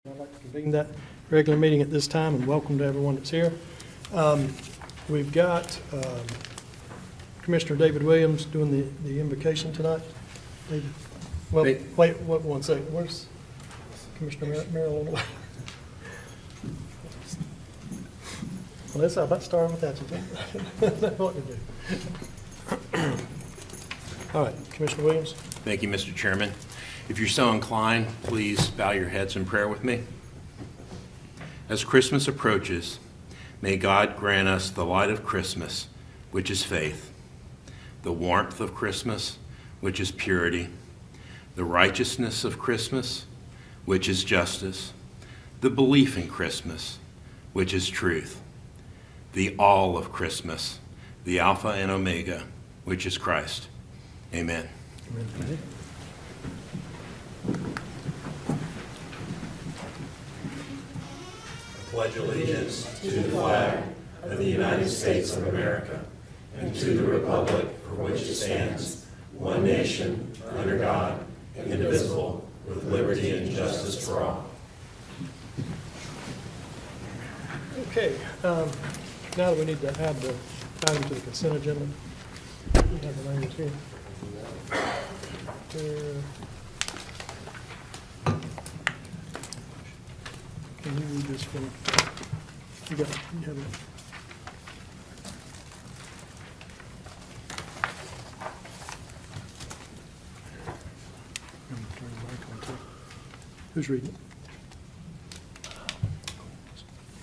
I'd like to convene that regular meeting at this time, and welcome to everyone that's here. We've got Commissioner David Williams doing the invocation tonight. David? Well, wait one second. Where's Commissioner Marilyn? Well, that's about to start with that. You don't know what to do. All right, Commissioner Williams. Thank you, Mr. Chairman. If you're so inclined, please bow your heads in prayer with me. As Christmas approaches, may God grant us the light of Christmas, which is faith, the warmth of Christmas, which is purity, the righteousness of Christmas, which is justice, the belief in Christmas, which is truth, the all of Christmas, the Alpha and Omega, which is Christ. Amen. Amen. Pledge allegiance to the flag of the United States of America and to the republic for which it stands, one nation, under God, indivisible, with liberty and justice for all. Okay, now that we need to add the item to the consent agenda, we have the language here. Can you read this for me? You have it. Who's reading it?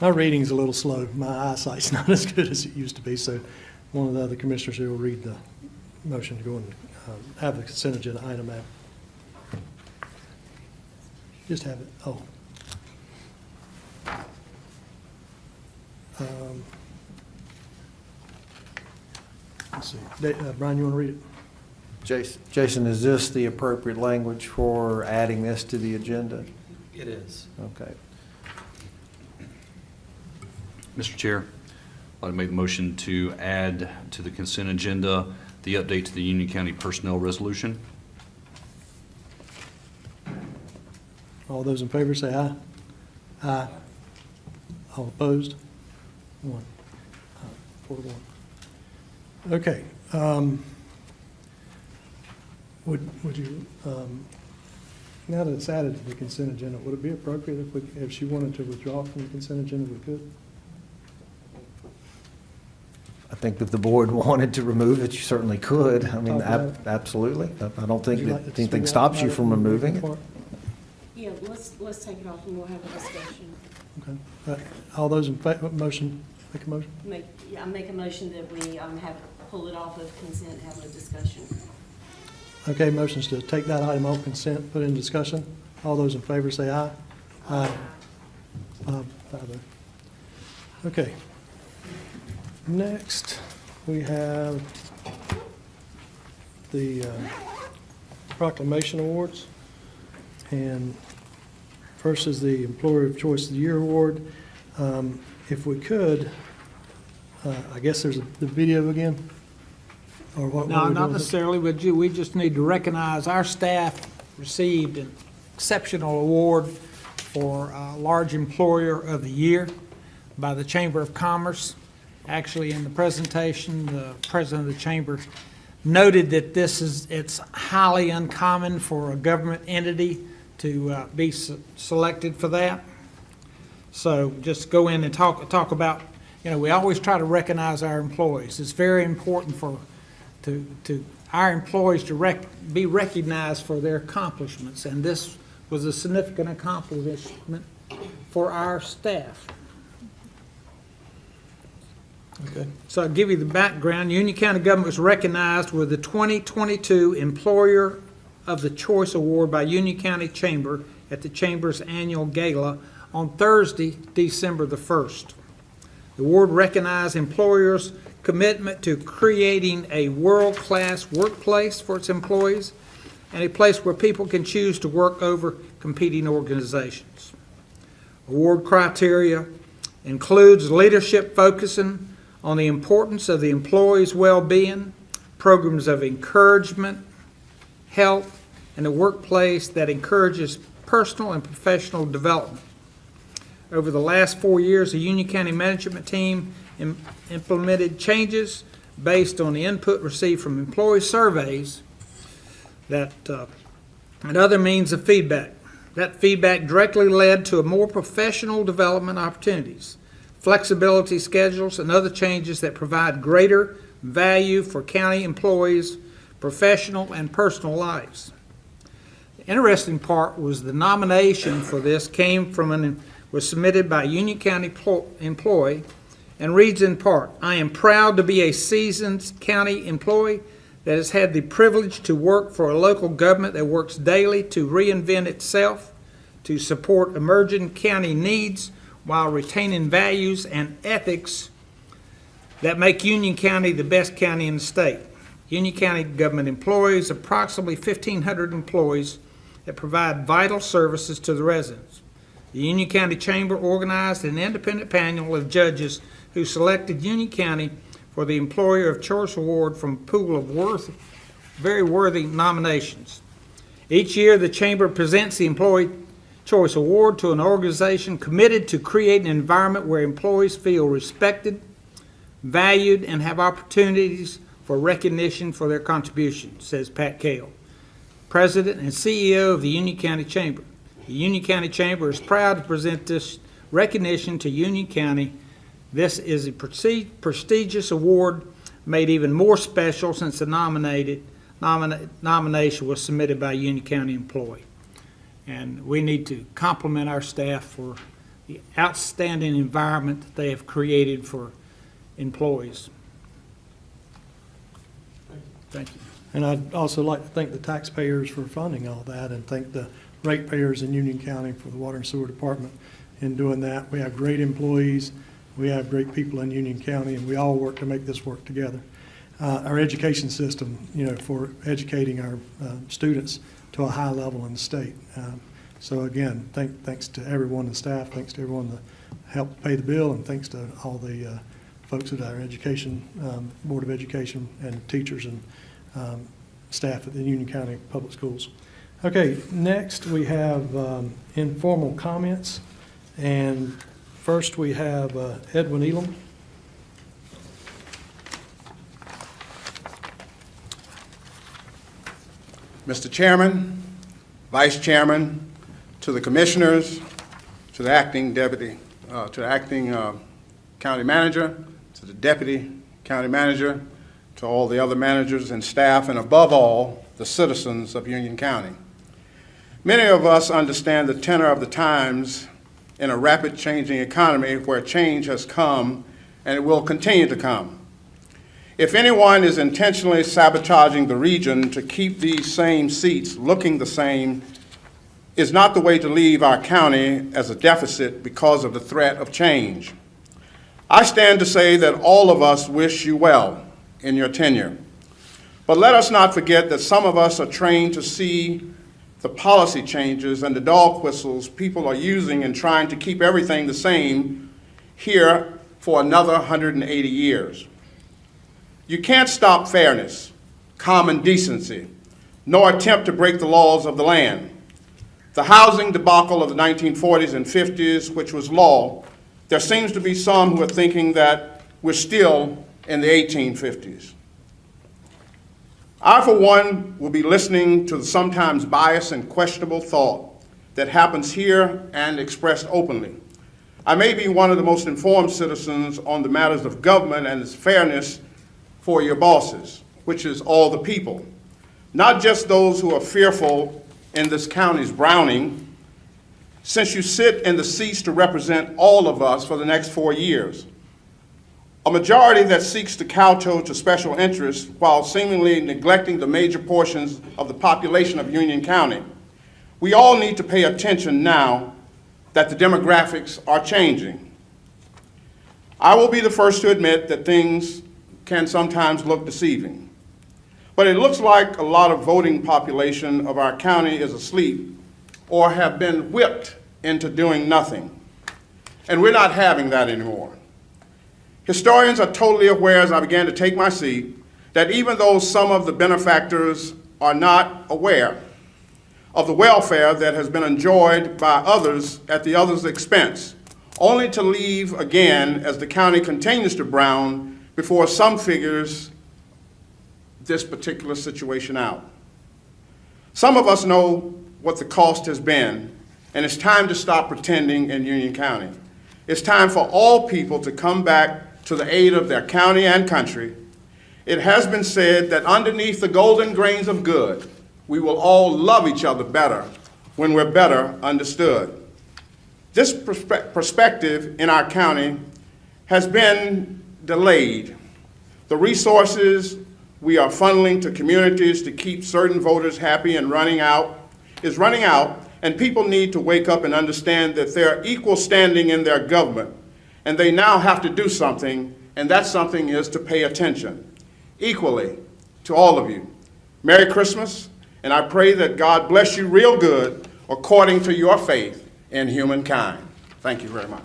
My reading's a little slow. My eyesight's not as good as it used to be, so one of the other commissioners here will read the motion to go and have the consent agenda item out. Just have it. Oh. Let's see. Brian, you want to read it? Jason, is this the appropriate language for adding this to the agenda? It is. Okay. Mr. Chair, I'd like to make a motion to add to the consent agenda the update to the Union County Personnel Resolution. All those in favor say aye. Aye. All opposed? 1. 4 to 1. Okay. Would you, now that it's added to the consent agenda, would it be appropriate if she wanted to withdraw from the consent agenda, we could? I think if the board wanted to remove it, you certainly could. I mean, Talk about it. absolutely. I don't think Would you that like to anything speak stops about you from removing it. Yeah, let's take it off and we'll have a discussion. Okay. All those in favor, motion, make a motion? I make a motion that we pull it off of consent, have a discussion. Okay, motion's to take that item off consent, put in discussion. All those in favor say aye. Aye. 5-0. Okay. Next, we have the proclamation awards. And first is the Employer of Choice of the Year Award. If we could, I guess there's the video again? Or what? No, what we not doing? necessarily, but we just need to recognize our staff received an exceptional award for Large Employer of the Year by the Chamber of Commerce. Actually, in the presentation, the president of the chamber noted that it's highly uncommon for a government entity to be selected for that. So just go in and talk about, we always try to recognize our employees. It's very important to our employees to be recognized for their accomplishments, and this was a significant accomplishment for our staff. Okay. So I'll give you the background. Union County government was recognized with the 2022 Employer of the Choice Award by Union County Chamber at the Chamber's annual gala on Thursday, December the 1st. The award recognized employers' commitment to creating a world-class workplace for its employees and a place where people can choose to work over competing organizations. Award criteria includes leadership focusing on the importance of the employee's well-being, programs of encouragement, health, and a workplace that encourages personal and professional development. Over the last 4 years, the Union County Management Team implemented changes based on the input received from employee surveys and other means of feedback. That feedback directly led to a more professional development opportunities, flexibility schedules, and other changes that provide greater value for county employees' professional and personal lives. The interesting part was the nomination for this was submitted by a Union County employee and reads in part, "I am proud to be a seasoned county employee that has had the privilege to work for a local government that works daily to reinvent itself, to support emerging county needs while retaining values and ethics that make Union County the best county in the state." Union County government employees, approximately 1,500 employees that provide vital services to the residents. The Union County Chamber organized an independent panel of judges who selected Union County for the Employer of Choice Award from a pool of very worthy nominations. Each year, the Chamber presents the Employee Choice Award to an organization committed to create an environment where employees feel respected, valued, and have opportunities for recognition for their contributions, says Pat Cale, President and CEO of the Union County Chamber. The Union County Chamber is proud to present this recognition to Union County. This is a prestigious award made even more special since the nomination was submitted by a Union County employee. And we need to compliment our staff for the outstanding environment that they have created for employees. Thank you. And I'd also like to thank the taxpayers for funding all that, and thank the ratepayers in Union County for the Water and Sewer Department in doing that. We have great employees, we have great people in Union County, and we all work to make this work together. Our education system, for educating our students to a high level in the state. So again, thanks to everyone, the staff, thanks to everyone that helped pay the bill, and thanks to all the folks at our education, Board of Education, and teachers and staff at the Union County Public Schools. Okay, next we have informal comments, and first we have Edwin Elam. Mr. Chairman, Vice Chairman, to the Commissioners, to the acting County Manager, to the Deputy County Manager, to all the other managers and staff, and above all, the citizens of Union County. Many of us understand the tenor of the times in a rapid changing economy where change has come and it will continue to come. If anyone is intentionally sabotaging the region to keep these same seats looking the same, is not the way to leave our county as a deficit because of the threat of change. I stand to say that all of us wish you well in your tenure. But let us not forget that some of us are trained to see the policy changes and the dog whistles people are using in trying to keep everything the same here for another 180 years. You can't stop fairness, common decency, nor attempt to break the laws of the land. The housing debacle of the 1940s and 50s, which was law, there seems to be some who are thinking that we're still in the 1850s. I, for one, will be listening to the sometimes biased and questionable thought that happens here and expressed openly. I may be one of the most informed citizens on the matters of government and its fairness for your bosses, which is all the people, not just those who are fearful in this county's browning, since you sit in the seats to represent all of us for the next 4 years. A majority that seeks to kowtow to special interests while seemingly neglecting the major portions of the population of Union County. We all need to pay attention now that the demographics are changing. I will be the first to admit that things can sometimes look deceiving, but it looks like a lot of voting population of our county is asleep or have been whipped into doing nothing, and we're not having that anymore. Historians are totally aware, as I began to take my seat, that even though some of the benefactors are not aware of the welfare that has been enjoyed by others at the others' expense, only to leave again as the county continues to brown before some figures this particular situation out. Some of us know what the cost has been, and it's time to stop pretending in Union County. It's time for all people to come back to the aid of their county and country. It has been said that underneath the golden grains of good, we will all love each other better when we're better understood. This perspective in our county has been delayed. The resources we are funneling to communities to keep certain voters happy and running out, and people need to wake up and understand that they're equal standing in their government, and they now have to do something, and that something is to pay attention equally to all of you. Merry Christmas, and I pray that God bless you real good according to your faith in humankind. Thank you very much.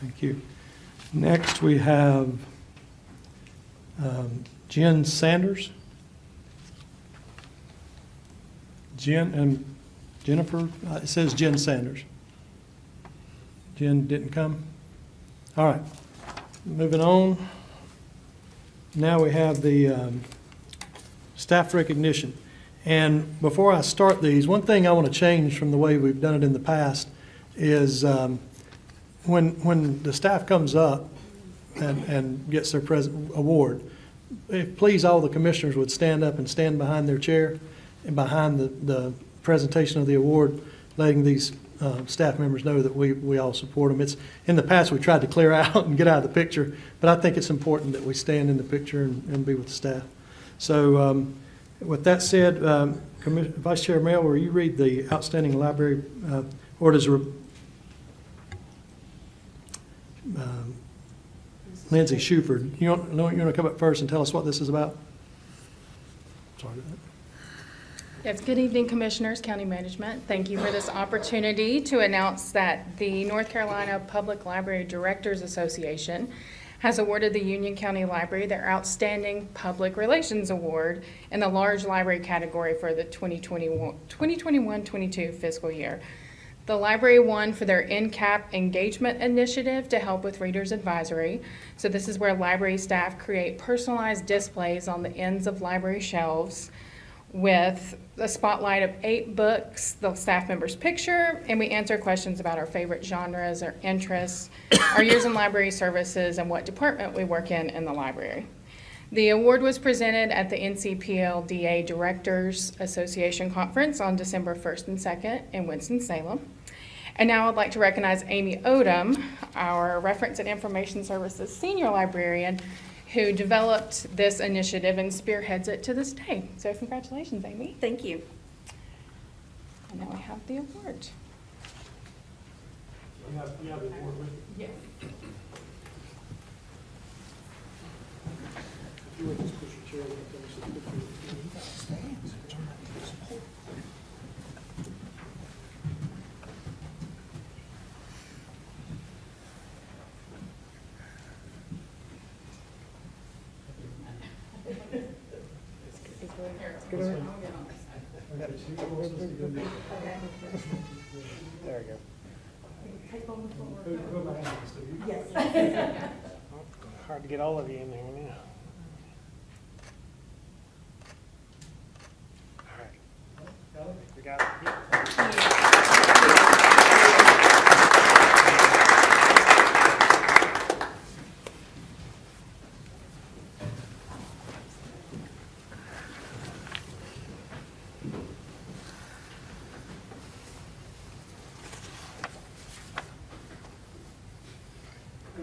Thank you. Next, we have Jen Sanders. Jen and Jennifer, it says Jen Sanders. Jen didn't come? All right, moving on. Now we have the staff recognition. And before I start these, one thing I want to change from the way we've done it in the past is when the staff comes up and gets their award, if please all the commissioners would stand up and stand behind their chair and behind the presentation of the award, letting these staff members know that we all support them. It's, in the past, we tried to clear out and get out of the picture, but I think it's important that we stand in the picture and be with the staff. So with that said, Vice Chair Mel, will you read the outstanding library, or does Lindsay Shuford, you want to come up first and tell us what this is about? Sorry about that. Yes, good evening, Commissioners, County Management. Thank you for this opportunity to announce that the North Carolina Public Library Directors Association has awarded the Union County Library their Outstanding Public Relations Award in the large library category for the 2021-22 fiscal year. The library won for their NCAP engagement initiative to help with Reader's Advisory. So this is where library staff create personalized displays on the ends of library shelves with a spotlight of 8 books, the staff member's picture, and we answer questions about our favorite genres or interests, our years in library services, and what department we work in the library. The award was presented at the NCPLDA Directors Association Conference on December 1st and 2nd in Winston-Salem. And now I'd like to recognize Amy Odom, our Reference and Information Services Senior Librarian, who developed this initiative and spearheads it to this day. So congratulations, Amy. Thank you. And now we have the award. You have the award with you? Yes. If you would just push your chair back there so the picture. There we go. Hard to get all of you in there now. All right. We got it.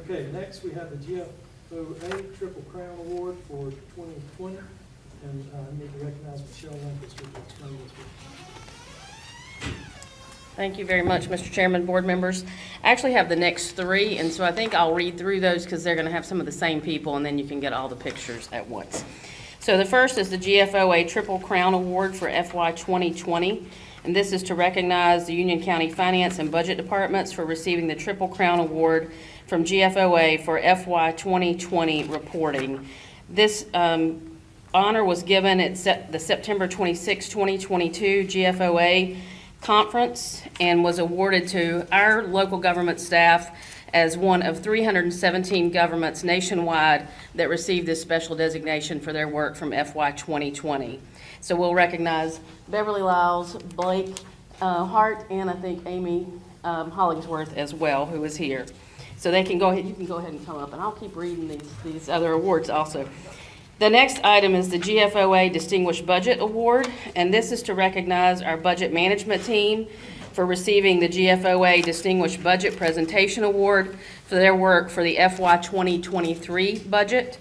Okay, next we have the GFOA Triple Crown Award for 2020, and I need to recognize Michelle Lumpus to explain this one. Thank you very much, Mr. Chairman, board members. I actually have the next 3, and so I think I'll read through those because they're going to have some of the same people, and then you can get all the pictures at once. So the first is the GFOA Triple Crown Award for FY 2020, and this is to recognize the Union County Finance and Budget Departments for receiving the Triple Crown Award from GFOA for FY 2020 reporting. This honor was given at the September 26, 2022 GFOA conference and was awarded to our local government staff as one of 317 governments nationwide that received this special designation for their work from FY 2020. So we'll recognize Beverly Lyles, Blake Hart, and I think Amy Hollingsworth as well, who is here. So they can go ahead, you can go ahead and come up, and I'll keep reading these other awards also. The next item is the GFOA Distinguished Budget Award, and this is to recognize our budget management team for receiving the GFOA Distinguished Budget Presentation Award for their work for the FY 2023 budget.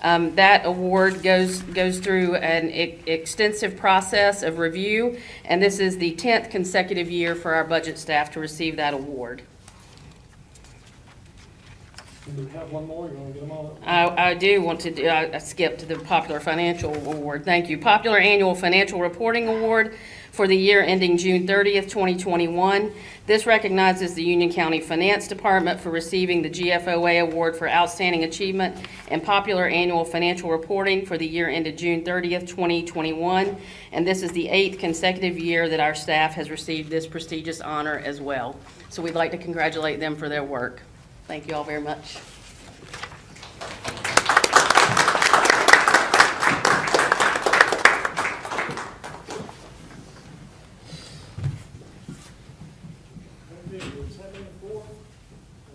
That award goes through an extensive process of review, and this is the 10th consecutive year for our budget staff to receive that award. Do we have one more? You want to get them all up? I do want to do, I skipped to the Popular Financial Award. Thank you. Popular Annual Financial Reporting Award for the year ending June 30th, 2021. This recognizes the Union County Finance Department for receiving the GFOA Award for Outstanding Achievement in Popular Annual Financial Reporting for the year ended June 30th, 2021. And this is the 8th consecutive year that our staff has received this prestigious honor as well. So we'd like to congratulate them for their work. Thank you all very much. There's how many, 4?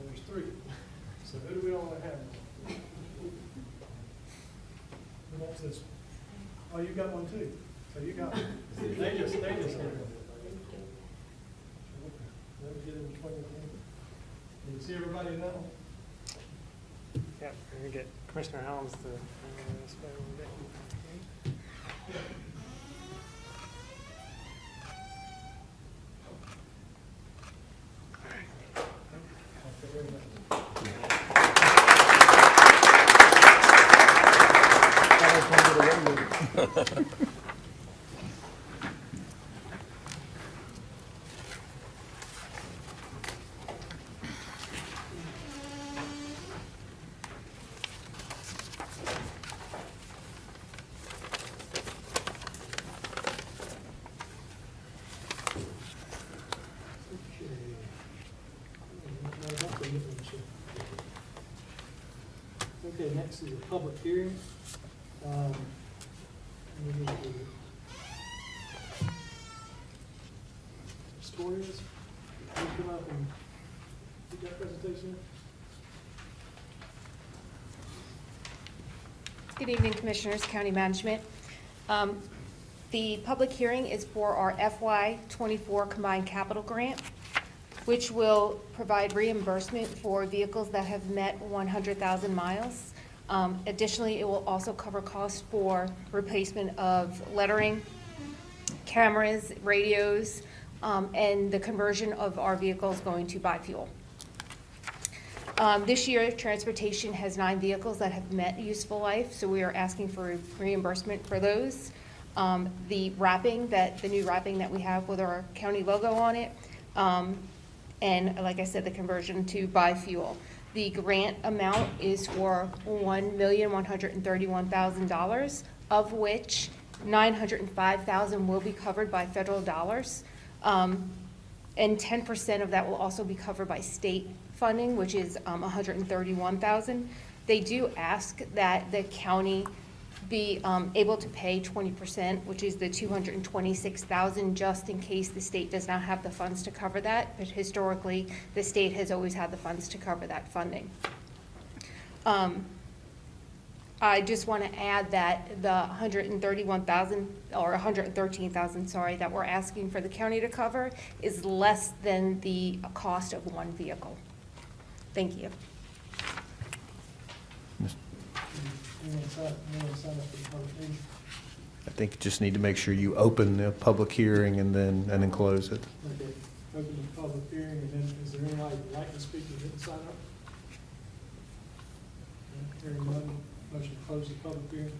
There's 3. So who do we all have? Who wants this? Oh, you got one too. So you got one. They just. Let me get in between them. Can you see everybody now? Yep, we're gonna get Commissioner Helms to. Okay, next is a public hearing. Historians, can you come up and do that presentation? Good evening, Commissioners, County Management. The public hearing is for our FY '24 Combined Capital Grant, which will provide reimbursement for vehicles that have met 100,000 miles. Additionally, it will also cover costs for replacement of lettering, cameras, radios, and the conversion of our vehicles going to biofuel. This year, transportation has 9 vehicles that have met useful life, so we are asking for reimbursement for those. The wrapping, the new wrapping that we have with our county logo on it, and like I said, the conversion to biofuel. The grant amount is for $1,131,000, of which $905,000 will be covered by federal dollars, and 10% of that will also be covered by state funding, which is $131,000. They do ask that the county be able to pay 20%, which is the $226,000, just in case the state does not have the funds to cover that. But historically, the state has always had the funds to cover that funding. I just want to add that the $131,000 or $113,000, sorry, that we're asking for the county to cover is less than the cost of one vehicle. Thank you. You want to sign up for the public hearing? I think you just need to make sure you open the public hearing and then close it. Okay, open the public hearing, and then is there anybody who'd like to speak who didn't sign up? Hearing none, motion to close the public hearing.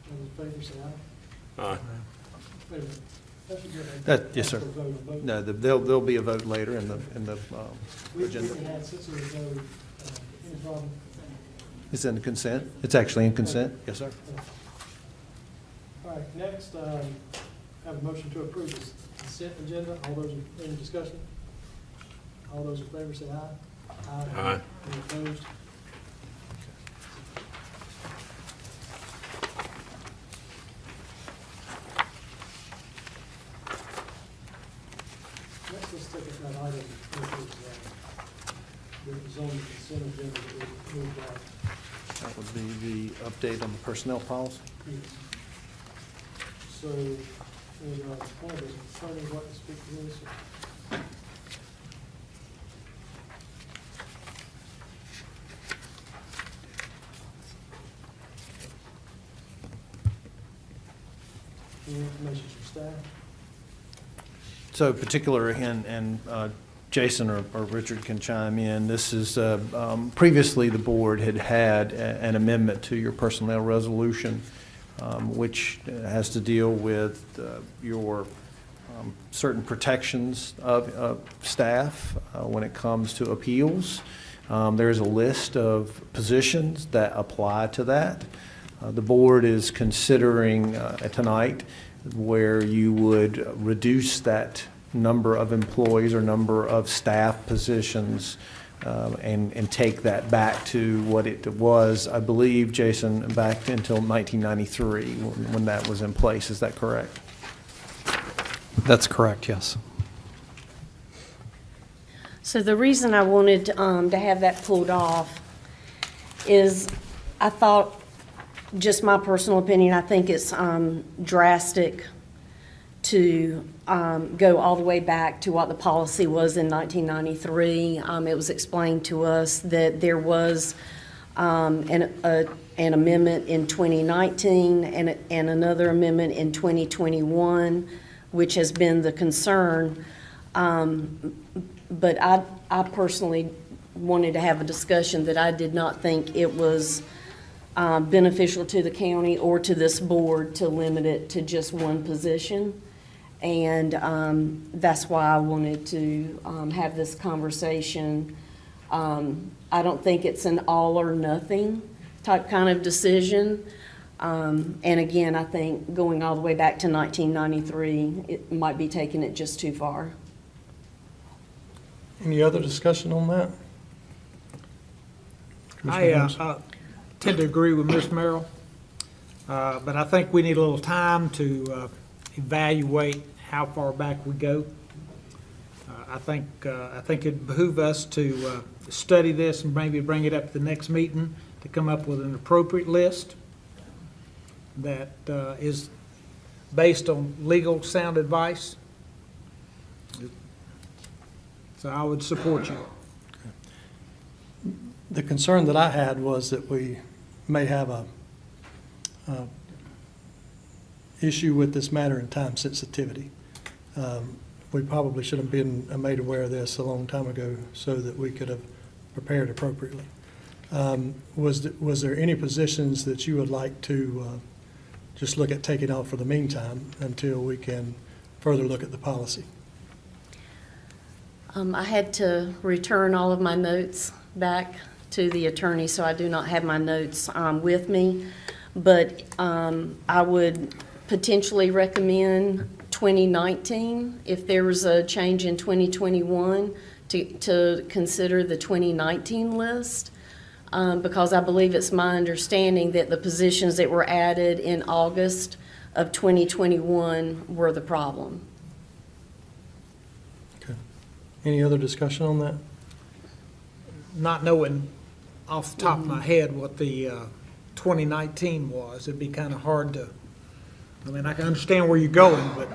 Those in favor say aye. Aye. Wait a minute. That's a good idea. Yes, sir. Ask for a vote on both. No, there'll be a vote later in the We agenda. can add, since there was no, any problem. It's in consent? It's actually in consent? Yes, sir. All right, next, have a motion to approve this consent agenda. All those, any discussion? All those in favor say aye. Aye. Any opposed? Next, let's look at that item that was on the consent agenda that we moved out. That would be the update on the personnel policy. Yes. So, would one of the attorneys like to speak to this? Any information from staff? So particular, and Jason or Richard can chime in, this is, previously the board had had an amendment to your personnel resolution, which has to deal with your certain protections of staff when it comes to appeals. There's a list of positions that apply to that. The board is considering tonight where you would reduce that number of employees or number of staff positions and take that back to what it was, I believe, Jason, back until 1993 when that was in place. Is that correct? That's correct, yes. So the reason I wanted to have that pulled off is I thought, just my personal opinion, I think it's drastic to go all the way back to what the policy was in 1993. It was explained to us that there was an amendment in 2019 and another amendment in 2021, which has been the concern. But I personally wanted to have a discussion that I did not think it was beneficial to the county or to this board to limit it to just one position. And that's why I wanted to have this conversation. I don't think it's an all or nothing type kind of decision. And again, I think going all the way back to 1993, it might be taking it just too far. Any other discussion on that? I tend to agree with Ms. Merrill, but I think we need a little time to evaluate how far back we go. I think it'd behoove us to study this and maybe bring it up at the next meeting to come up with an appropriate list that is based on legal sound advice. So I would support you. The concern that I had was that we may have a issue with this matter in time sensitivity. We probably should have been made aware of this a long time ago so that we could have prepared appropriately. Was there any positions that you would like to just look at taking off for the meantime until we can further look at the policy? I had to return all of my notes back to the attorney, so I do not have my notes with me. But I would potentially recommend 2019, if there was a change in 2021, to consider the 2019 list, because I believe it's my understanding that the positions that were added in August of 2021 were the problem. Okay. Any other discussion on that? Not knowing off the top of my head what the 2019 was, it'd be kind of hard to, I mean, I can understand where you're going, but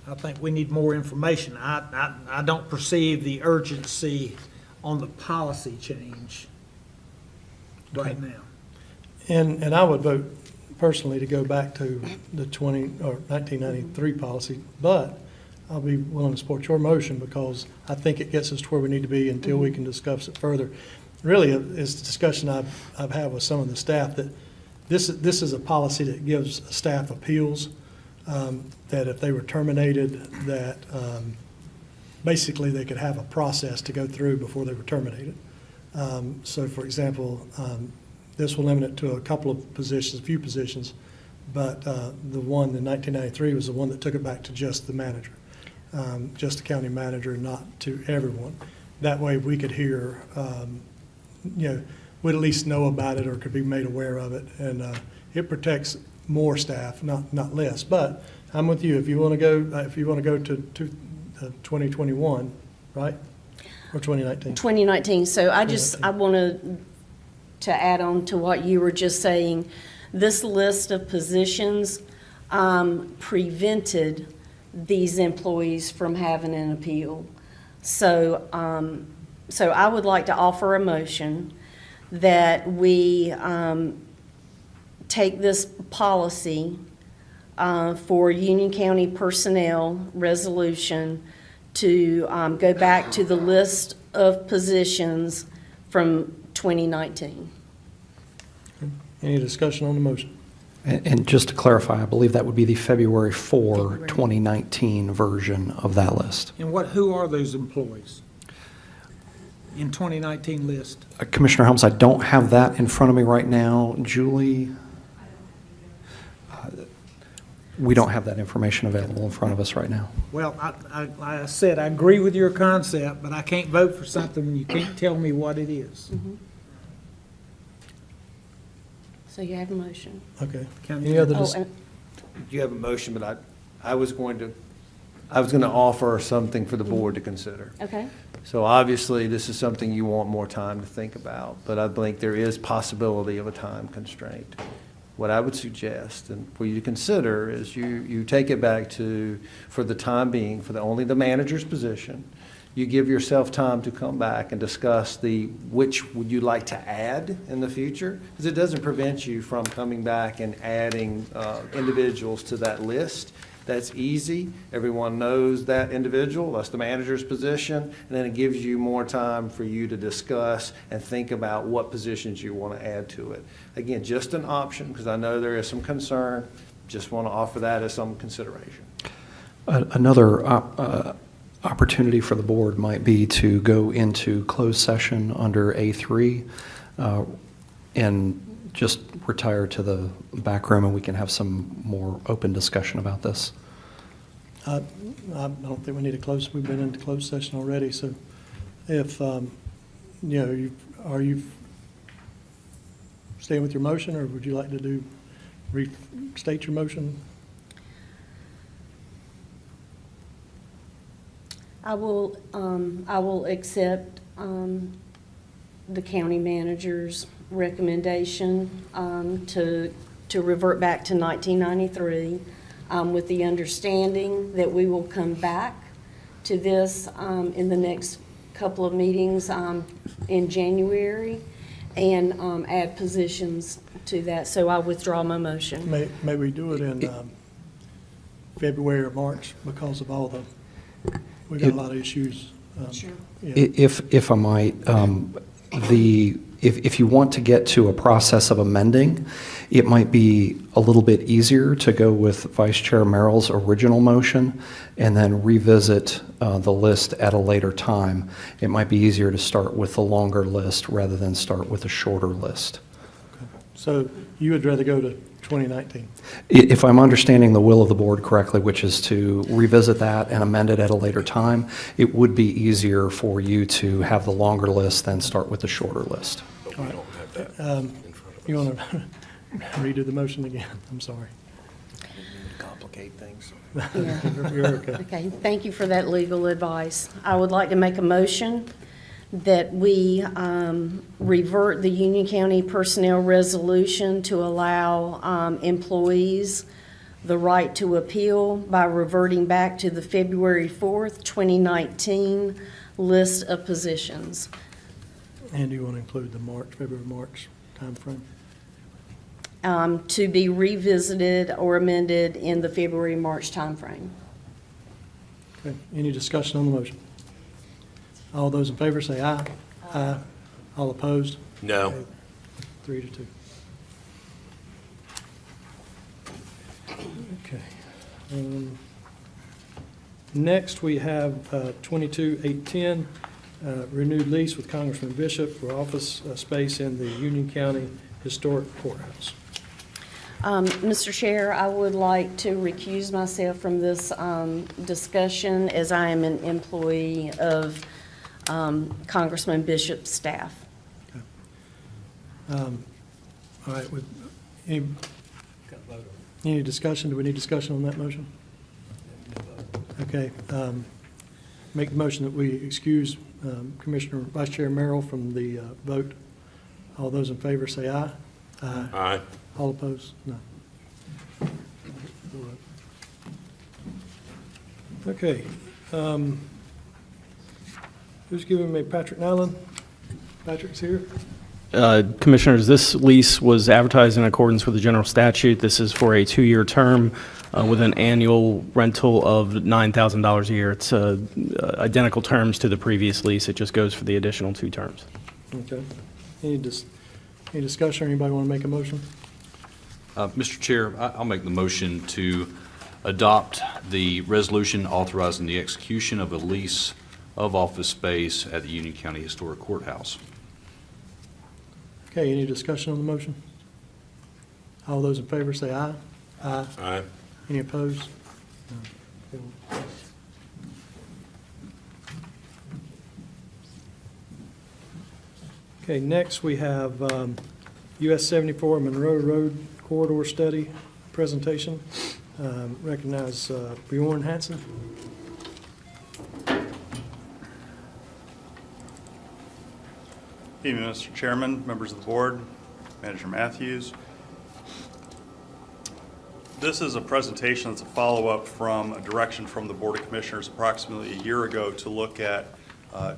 I think we need more information. I don't perceive the urgency on the policy change right now. And I would vote personally to go back to the 1993 policy, but I'll be willing to support your motion because I think it gets us to where we need to be until we can discuss it further. Really, it's a discussion I've had with some of the staff that this is a policy that gives staff appeals, that if they were terminated, that basically they could have a process to go through before they were terminated. So for example, this will limit it to a couple of positions, a few positions but the one in 1993 was the one that took it back to just the manager, just the county manager, not to everyone. That way we could hear, we'd at least know about it or could be made aware of it. And it protects more staff, not less. But I'm with you. If you want to go to 2021, right? Or 2019? 2019. So I wanted to add on to what you were just saying. This list of positions prevented these employees from having an appeal. So I would like to offer a motion that we take this policy for Union County personnel resolution to go back to the list of positions from 2019. Any discussion on the motion? And just to clarify, I believe that would be the February 4, 2019 version of that list. And who are those employees in 2019 list? Commissioner Helms, I don't have that in front of me right now. Julie? We don't have that information available in front of us right now. Well, I said, I agree with your concept, but I can't vote for something when you can't tell me what it is. So you have a motion. Okay. County Any other, Oh, and You have a motion, but I was going to offer something for the board to consider. okay. So obviously, this is something you want more time to think about, but I think there is possibility of a time constraint. What I would suggest, and for you to consider, is you take it back to, for the time being, for only the manager's position, you give yourself time to come back and discuss which would you like to add in the future? Because it doesn't prevent you from coming back and adding individuals to that list. That's easy. Everyone knows that individual. That's the manager's position. And then it gives you more time for you to discuss and think about what positions you want to add to it. Again, just an option, because I know there is some concern. Just want to offer that as some consideration. Another opportunity for the board might be to go into closed session under A3 and just retire to the back room, and we can have some more open discussion about this. I don't think we need to close, we've been into closed session already, so if, are you staying with your motion, or would you like to restate your motion? I will accept the county manager's recommendation to revert back to 1993 with the understanding that we will come back to this in the next couple of meetings in January and add positions to that. So I withdraw my motion. May we do it in February or March because of all we got a lot of issues. Sure. Yeah. If I might, if you want to get to a process of amending, it might be a little bit easier to go with Vice Chair Merrill's original motion and then revisit the list at a later time. It might be easier to start with the longer list rather than start with a shorter list. So you would rather go to 2019? If I'm understanding the will of the board correctly, which is to revisit that and amend it at a later time, it would be easier for you to have the longer list than start with the shorter list. All right. You want to redo the motion again? I'm sorry. Complicate things. Yeah. You're okay. Okay, thank you for that legal advice. I would like to make a motion that we revert the Union County personnel resolution to allow employees the right to appeal by reverting back to the February 4th, 2019 list of positions. And do you want to include the February-March timeframe? To be revisited or amended in the February-March timeframe. Okay. Any discussion on the motion? All those in favor say aye. Aye. All opposed? No. 3-2. Okay. Next, we have 22-810, renewed lease with Congressman Bishop for office space in the Union County Historic Courthouse. Mr. Chair, I would like to recuse myself from this discussion as I am an employee of Congressman Bishop's staff. All right, any discussion? Do we need discussion on that motion? Okay. Make the motion that we excuse Commissioner Vice Chair Merrill from the vote. All those in favor say aye. Aye. Aye. All opposed? No. Okay. Who's giving me Patrick Nyland? Patrick's here. Commissioners, this lease was advertised in accordance with the general statute. This is for a 2-year term with an annual rental of $9,000 a year. It's identical terms to the previous lease. It just goes for the additional 2 terms. Okay. Any discussion, or anybody want to make a motion? Mr. Chair, I'll make the motion to adopt the resolution authorizing the execution of a lease of office space at the Union County Historic Courthouse. Okay, any discussion on the motion? All those in favor say aye. Aye. Aye. Any opposed? No. Okay, next we have US 74 Monroe Road Corridor Study presentation. Recognize Bjorn Hansen. Evening, Mr. Chairman, members of the board, Manager Matthews. This is a presentation that's a follow-up from a direction from the Board of Commissioners approximately a year ago to look at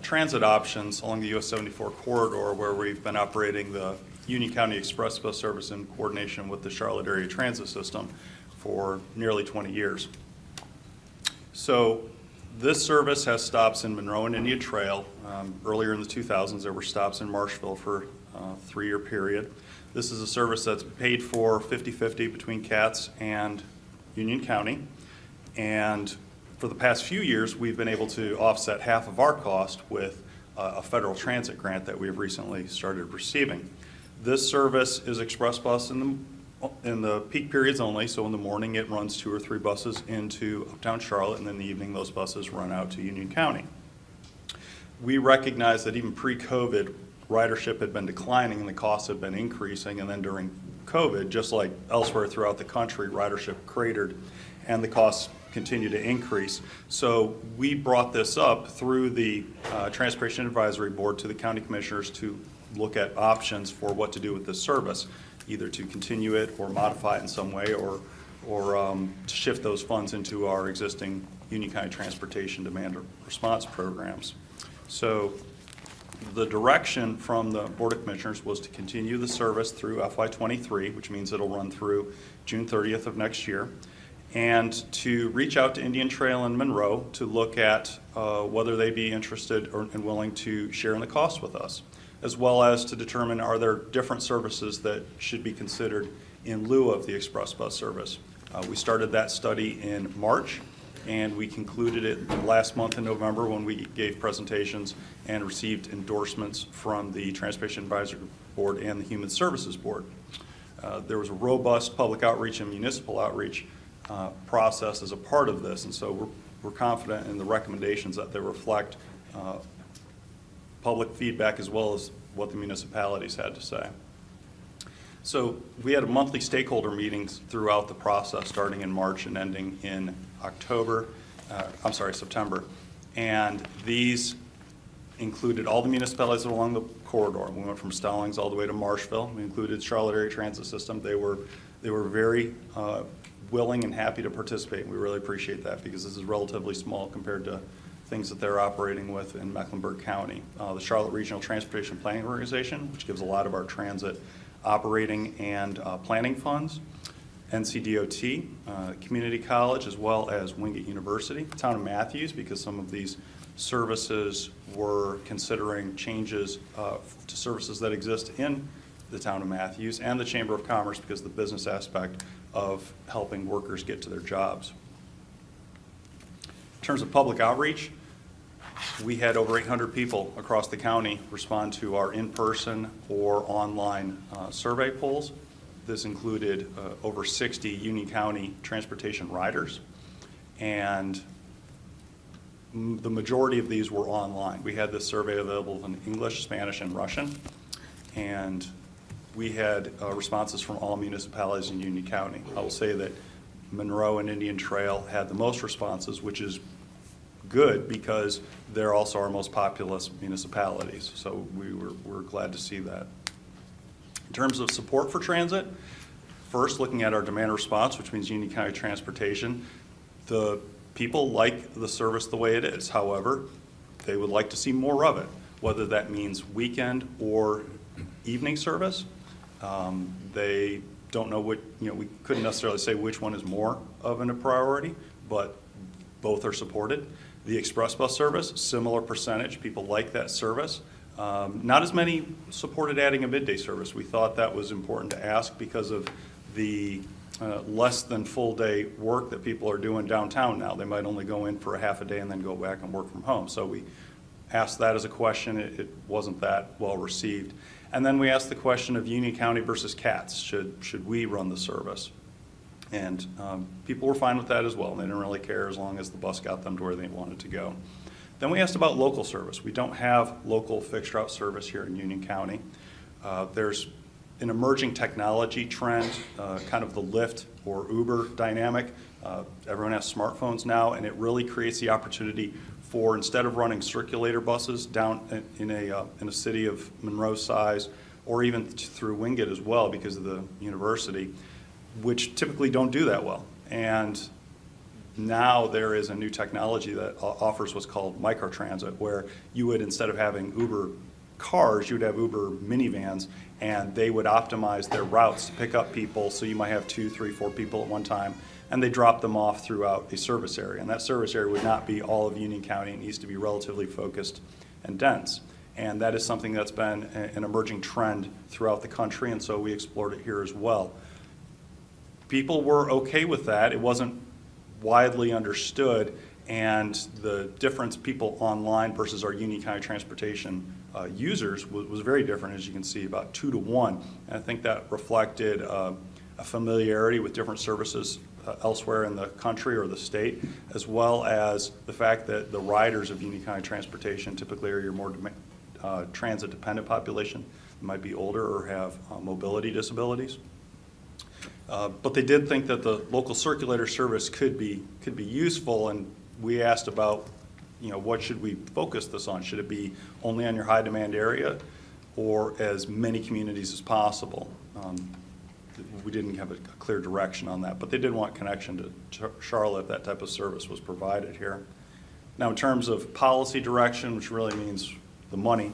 transit options along the US 74 corridor, where we've been operating the Union County Express Bus Service in coordination with the Charlotte Area Transit System for nearly 20 years. So this service has stops in Monroe and Indian Trail. Earlier in the 2000s, there were stops in Marshville for a 3-year period. This is a service that's paid for 50-50 between CATS and Union County. And for the past few years, we've been able to offset half of our cost with a federal transit grant that we have recently started receiving. This service is express bus in the peak periods only, so in the morning it runs 2 or 3 buses into uptown Charlotte, and then in the evening those buses run out to Union County. We recognize that even pre-COVID, ridership had been declining and the costs had been increasing, and then during COVID, just like elsewhere throughout the country, ridership cratered and the costs continue to increase. So we brought this up through the Transportation Advisory Board to the county commissioners to look at options for what to do with this service, either to continue it or modify it in some way, or to shift those funds into our existing Union County Transportation Demand Response programs. So the direction from the Board of Commissioners was to continue the service through FY23, which means it'll run through June 30th of next year, and to reach out to Indian Trail and Monroe to look at whether they'd be interested and willing to share in the cost with us, as well as to determine are there different services that should be considered in lieu of the express bus service. We started that study in March, and we concluded it last month in November when we gave presentations and received endorsements from the Transportation Advisory Board and the Human Services Board. There was a robust public outreach and municipal outreach process as a part of this, and so we're confident in the recommendations that they reflect public feedback as well as what the municipalities had to say. So we had monthly stakeholder meetings throughout the process, starting in March and ending in September. And these included all the municipalities along the corridor. We went from Stallings all the way to Marshville. We included Charlotte Area Transit System. They were very willing and happy to participate. We really appreciate that because this is relatively small compared to things that they're operating with in Mecklenburg County. The Charlotte Regional Transportation Planning Organization, which gives a lot of our transit operating and planning funds, NCDOT, Community College, as well as Wingate University, Town of Matthews, because some of these services were considering changes to services that exist in the Town of Matthews, and the Chamber of Commerce, because of the business aspect of helping workers get to their jobs. In terms of public outreach, we had over 800 people across the county respond to our in-person or online survey polls. this included over 60 Union County transportation riders, and the majority of these were online. We had this survey available in English, Spanish, and Russian, and we had responses from all municipalities in Union County. I will say that Monroe and Indian Trail had the most responses, which is good because they're also our most populous municipalities. So we're glad to see that. In terms of support for transit, first looking at our demand response, which means Union County Transportation, the people like the service the way it is. However, they would like to see more of it, whether that means weekend or evening service. They don't know what, we couldn't necessarily say which one is more of a priority, but both are supported. The express bus service, similar percentage, people like that service. Not as many supported adding a midday service. We thought that was important to ask because of the less than full day work that people are doing downtown now. They might only go in for a half a day and then go back and work from home. So we asked that as a question. It wasn't that well received. And then we asked the question of Union County versus CATS. Should we run the service? And people were fine with that as well. They didn't really care as long as the bus got them to where they wanted to go. Then we asked about local service. We don't have local fixed route service here in Union County. There's an emerging technology trend, kind of the Lyft or Uber dynamic. Everyone has smartphones now, and it really creates the opportunity for, instead of running circulator buses down in a city of Monroe size, or even through Wingate as well because of the university, which typically don't do that well. And now there is a new technology that offers what's called microtransit, where you would, instead of having Uber cars, you would have Uber minivans, and they would optimize their routes to pick up people. So you might have 2, 3, 4 people at one time, and they drop them off throughout a service area. And that service area would not be all of Union County. It needs to be relatively focused and dense. And that is something that's been an emerging trend throughout the country, and so we explored it here as well. People were okay with that. It wasn't widely understood, and the difference people online versus our Union County Transportation users was very different, as you can see, about 2 to 1. And I think that reflected a familiarity with different services elsewhere in the country or the state, as well as the fact that the riders of Union County Transportation typically are your more transit-dependent population. They might be older or have mobility disabilities. But they did think that the local circulator service could be useful, and we asked about, what should we focus this on? Should it be only on your high demand area or as many communities as possible? We didn't have a clear direction on that, but they did want connection to Charlotte if that type of service was provided here. Now, in terms of policy direction, which really means the money,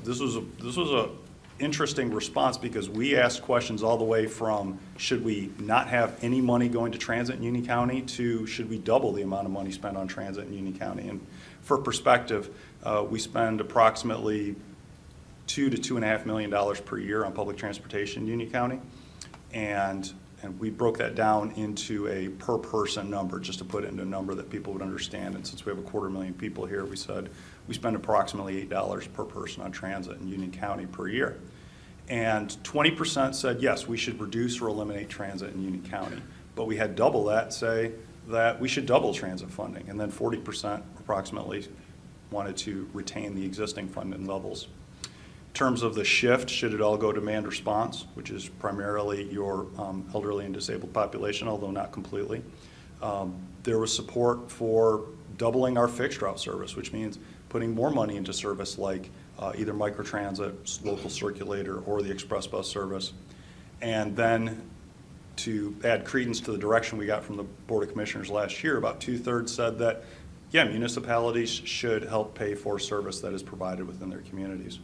this was a interesting response because we asked questions all the way from should we not have any money going to transit in Union County to should we double the amount of money spent on transit in Union County. And for perspective, we spend approximately $2 to $2.5 million per year on public transportation in Union County, and we broke that down into a per person number just to put it into a number that people would understand. And since we have 250,000 people here, we said we spend approximately $8 per person on transit in Union County per year. And 20% said, yes, we should reduce or eliminate transit in Union County. But we had double that say that we should double transit funding. And then 40% approximately wanted to retain the existing funding levels. In terms of the shift, should it all go demand response, which is primarily your elderly and disabled population, although not completely. There was support for doubling our fixed route service, which means putting more money into service like either microtransit, local circulator, or the express bus service. And then to add credence to the direction we got from the Board of Commissioners last year, about 2/3 said that, yeah, municipalities should help pay for service that is provided within their communities.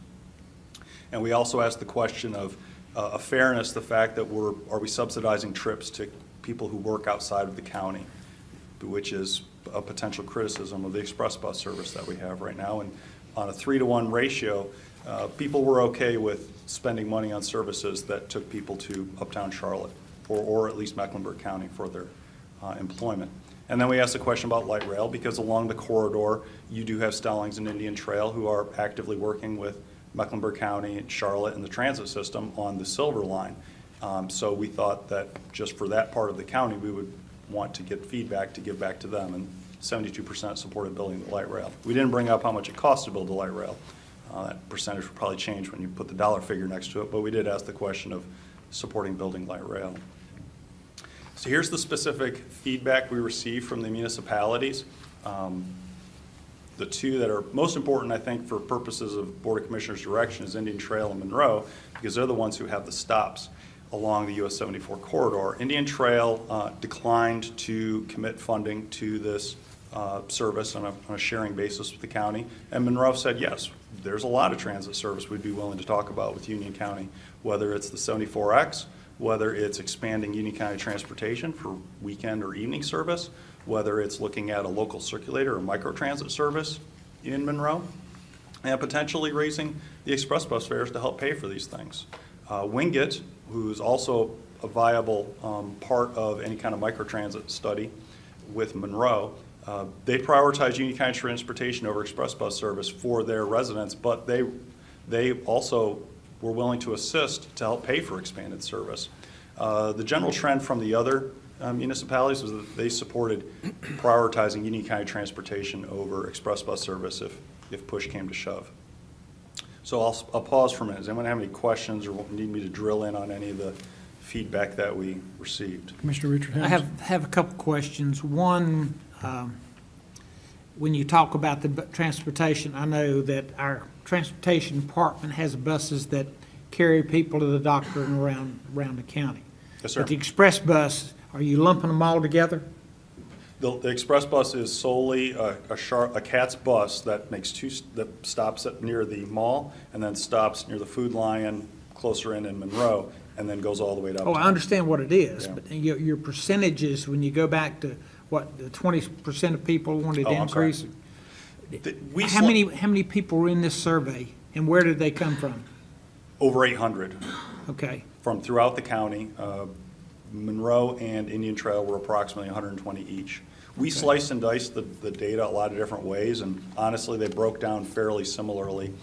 And we also asked the question of a fairness, the fact that are we subsidizing trips to people who work outside of the county, which is a potential criticism of the express bus service that we have right now. And on a 3-to-1 ratio, people were okay with spending money on services that took people to uptown Charlotte or at least Mecklenburg County for their employment. And then we asked a question about light rail because along the corridor, you do have Stallings and Indian Trail who are actively working with Mecklenburg County, Charlotte, and the transit system on the Silver Line. So we thought that just for that part of the county, we would want to get feedback to give back to them, and 72% supported building the light rail. We didn't bring up how much it costs to build the light rail. That percentage will probably change when you put the dollar figure next to it, but we did ask the question of supporting building light rail. So here's the specific feedback we received from the municipalities. The two that are most important, I think, for purposes of Board of Commissioners direction is Indian Trail and Monroe, because they're the ones who have the stops along the US 74 corridor. Indian Trail declined to commit funding to this service on a sharing basis with the county, and Monroe said, yes, there's a lot of transit service we'd be willing to talk about with Union County, whether it's the 74X, whether it's expanding Union County transportation for weekend or evening service, whether it's looking at a local circulator or microtransit service in Monroe, and potentially raising the express bus fares to help pay for these things. Wingate, who's also a viable part of any kind of microtransit study with Monroe, they prioritize Union County transportation over express bus service for their residents, but they also were willing to assist to help pay for expanded service. The general trend from the other municipalities was that they supported prioritizing Union County transportation over express bus service if push came to shove. So I'll pause for a minute. Does anyone have any questions or need me to drill in on any of the feedback that we received? Commissioner Richard I Helms? have a couple questions. One, when you talk about the transportation, I know that our transportation department has buses that carry people to the doctor and around the county. Yes, sir. But the express bus, are you lumping them all together? The express bus is solely a CATS bus that that stops near the mall and then stops near the Food Lion closer in Monroe and then goes all the way to Oh, I uptown. understand what it is, Yeah. but your percentages, when you go back to, what, the 20% of people wanted to Oh, I'm sorry. increase? We How many people were in this survey, and where did they come from? Over 800 Okay, from throughout the county. Monroe and Indian Trail were approximately 120 each. We sliced and diced the data a lot of different ways, and honestly, they broke down fairly similarly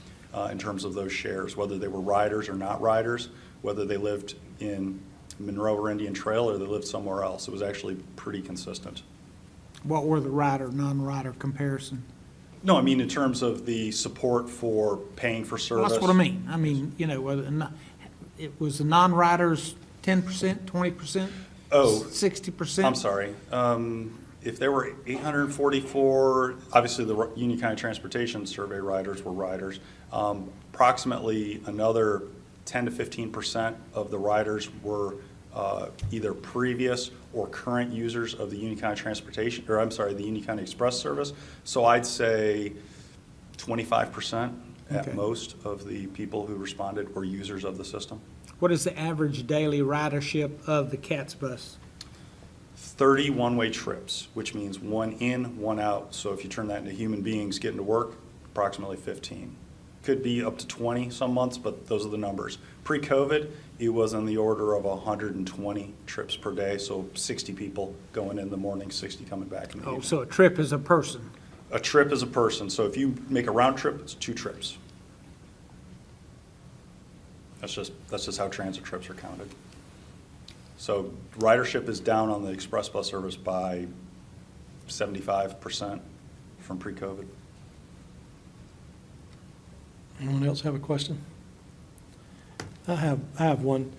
in terms of those shares, whether they were riders or not riders, whether they lived in Monroe or Indian Trail or they lived somewhere else. It was actually pretty consistent. what were the rider, non-rider comparison? No, I mean in terms of the support for paying for Well, service. that's what I mean. I mean, you know, it was the non-riders 10%, 20%? Oh, 60%? I'm sorry. If there were 844, obviously the Union County Transportation Survey riders were riders. Approximately another 10 to 15% of the riders were either previous or current users of the Union County Transportation, or I'm sorry, the Union County Express service. So I'd say 25% at Okay. most of the people who responded were users of the system. What is the average daily ridership of the CATS bus? 30 one-way trips, which means one in, one out. So if you turn that into human beings getting to work, approximately 15. Could be up to 20 some months, but those are the numbers. Pre-COVID, it was on the order of 120 trips per day, so 60 people going in the morning, 60 coming back in the Oh, evening. so a trip is a person. A trip is a person, so if you make a round trip, it's 2 trips. That's just how transit trips are counted. So ridership is down on the express bus service by 75% from pre-COVID. Anyone else have a question? I have one.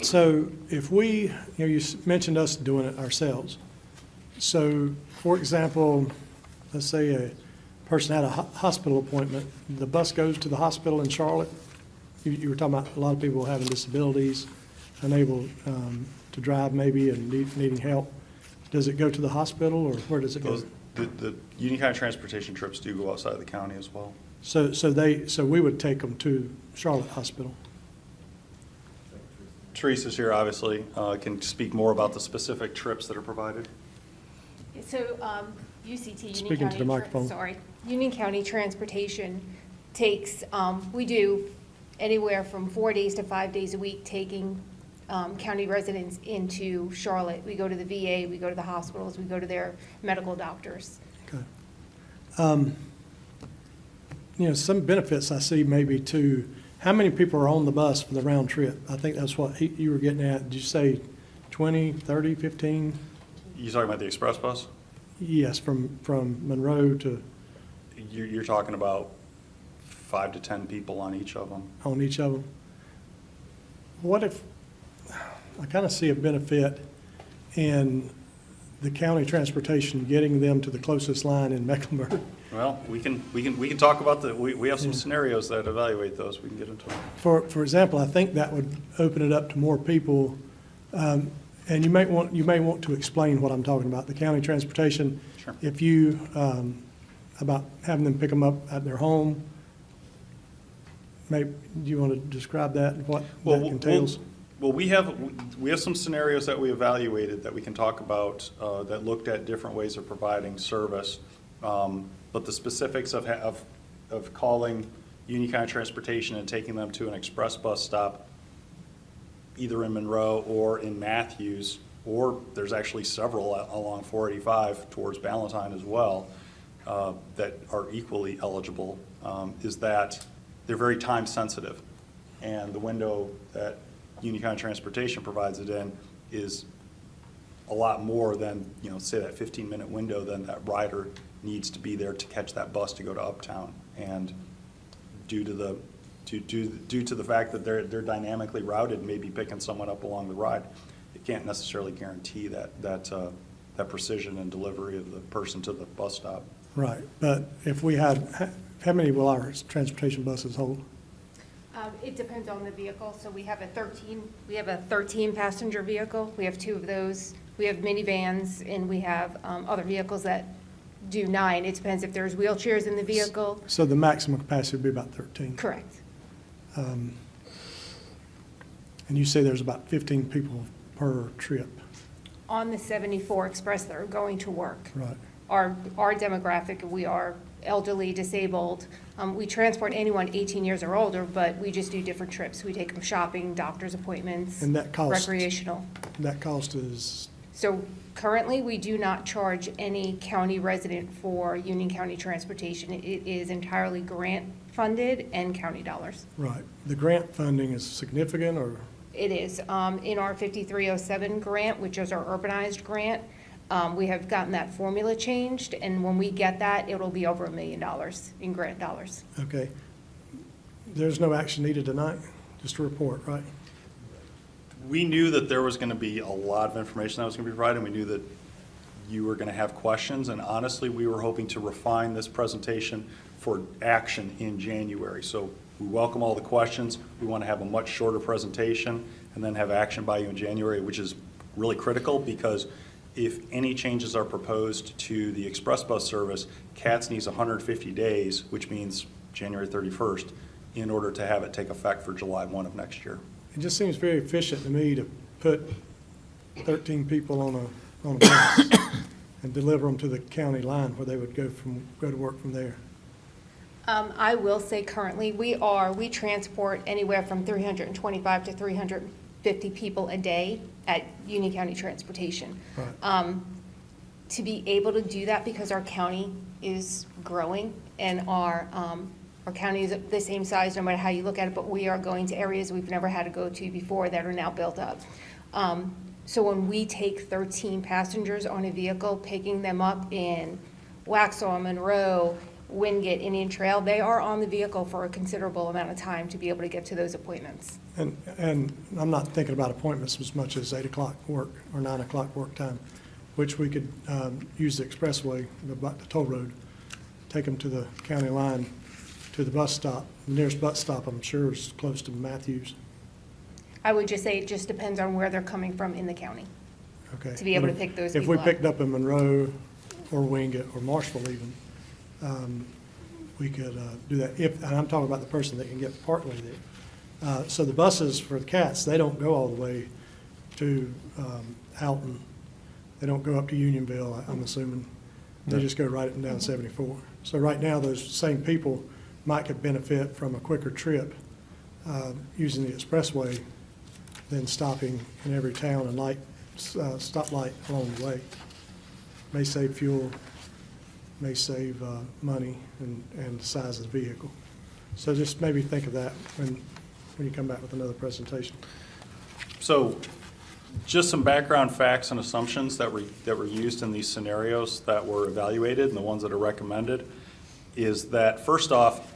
So if we, you mentioned us doing it ourselves. So, for example, let's say a person had a hospital appointment, the bus goes to the hospital in Charlotte. You were talking about a lot of people having disabilities, unable to drive maybe and needing help. Does it go to the hospital, or where does it go? The Union County transportation trips do go outside of the county as well. So we would take them to Charlotte Hospital. Teresa's here, obviously, can speak more about the specific trips that are provided. So, UCT, Union Speak into the County, microphone. sorry, Union County Transportation takes, we do anywhere from 4 days to 5 days a week, taking county residents into Charlotte. We go to the VA, we go to the hospitals, we go to their medical doctors. Okay. Some benefits I see maybe to how many people are on the bus for the round trip? I think that's what you were getting at. Did you say 20, 30, 15? You talking about the express bus? Yes, from Monroe to, You're talking about 5 to 10 people on each of them. on each of them. What if, I kind of see a benefit in the county transportation getting them to the closest line in Mecklenburg. Well, we can talk about we have some scenarios that evaluate those. We can get into them. For example, I think that would open it up to more people. And you may want to explain what I'm talking about, the county transportation. Sure. If you, about having them pick them up at their home, do you want to describe that and what that entails? Well, we have some scenarios that we evaluated that we can talk about that looked at different ways of providing service. But the specifics of calling Union County Transportation and taking them to an express bus stop, either in Monroe or in Matthews, or there's actually several along 485 towards Ballantyne as well, that are equally eligible, is that they're very time sensitive. And the window that Union County Transportation provides it in is a lot more than, say that 15-minute window than that rider needs to be there to catch that bus to go to Uptown. And due to the fact that they're dynamically routed, maybe picking someone up along the ride, it can't necessarily guarantee that precision and delivery of the person to the bus stop. Right, but if we had, how many will our transportation buses hold? It depends on the vehicle, so we have a 13 passenger vehicle, we have 2 of those, we have minivans, and we have other vehicles that do 9. It depends if there's wheelchairs in the vehicle. So the maximum capacity would be about 13. Correct. And you say there's about 15 people per trip. On the 74 Express that are going to work. Right. Our demographic, we are elderly, disabled. We transport anyone 18 years or older, but we just do different trips. We take them shopping, doctor's appointments, And that cost? recreational. That cost is, So currently, we do not charge any county resident for Union County Transportation. It is entirely grant-funded and county dollars. right. The grant funding is significant, or? It is. In our 5307 grant, which is our urbanized grant, we have gotten that formula changed, and when we get that, it'll be over $1 million in grant dollars. Okay. There's no action needed tonight, just a report, right? We knew that there was going to be a lot of information that was going to be provided, and we knew that you were going to have questions, and honestly, we were hoping to refine this presentation for action in January. So we welcome all the questions. We want to have a much shorter presentation and then have action by you in January, which is really critical because if any changes are proposed to the express bus service, CATS needs 150 days, which means January 31st, in order to have it take effect for July 1 of next year. It just seems very efficient to me to put 13 people on a bus and deliver them to the county line where they would go to work from there. I will say currently, we transport anywhere from 325 to 350 people a day at Union County Transportation. Right. To be able to do that because our county is growing and our county is the same size no matter how you look at it, but we are going to areas we've never had to go to before that are now built up. So when we take 13 passengers on a vehicle, picking them up in Waxhaw, Monroe, Wingate, Indian Trail, they are on the vehicle for a considerable amount of time to be able to get to those appointments. And I'm not thinking about appointments as much as 8 o'clock work or 9 o'clock work time, which we could use the expressway, the toll road, take them to the county line, to the bus stop. The nearest bus stop, I'm sure, is close to Matthews. I would just say it just depends on where they're coming from in the county. Okay. To be able to pick those If we people up. picked up in Monroe or Wingate or Marshville even, we could do that. And I'm talking about the person that can get partway there. So the buses for the CATS, they don't go all the way to Alton. They don't go up to Unionville, I'm assuming. They just go right up and down 74. So right now, those same people might could benefit from a quicker trip using the expressway than stopping in every town and stoplight along the way. May save fuel, may save money and the size of the vehicle. So just maybe think of that when when you come back with another presentation. So just some background facts and assumptions that were used in these scenarios that were evaluated and the ones that are recommended is that, first off,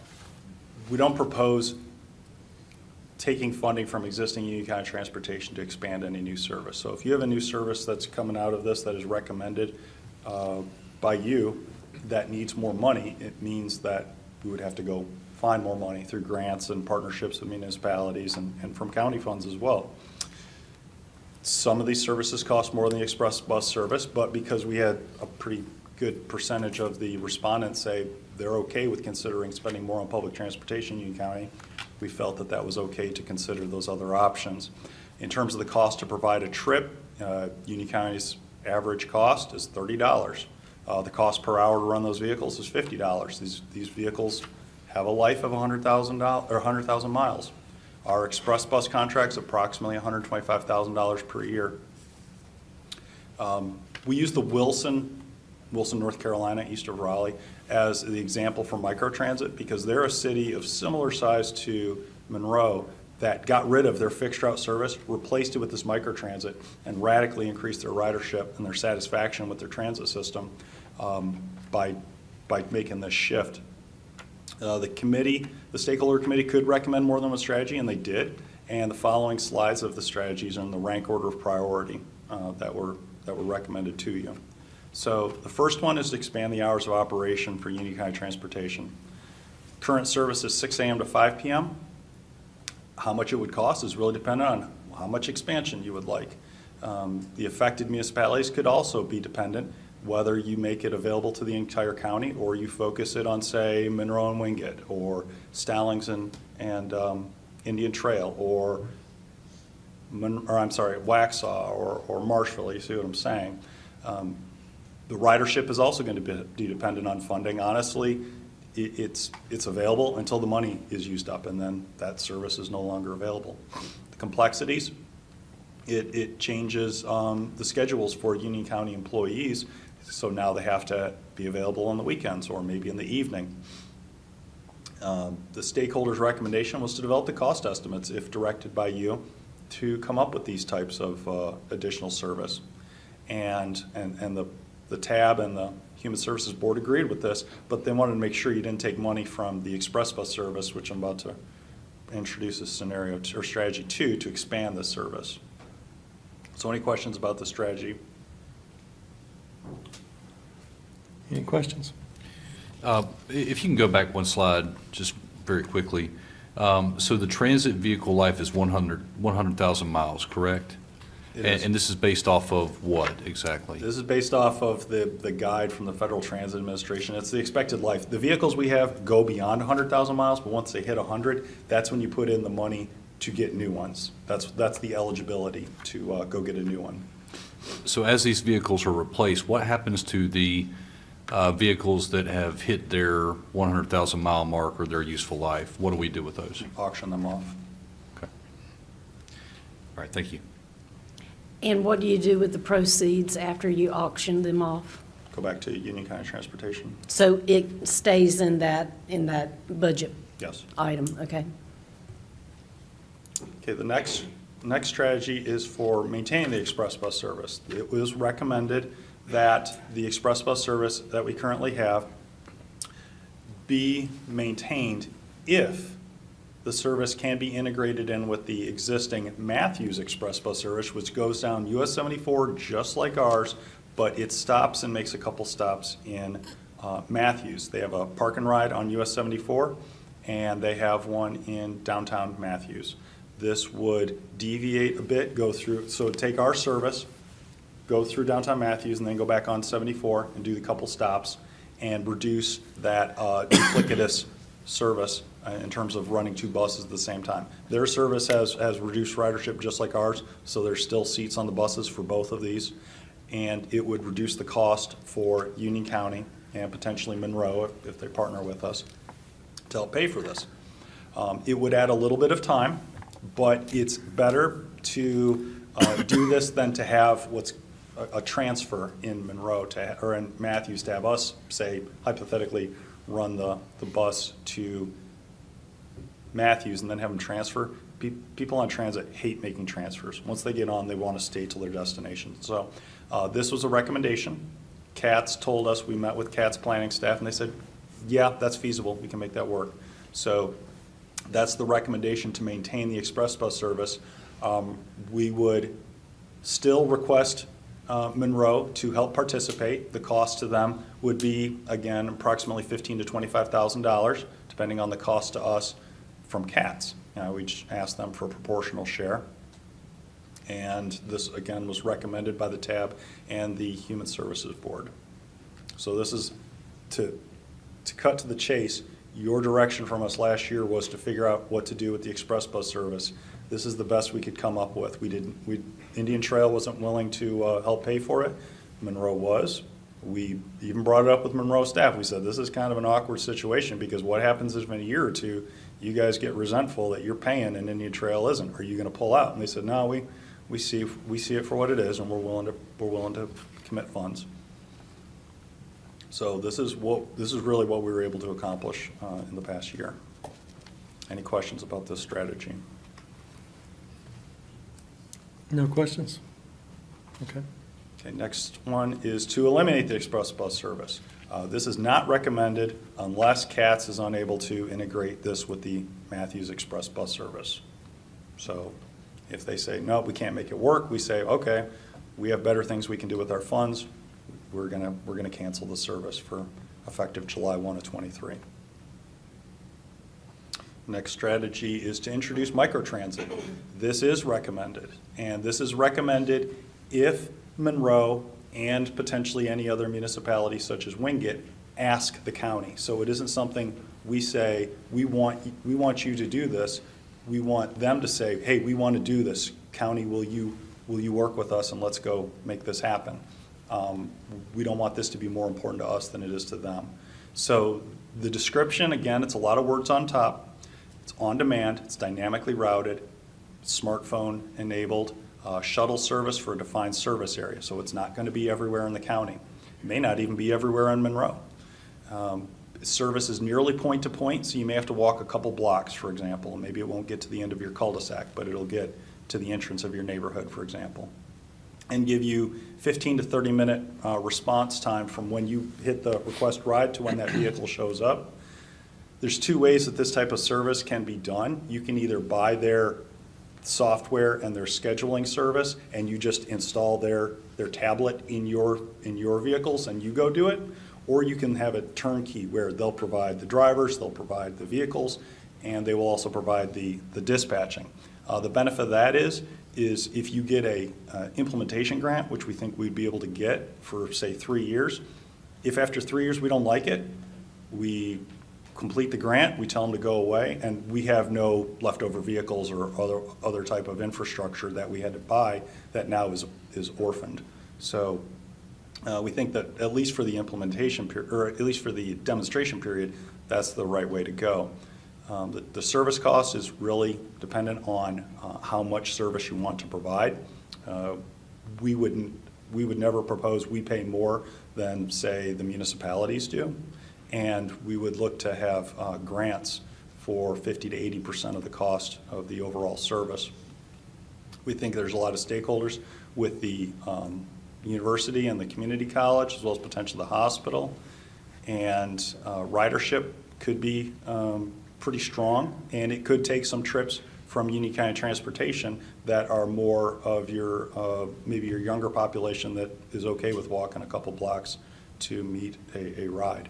we don't propose taking funding from existing Union County Transportation to expand any new service. So if you have a new service that's coming out of this that is recommended by you that needs more money, it means that we would have to go find more money through grants and partnerships with municipalities and from county funds as well. Some of these services cost more than the express bus service, but because we had a pretty good percentage of the respondents say they're okay with considering spending more on public transportation in Union County, we felt that that was okay to consider those other options. In terms of the cost to provide a trip, Union County's average cost is $30. The cost per hour to run those vehicles is $50. These vehicles have a life of 100,000 or 100,000 miles. Our express bus contract's approximately $125,000 per year. We use the Wilson, North Carolina, east of Raleigh, as the example for microtransit because they're a city of similar size to Monroe that got rid of their fixed route service, replaced it with this microtransit, and radically increased their ridership and their satisfaction with their transit system by making this shift. The stakeholder committee could recommend more than one strategy, and they did. And the following slides of the strategies are in the rank order of priority that were recommended to you. So the first one is to expand the hours of operation for Union County Transportation. Current service is 6 a.m. to 5 p.m. How much it would cost is really dependent on how much expansion you would like. The affected municipalities could also be dependent whether you make it available to the entire county or you focus it on, say, Monroe and Wingate or Stallings and Indian Trail or Waxhaw or Marshville. You see what I'm saying? The ridership is also going to be dependent on funding. Honestly, it's available until the money is used up, and then that service is no longer available. The complexities, it changes the schedules for Union County employees, so now they have to be available on the weekends or maybe in the evening. The stakeholders' recommendation was to develop the cost estimates, if directed by you, to come up with these types of additional service. And the TAB and the Human Services Board agreed with this, but they wanted to make sure you didn't take money from the express bus service, which I'm about to introduce a scenario or strategy to expand this service. So any questions about the strategy? Any questions? If you can go back one slide, just very quickly. So the transit vehicle life is 100,000 miles, correct? It is. And this is based off of what exactly? This is based off of the guide from the Federal Transit Administration. It's the expected life. The vehicles we have go beyond 100,000 miles, but once they hit 100, that's when you put in the money to get new ones. That's the eligibility to go get a new one. So as these vehicles are replaced, what happens to the vehicles that have hit their 100,000 mile mark or their useful life? What do we do with those? Auction them off. Okay. All right, thank you. And what do you do with the proceeds after you auction them off? Go back to Union County Transportation. So it stays in that budget Yes. item, okay? Okay, the next strategy is for maintaining the express bus service. It was recommended that the express bus service that we currently have be maintained if the service can be integrated in with the existing Matthews express bus service, which goes down US 74 just like ours, but it stops and makes a couple stops in Matthews. They have a park and ride on US 74, and they have one in downtown Matthews. This would deviate a bit, go through, so take our service, go through downtown Matthews, and then go back on 74 and do the couple stops and reduce that duplicitous service in terms of running two buses at the same time. Their service has reduced ridership just like ours, so there's still seats on the buses for both of these, and it would reduce the cost for Union County and potentially Monroe if they partner with us to help pay for this. It would add a little bit of time, but it's better to do this than to have what's a transfer in Monroe or in Matthews to have us, say, hypothetically, run the bus to Matthews and then have them transfer. People on transit hate making transfers. Once they get on, they want to stay till their destination. So this was a recommendation. CATS told us, we met with CATS planning staff, and they said, yeah, that's feasible, we can make that work. So that's the recommendation to maintain the express bus service. We would still request Monroe to help participate. The cost to them would be, again, approximately $15,000 to $25,000, depending on the cost to us from CATS. We just asked them for a proportional share. And this, again, was recommended by the TAB and the Human Services Board. So this is, to cut to the chase, your direction from us last year was to figure out what to do with the express bus service. This is the best we could come up with. Indian Trail wasn't willing to help pay for it. Monroe was. We even brought it up with Monroe staff. We said, this is kind of an awkward situation, because what happens if in a year or two you guys get resentful that you're paying and Indian Trail isn't? Are you going to pull out? And they said, no, we see it for what it is, and we're willing to commit funds. So this is really what we were able to accomplish in the past year. Any questions about this strategy? No questions? Okay. Okay, next one is to eliminate the express bus service. This is not recommended unless CATS is unable to integrate this with the Matthews Express bus service. So if they say, no, we can't make it work, we say, okay, we have better things we can do with our funds. We're gonna cancel the service for effective July 1 of 23. Next strategy is to introduce microtransit. This is recommended, and this is recommended if Monroe and potentially any other municipality such as Wingate ask the county. So it isn't something we say, we want you to do this. We want them to say, hey, we want to do this. County, will you work with us, and let's go make this happen. We don't want this to be more important to us than it is to them. So the description, again, it's a lot of words on top. It's on demand, it's dynamically routed, smartphone enabled, shuttle service for a defined service area. So it's not going to be everywhere in the county. It may not even be everywhere in Monroe. Service is nearly point to point, so you may have to walk a couple blocks, for example, and maybe it won't get to the end of your cul-de-sac, but it'll get to the entrance of your neighborhood, for example, and give you 15 to 30 minute response time from when you hit the request ride to when that vehicle shows up. There's two ways that this type of service can be done. You can either buy their software and their scheduling service, and you just install their tablet in your vehicles and you go do it, or you can have it turnkey where they'll provide the drivers, they'll provide the vehicles, and they will also provide the dispatching. The benefit of that is if you get a implementation grant, which we think we'd be able to get for, say, 3 years, if after 3 years we don't like it, we complete the grant, we tell them to go away, and we have no leftover vehicles or other type of infrastructure that we had to buy that now is orphaned. So we think that at least for the implementation period, or at least for the demonstration period, that's the right way to go. The service cost is really dependent on how much service you want to provide. We would never propose we pay more than, say, the municipalities do, and we would look to have grants for 50 to 80% of the cost of the overall service. We think there's a lot of stakeholders with the university and the community college, as well as potentially the hospital, and ridership could be pretty strong, and it could take some trips from Union County Transportation that are more of your, maybe your younger population that is okay with walking a couple blocks to meet a ride.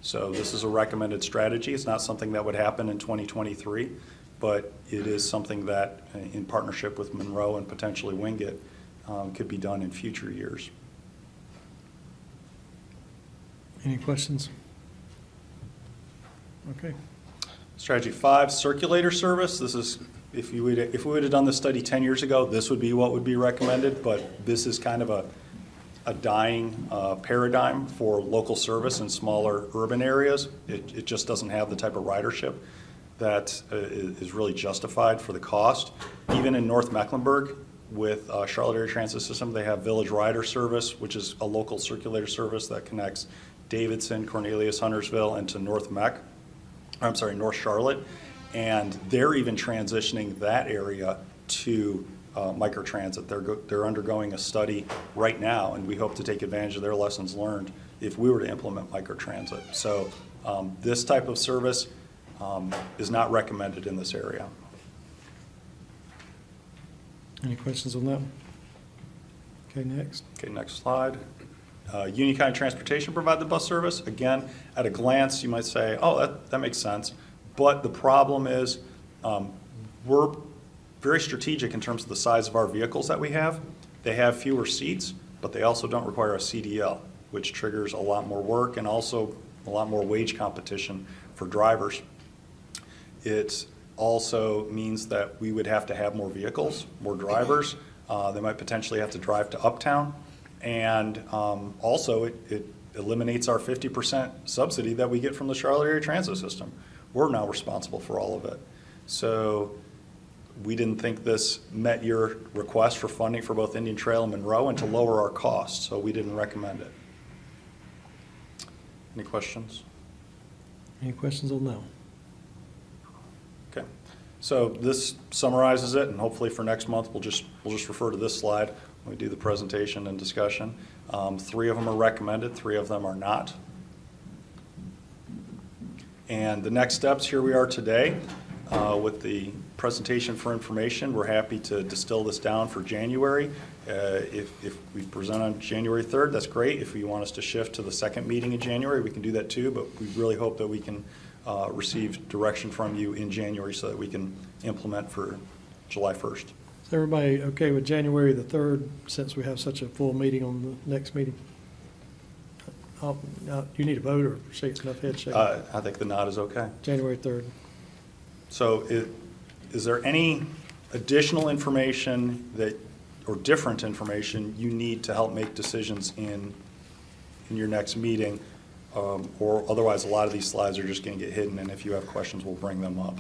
So this is a recommended strategy. It's not something that would happen in 2023, but it is something that, in partnership with Monroe and potentially Wingate, could be done in future years. Any questions? Okay. Strategy 5, circulator service. This is, if we would have done this study 10 years ago, this would be what would be recommended, but this is kind of a dying paradigm for local service in smaller urban areas. It just doesn't have the type of ridership that is really justified for the cost. Even in North Mecklenburg, with Charlotte Area Transit System, they have Village Rider Service, which is a local circulator service that connects Davidson, Cornelius, Huntersville, and to North Charlotte. And they're even transitioning that area to microtransit. They're undergoing a study right now, and we hope to take advantage of their lessons learned if we were to implement microtransit. So this type of service is not recommended in this area. Any questions on that one? Okay, next. Okay, next slide. Union County Transportation provide the bus service. Again, at a glance, you might say, oh, that makes sense. But the problem is we're very strategic in terms of the size of our vehicles that we have. They have fewer seats, but they also don't require a CDL, which triggers a lot more work and also a lot more wage competition for drivers. It also means that we would have to have more vehicles, more drivers. They might potentially have to drive to Uptown. And also, it eliminates our 50% subsidy that we get from the Charlotte Area Transit System. We're now responsible for all of it. So we didn't think this met your request for funding for both Indian Trail and Monroe and to lower our costs, so we didn't recommend it. Any questions? Any questions on that one? Okay. So this summarizes it, and hopefully for next month, we'll just refer to this slide when we do the presentation and discussion. 3 of them are recommended, 3 of them are not. And the next steps, here we are today with the presentation for information. We're happy to distill this down for January. If we present on January 3rd, that's great. If you want us to shift to the second meeting in January, we can do that too, but we really hope that we can receive direction from you in January so that we can implement for July 1st. Is everybody okay with January the 3rd, since we have such a full meeting on the next meeting? Do you need a vote or shake enough head shake? I think the nod is okay. January 3rd. So is there any additional information or different information you need to help make decisions in your next meeting? Or otherwise, a lot of these slides are just going to get hidden, and if you have questions, we'll bring them up.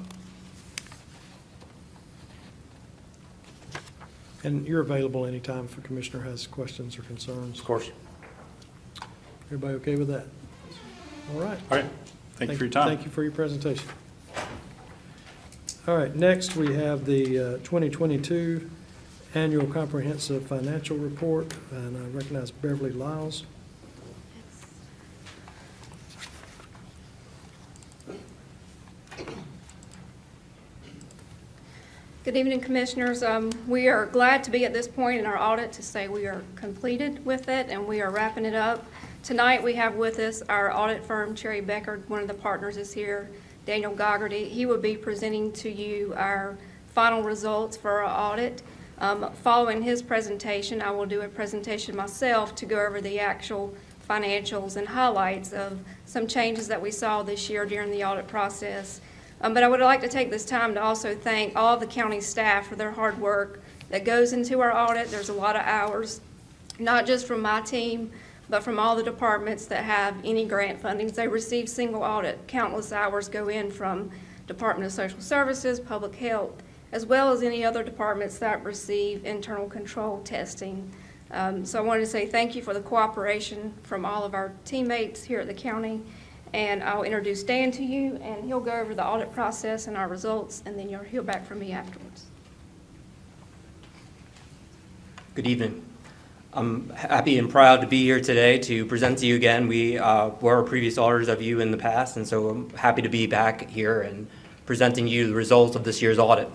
And you're available anytime if a commissioner has questions or concerns. Of course. Everybody okay with that? All right. All right. Thank you for your time. Thank you for your presentation. All right, next we have the 2022 Annual Comprehensive Financial Report, and I recognize Beverly Lyles. Good evening, Commissioners. We are glad to be at this point in our audit to say we are completed with it and we are wrapping it up. Tonight we have with us our audit firm, Cherry Becker. One of the partners is here, Daniel Goggerty. He will be presenting to you our final results for our audit. Following his presentation, I will do a presentation myself to go over the actual financials and highlights of some changes that we saw this year during the audit process. But I would like to take this time to also thank all the county staff for their hard work that goes into our audit. There's a lot of hours, not just from my team, but from all the departments that have any grant fundings. They receive single audit. Countless hours go in from Department of Social Services, Public Health, as well as any other departments that receive internal control testing. So I wanted to say thank you for the cooperation from all of our teammates here at the county. And I'll introduce Dan to you, and he'll go over the audit process and our results, and then you'll hear back from me afterwards. Good evening. I'm happy and proud to be here today to present to you again. We were previous auditors of you in the past, and so I'm happy to be back here and presenting you the results of this year's audit.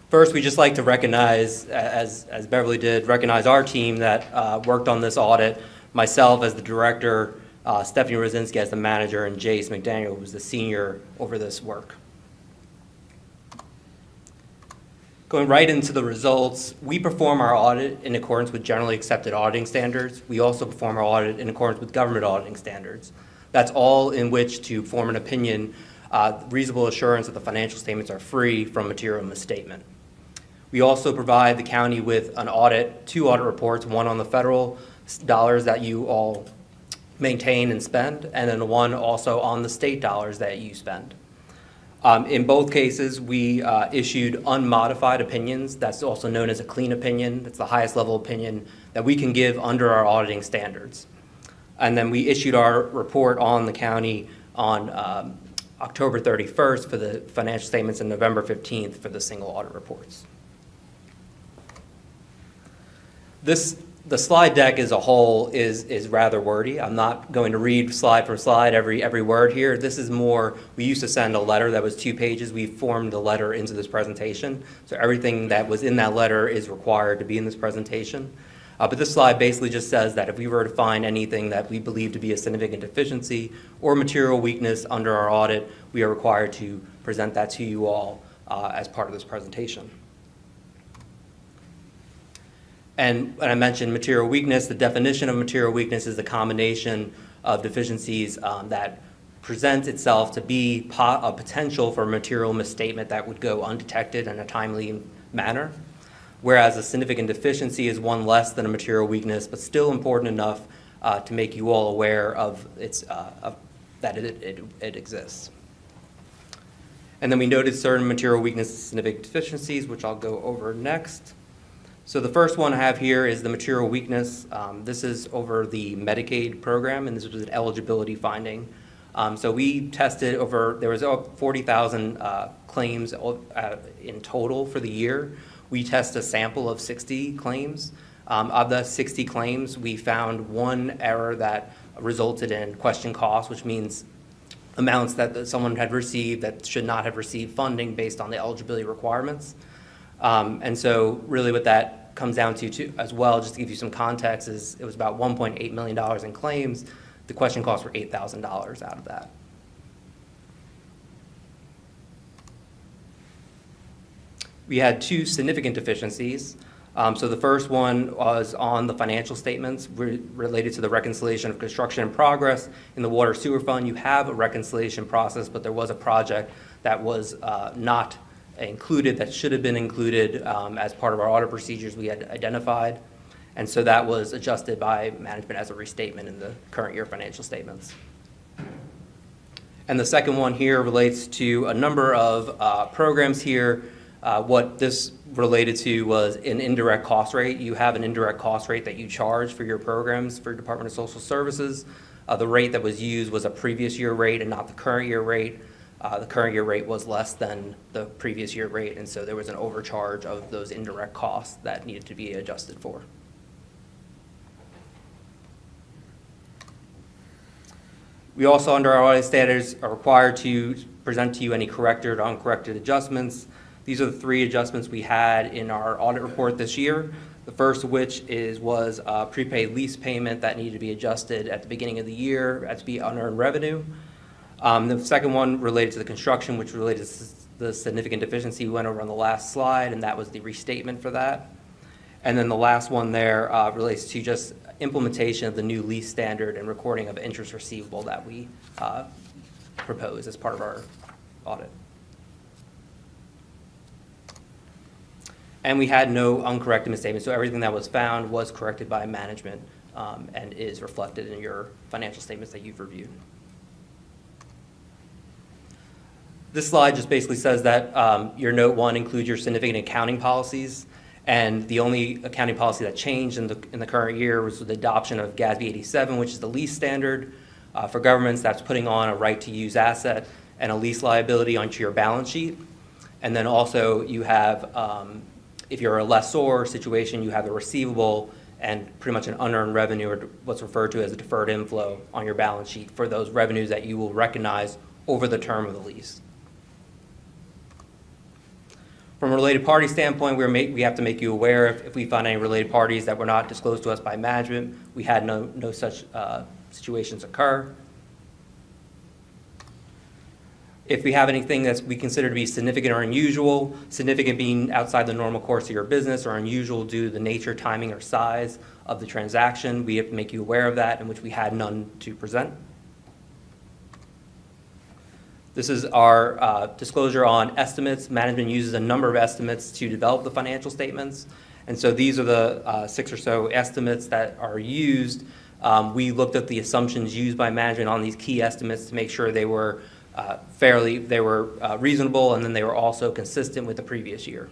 First, we'd just like to recognize, as Beverly did, recognize our team that worked on this audit, myself as the director, Stephanie Rosinski as the manager, and Jace McDaniel, who's the senior over this work. Going right into the results, we perform our audit in accordance with generally accepted auditing standards. We also perform our audit in accordance with government auditing standards. That's all in which to form an opinion, reasonable assurance that the financial statements are free from material misstatement. We also provide the county with an audit, 2 audit reports, one on the federal dollars that you all maintain and spend, and then one also on the state dollars that you spend. In both cases, we issued unmodified opinions. That's also known as a clean opinion. That's the highest level opinion that we can give under our auditing standards. And then we issued our report on the county on October 31st for the financial statements and November 15th for the single audit reports. The slide deck as a whole is rather wordy. I'm not going to read slide for slide every word here. This is more, we used to send a letter that was 2 pages. We formed the letter into this presentation. So everything that was in that letter is required to be in this presentation. But this slide basically just says that if we were to find anything that we believe to be a significant deficiency or material weakness under our audit, we are required to present that to you all as part of this presentation. And when I mentioned material weakness, the definition of material weakness is the combination of deficiencies that presents itself to be a potential for a material misstatement that would go undetected in a timely manner, whereas a significant deficiency is one less than a material weakness, but still important enough to make you all aware of that it exists. And then we noted certain material weaknesses and significant deficiencies, which I'll go over next. So the first one I have here is the material weakness. This is over the Medicaid program, and this was an eligibility finding. So we tested there was over 40,000 claims in total for the year. We tested a sample of 60 claims. Of the 60 claims, we found one error that resulted in question costs, which means amounts that someone had received that should not have received funding based on the eligibility requirements. And so really what that comes down to as well, just to give you some context, is it was about $1.8 million in claims. The question costs were $8,000 out of that. We had 2 significant deficiencies. So the first one was on the financial statements related to the reconciliation of construction in progress in the water sewer fund. You have a reconciliation process, but there was a project that was not included that should have been included as part of our audit procedures we had identified. And so that was adjusted by management as a restatement in the current year financial statements. And the second one here relates to a number of programs here. What this related to was an indirect cost rate. You have an indirect cost rate that you charge for your programs for Department of Social Services. The rate that was used was a previous year rate and not the current year rate. The current year rate was less than the previous year rate, and so there was an overcharge of those indirect costs that needed to be adjusted for. We also, under our audit standards, are required to present to you any corrected or uncorrected adjustments. These are the 3 adjustments we had in our audit report this year. The first of which was a prepaid lease payment that needed to be adjusted at the beginning of the year to be unearned revenue. The second one related to the construction, which related to the significant deficiency we went over on the last slide, and that was the restatement for that. And then the last one there relates to just implementation of the new lease standard and recording of interest receivable that we proposed as part of our audit. And we had no uncorrected misstatements, so everything that was found was corrected by management and is reflected in your financial statements that you've reviewed. This slide just basically says that your note 1 includes your significant accounting policies, and the only accounting policy that changed in the current year was the adoption of GASB 87, which is the lease standard. For governments, that's putting on a right-to-use asset and a lease liability onto your balance sheet. And then also you have, if you're a lessor situation, you have a receivable and pretty much an unearned revenue, or what's referred to as a deferred inflow, on your balance sheet for those revenues that you will recognize over the term of the lease. From a related party standpoint, we have to make you aware if we find any related parties that were not disclosed to us by management. We had no such situations occur. If we have anything that we consider to be significant or unusual, significant being outside the normal course of your business, or unusual due to the nature, timing, or size of the transaction, we have to make you aware of that, in which we had none to present. This is our disclosure on estimates. Management uses a number of estimates to develop the financial statements. And so these are the 6 or so estimates that are used. We looked at the assumptions used by management on these key estimates to make sure they were reasonable, and then they were also consistent with the previous year.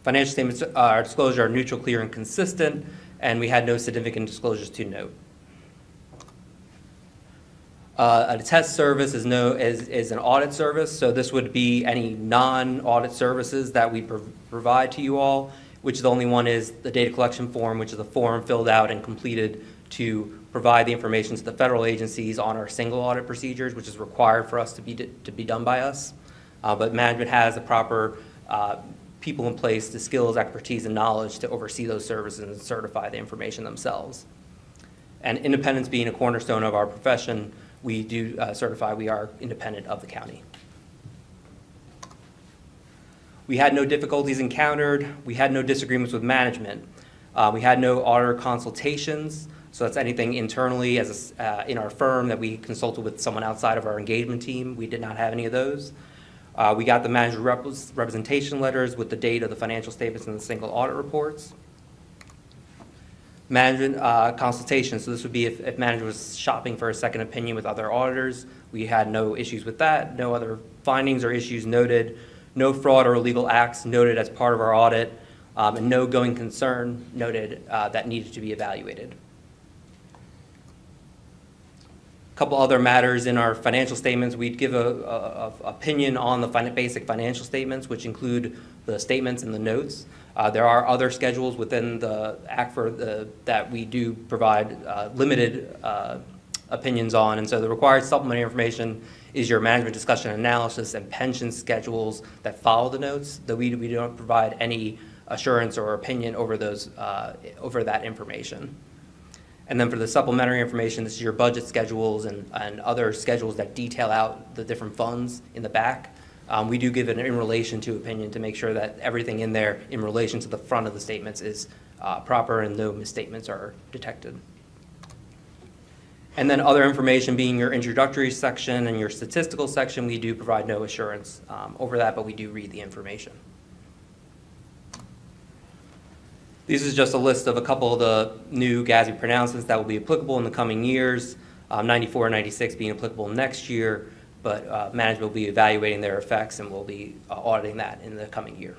Financial statements disclosure are neutral, clear, and consistent, and we had no significant disclosures to note. A test service is an audit service, so this would be any non-audit services that we provide to you all, which the only one is the data collection form, which is a form filled out and completed to provide the information to the federal agencies on our single audit procedures, which is required for us to be done by us. But management has the proper people in place, the skills, expertise, and knowledge to oversee those services and certify the information themselves. And independence being a cornerstone of our profession, we do certify we are independent of the county. We had no difficulties encountered. We had no disagreements with management. We had no auditor consultations, so that's anything internally as in our firm that we consulted with someone outside of our engagement team. We did not have any of those. We got the manager representation letters with the date of the financial statements and the single audit reports. Management consultation, so this would be if manager was shopping for a second opinion with other auditors. We had no issues with that, no other findings or issues noted, no fraud or illegal acts noted as part of our audit, and no going concern noted that needed to be evaluated. A couple other matters in our financial statements. We'd give a opinion on the basic financial statements, which include the statements and the notes. There are other schedules within the Act that we do provide limited opinions on, and so the required supplementary information is your management discussion analysis and pension schedules that follow the notes. Though we don't provide any assurance or opinion over those over that information. And then for the supplementary information, this is your budget schedules and other schedules that detail out the different funds in the back. We do give an in relation to opinion to make sure that everything in there in relation to the front of the statements is proper and no misstatements are detected. And then other information being your introductory section and your statistical section, we do provide no assurance over that, but we do read the information. This is just a list of a couple of the new GASB pronouncements that will be applicable in the coming years, 94 and 96 being applicable next year, but management will be evaluating their effects and will be auditing that in the coming year.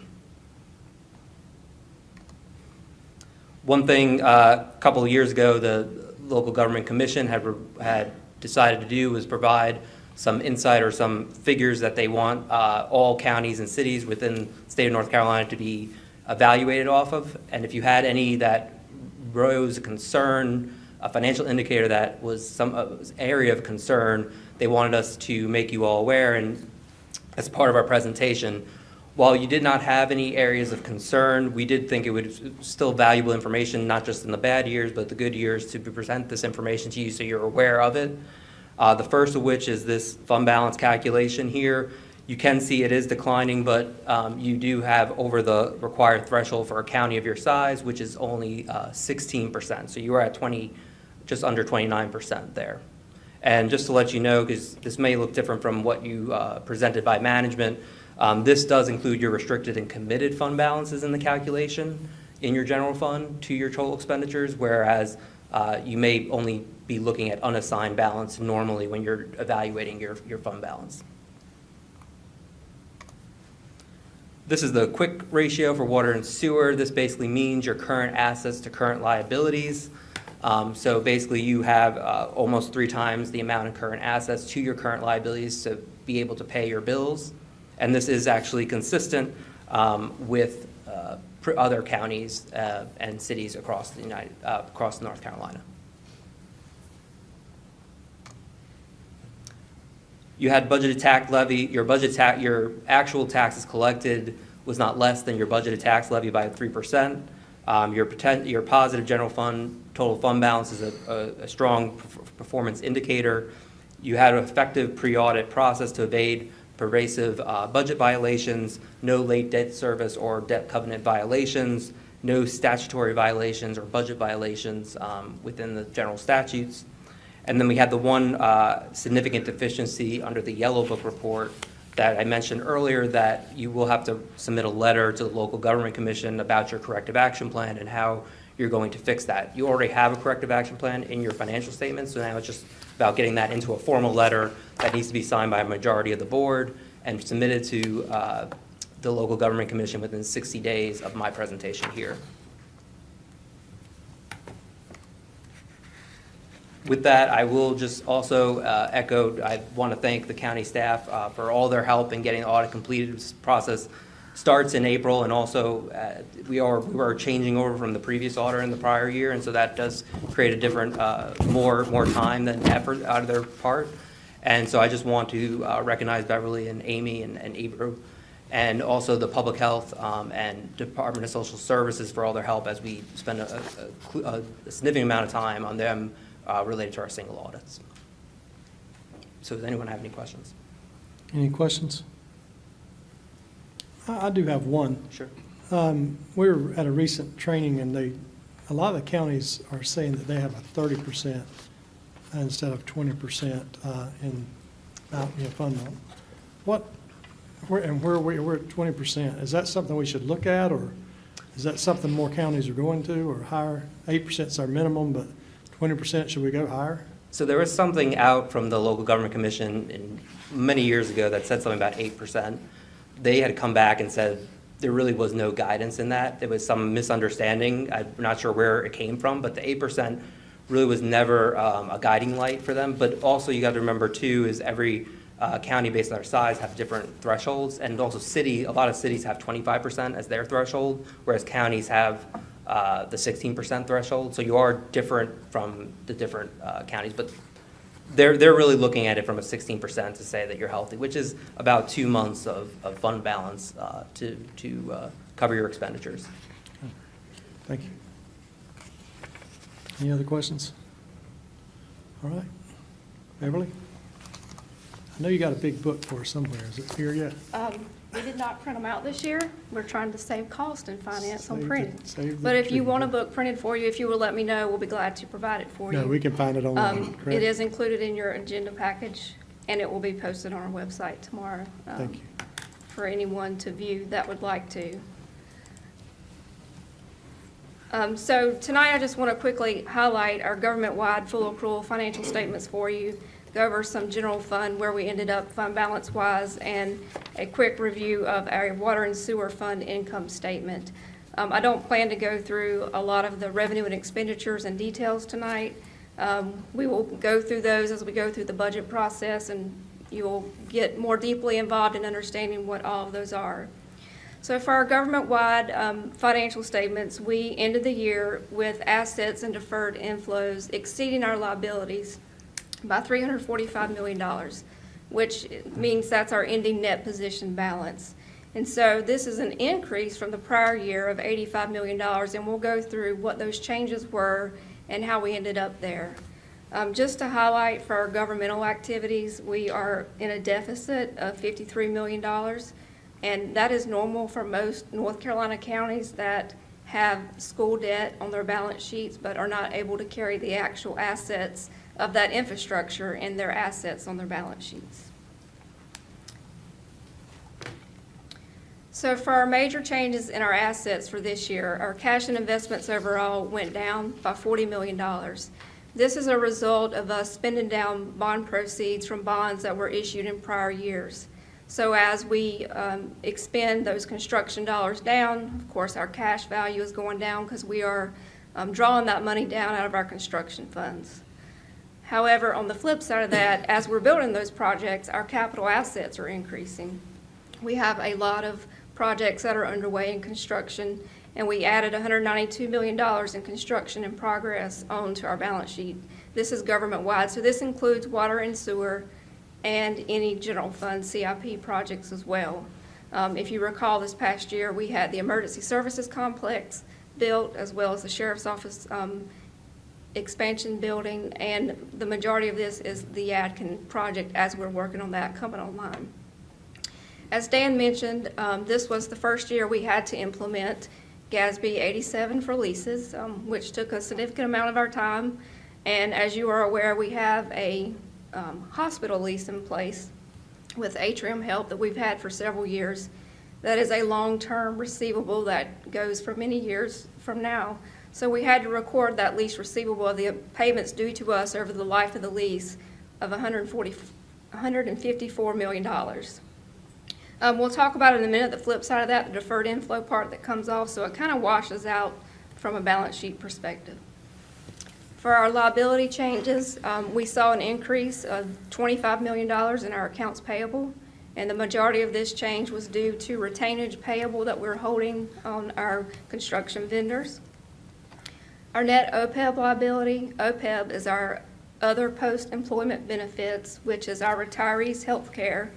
One thing a couple of years ago, the local government commission had decided to do was provide some insight or some figures that they want all counties and cities within the state of North Carolina to be evaluated off of. And if you had any that rose a concern, a financial indicator that was some area of concern, they wanted us to make you all aware. And as part of our presentation, while you did not have any areas of concern, we did think it was still valuable information, not just in the bad years, but the good years, to present this information to you so you're aware of it. The first of which is this fund balance calculation here. You can see it is declining, but you do have over the required threshold for a county of your size, which is only 16%. So you are at just under 29% there. And just to let you know, because this may look different from what you presented by management, this does include your restricted and committed fund balances in the calculation in your general fund to your total expenditures, whereas you may only be looking at unassigned balance normally when you're evaluating your fund balance. This is the quick ratio for water and sewer. This basically means your current assets to current liabilities. So basically you have almost 3 times the amount of current assets to your current liabilities to be able to pay your bills. And this is actually consistent with other counties and cities across across North Carolina. You had budgeted tax levy. Your actual taxes collected was not less than your budgeted tax levy by 3%. Your positive general fund total fund balance is a strong performance indicator. You had an effective pre-audit process to evade pervasive budget violations, no late debt service or debt covenant violations, no statutory violations or budget violations within the general statutes. And then we had the one significant deficiency under the Yellow Book report that I mentioned earlier, that you will have to submit a letter to the local government commission about your corrective action plan and how you're going to fix that. You already have a corrective action plan in your financial statements, so now it's just about getting that into a formal letter that needs to be signed by a majority of the board and submitted to the local government commission within 60 days of my presentation here. With that, I will just also echo, I want to thank the county staff for all their help in getting the audit completed. This process starts in April, and also we are changing over from the previous auditor in the prior year, and so that does create a different, more time than effort out of their part. And so I just want to recognize Beverly and Amy and Ebru, and also the Public Health and Department of Social Services for all their help as we spend a significant amount of time on them related to our single audits. So does anyone have any questions? Any questions? I do have one. Sure. We were at a recent training, and a lot of the counties are saying that they have a 30% instead of 20% in fund balance. We're at 20%. Is that something we should look at, or is that something more counties are going to, or higher? 8% is our minimum, but 20%, should we go higher? So there was something out from the Local Government Commission many years ago that said something about 8%. They had come back and said there really was no guidance in that. There was some misunderstanding. I'm not sure where it came from, but the 8% really was never a guiding light for them. But also you got to remember too is every county based on their size have different thresholds, and also a lot of cities have 25% as their threshold, whereas counties have the 16% threshold. So you are different from the different counties, but they're really looking at it from a 16% to say that you're healthy, which is about 2 months of fund balance to cover your expenditures. Thank you. Any other questions? All right. Beverly? I know you got a big book for us somewhere. Is it here yet? We did not print them out this year. We're trying to save cost and finance on Save printing. the But if you tree. want a book printed for you, if you will let me know, we'll be glad to provide it for you. No, we can find it online, correct? It is included in your agenda package, and it will be posted on our website tomorrow. Thank you. For anyone to view that would like to. So tonight, I just want to quickly highlight our government-wide full accrual financial statements for you, go over some general fund, where we ended up fund balance-wise, and a quick review of our water and sewer fund income statement. I don't plan to go through a lot of the revenue and expenditures and details tonight. We will go through those as we go through the budget process, and you will get more deeply involved in understanding what all of those are. So for our government-wide financial statements, we ended the year with assets and deferred inflows exceeding our liabilities by $345 million, which means that's our ending net position balance. And so this is an increase from the prior year of $85 million, and we'll go through what those changes were and how we ended up there. Just to highlight for our governmental activities, we are in a deficit of $53 million, and that is normal for most North Carolina counties that have school debt on their balance sheets but are not able to carry the actual assets of that infrastructure and their assets on their balance sheets. So for our major changes in our assets for this year, our cash and investments overall went down by $40 million. This is a result of us spending down bond proceeds from bonds that were issued in prior years. So as we expend those construction dollars down, of course, our cash value is going down because we are drawing that money down out of our construction funds. However, on the flip side of that, as we're building those projects, our capital assets are increasing. We have a lot of projects that are underway in construction, and we added $192 million in construction in progress onto our balance sheet. This is government-wide, so this includes water and sewer and any general fund CIP projects as well. If you recall, this past year, we had the emergency services complex built, as well as the sheriff's office expansion building, and the majority of this is the Adkin project as we're working on that coming online. As Dan mentioned, this was the first year we had to implement GASB 87 for leases, which took a significant amount of our time. And as you are aware, we have a hospital lease in place with Atrium Health that we've had for several years. That is a long-term receivable that goes for many years from now. So we had to record that lease receivable of the payments due to us over the life of the lease of $154 million. We'll talk about in a minute the flip side of that, the deferred inflow part that comes off, so it kind of washes out from a balance sheet perspective. For our liability changes, we saw an increase of $25 million in our accounts payable, and the majority of this change was due to retainage payable that we're holding on our construction vendors. Our net OPEB liability, OPEB is our other post-employment benefits, which is our retirees' health care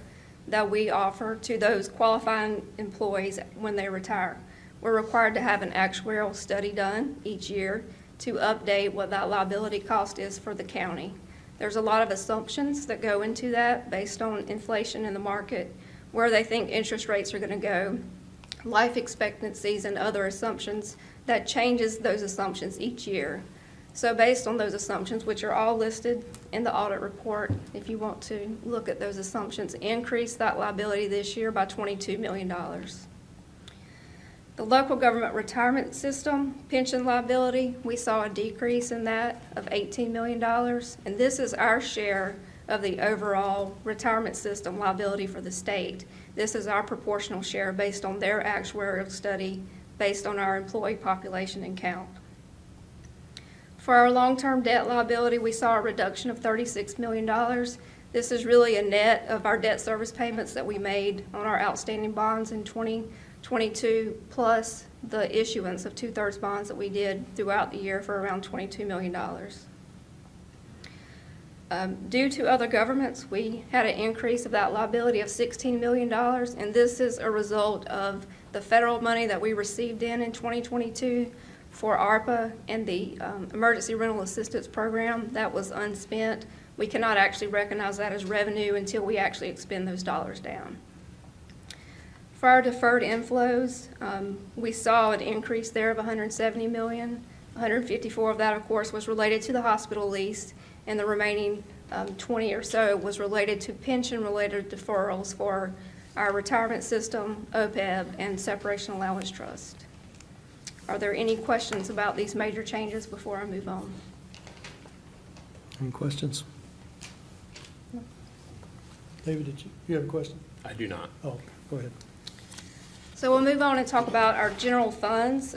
that we offer to those qualifying employees when they retire. We're required to have an actuarial study done each year to update what that liability cost is for the county. There's a lot of assumptions that go into that based on inflation in the market, where they think interest rates are going to go, life expectancies, and other assumptions that changes those assumptions each year. So based on those assumptions, which are all listed in the audit report, if you want to look at those assumptions, increase that liability this year by $22 million. The local government retirement system pension liability, we saw a decrease in that of $18 million, and this is our share of the overall retirement system liability for the state. This is our proportional share based on their actuarial study, based on our employee population and count. For our long-term debt liability, we saw a reduction of $36 million. This is really a net of our debt service payments that we made on our outstanding bonds in 2022, plus the issuance of 2/3 bonds that we did throughout the year for around $22 million. Due to other governments, we had an increase of that liability of $16 million, and this is a result of the federal money that we received in 2022 for ARPA and the Emergency Rental Assistance Program that was unspent. We cannot actually recognize that as revenue until we actually expend those dollars down. For our deferred inflows, we saw an increase there of $170 million. 154 of that, of course, was related to the hospital lease, and the remaining 20 or so was related to pension-related deferrals for our retirement system, OPEB, and separation allowance trust. Are there any questions about these major changes before I move on? Any questions? David, did you have a question? I do not. Oh, go ahead. So we'll move on and talk about our general funds.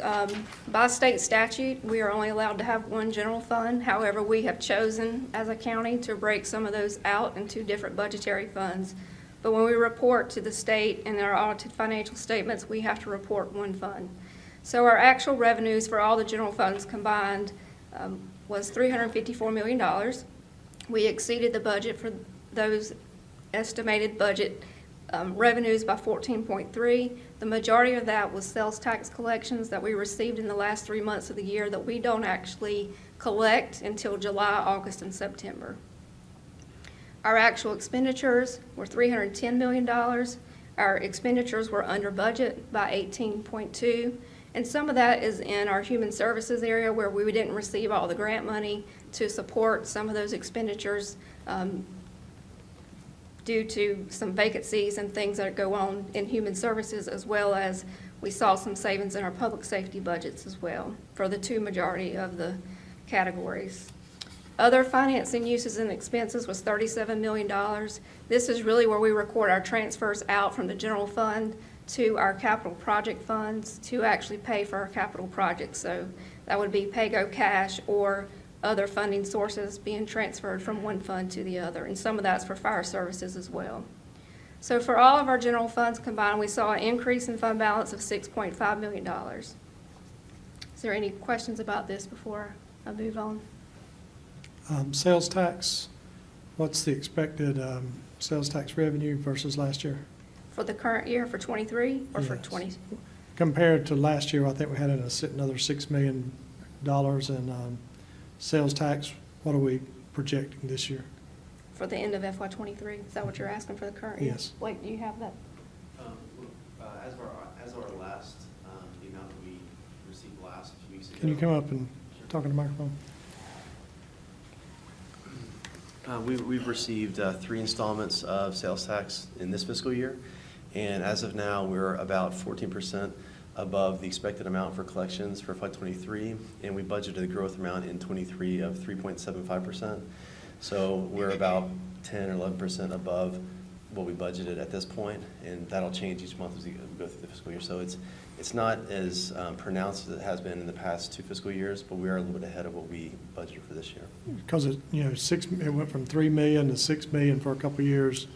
By state statute, we are only allowed to have one general fund. However, we have chosen as a county to break some of those out into different budgetary funds. But when we report to the state in our audited financial statements, we have to report one fund. So our actual revenues for all the general funds combined was $354 million. We exceeded the budget for those estimated budget revenues by 14.3. The majority of that was sales tax collections that we received in the last 3 months of the year that we don't actually collect until July, August, and September. Our actual expenditures were $310 million. Our expenditures were under budget by 18.2. And some of that is in our human services area where we didn't receive all the grant money to support some of those expenditures due to some vacancies and things that go on in human services, as well as we saw some savings in our public safety budgets as well for the two majority of the categories. Other financing uses and expenses was $37 million. This is really where we record our transfers out from the general fund to our capital project funds to actually pay for our capital projects. So that would be pay-go cash or other funding sources being transferred from one fund to the other, and some of that's for fire services as well. So for all of our general funds combined, we saw an increase in fund balance of $6.5 million. Is there any questions about this before I move on? Sales tax, what's the expected sales tax revenue versus last year? For the current year, for 23 or for Yes. 20? Compared to last year, I think we had another $6 million in sales tax. What are we projecting this year? For the end of FY '23, is that what you're asking for the current year? Yes. Blake, do you have that? As of our last, the amount that we received last few weeks ago. Can you come up and talk in the microphone? We've received 3 installments of sales tax in this fiscal year, and as of now, we're about 14% above the expected amount for collections for FY '23, and we budgeted a growth amount in '23 of 3.75%. So we're about 10 or 11% above what we budgeted at this point, and that'll change each month as we go through the fiscal year. So it's not as pronounced as it has been in the past 2 fiscal years, but we are a little bit ahead of what we budgeted for this year. Because it, it went from 3 million to 6 million for a couple of years.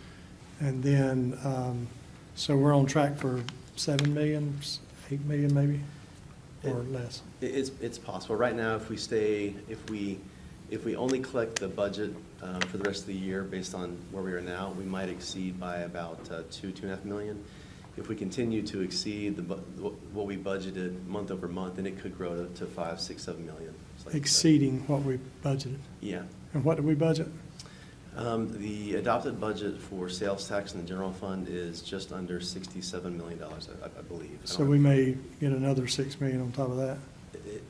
And then, so we're on track for 7 million, 8 million maybe, or less. It's possible. Right now, if we only collect the budget for the rest of the year based on where we are now, we might exceed by about 2.5 million. If we continue to exceed what we budgeted month over month, then it could grow to 5, 6, 7 million. Exceeding what we budgeted. Yeah. And what did we budget? The adopted budget for sales tax in the general fund is just under $67 million, I believe. So we may get another 6 million on top of that.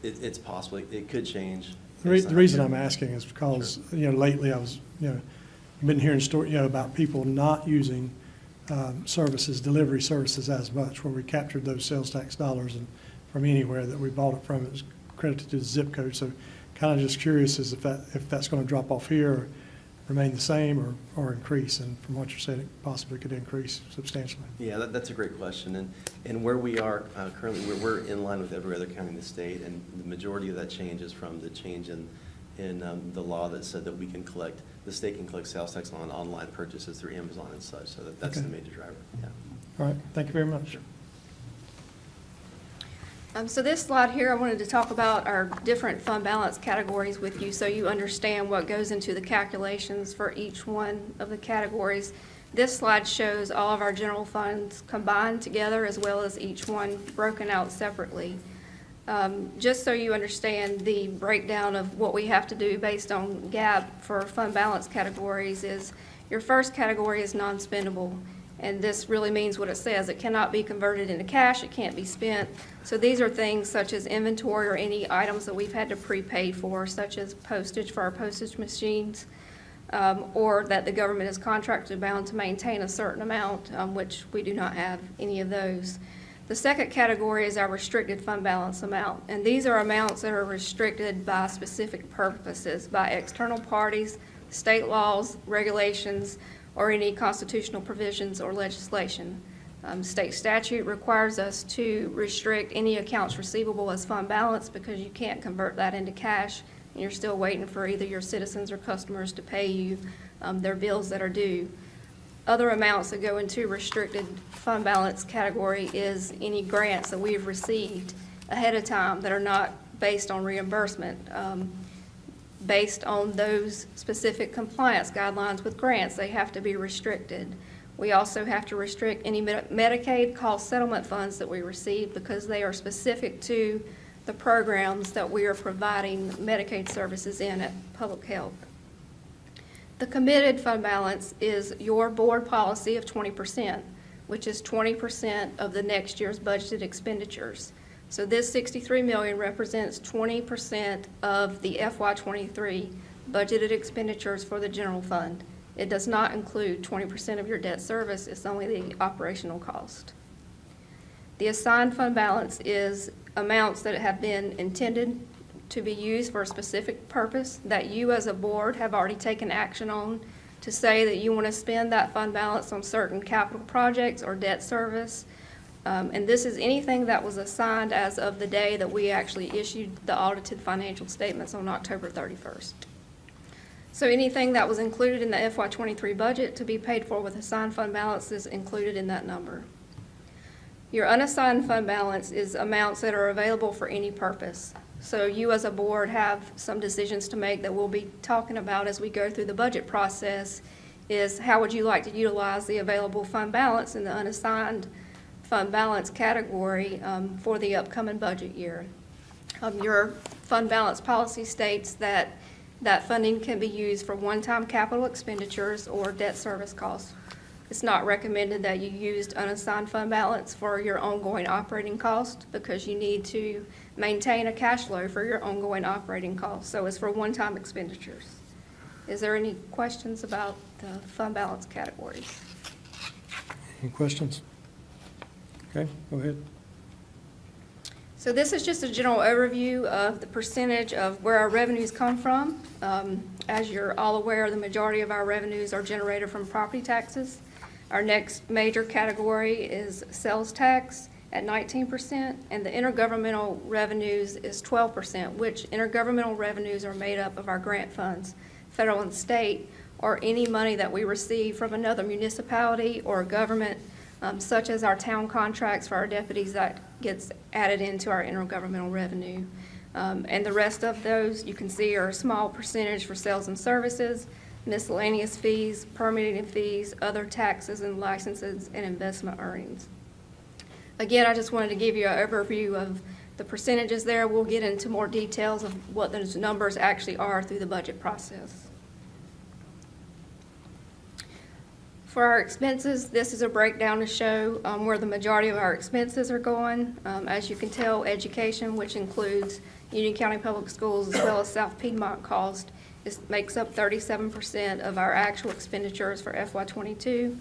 It's possible. It could change. The reason I'm asking is because, lately I was, been hearing stories, about people not using delivery services as much, where we captured those sales tax dollars and from anywhere that we bought it from, it was credited to the zip code. So kind of just curious as if that's going to drop off here, or remain the same, or increase. And from what you're saying, it possibly could increase substantially. Yeah, that's a great question. And where we are currently, we're in line with every other county in the state, and the majority of that change is from the change in the law that said that the state can collect sales tax on online purchases through Amazon and such. So that's Okay. the major driver. Yeah. All right, thank you very much. So this slide here, I wanted to talk about our different fund balance categories with you so you understand what goes into the calculations for each one of the categories. This slide shows all of our general funds combined together as well as each one broken out separately. Just so you understand the breakdown of what we have to do based on GAAP for fund balance categories is your first category is non-spendable. And this really means what it says. It cannot be converted into cash. It can't be spent. So these are things such as inventory or any items that we've had to prepay for, such as postage for our postage machines, or that the government is contracted bound to maintain a certain amount, which we do not have any of those. The second category is our restricted fund balance amount. And these are amounts that are restricted by specific purposes, by external parties, state laws, regulations, or any constitutional provisions or legislation. State statute requires us to restrict any accounts receivable as fund balance because you can't convert that into cash, and you're still waiting for either your citizens or customers to pay you their bills that are due. Other amounts that go into restricted fund balance category is any grants that we've received ahead of time that are not based on reimbursement. Based on those specific compliance guidelines with grants, they have to be restricted. We also have to restrict any Medicaid cost settlement funds that we receive because they are specific to the programs that we are providing Medicaid services in at Public Health. The committed fund balance is your board policy of 20%, which is 20% of the next year's budgeted expenditures. So this $63 million represents 20% of the FY23 budgeted expenditures for the general fund. It does not include 20% of your debt service. It's only the operational cost. The assigned fund balance is amounts that have been intended to be used for a specific purpose that you as a board have already taken action on to say that you want to spend that fund balance on certain capital projects or debt service. And this is anything that was assigned as of the day that we actually issued the audited financial statements on October 31st. So anything that was included in the FY23 budget to be paid for with assigned fund balance is included in that number. Your unassigned fund balance is amounts that are available for any purpose. So you as a board have some decisions to make that we'll be talking about as we go through the budget process, is how would you like to utilize the available fund balance in the unassigned fund balance category for the upcoming budget year. Your fund balance policy states that funding can be used for one-time capital expenditures or debt service costs. It's not recommended that you used unassigned fund balance for your ongoing operating cost because you need to maintain a cash flow for your ongoing operating costs. So it's for one-time expenditures. Is there any questions about the fund balance categories? Any questions? Okay, go ahead. So this is just a general overview of the percentage of where our revenues come from. As you're all aware, the majority of our revenues are generated from property taxes. Our next major category is sales tax at 19%, and the intergovernmental revenues is 12%, which intergovernmental revenues are made up of our grant funds, federal and state, or any money that we receive from another municipality or government, such as our town contracts for our deputies that gets added into our intergovernmental revenue. And the rest of those, you can see, are a small percentage for sales and services, miscellaneous fees, permitting fees, other taxes and licenses, and investment earnings. Again, I just wanted to give you an overview of the percentages there. We'll get into more details of what those numbers actually are through the budget process. For our expenses, this is a breakdown to show where the majority of our expenses are going. As you can tell, education, which includes Union County Public Schools as well as South Piedmont cost, makes up 37% of our actual expenditures for FY22,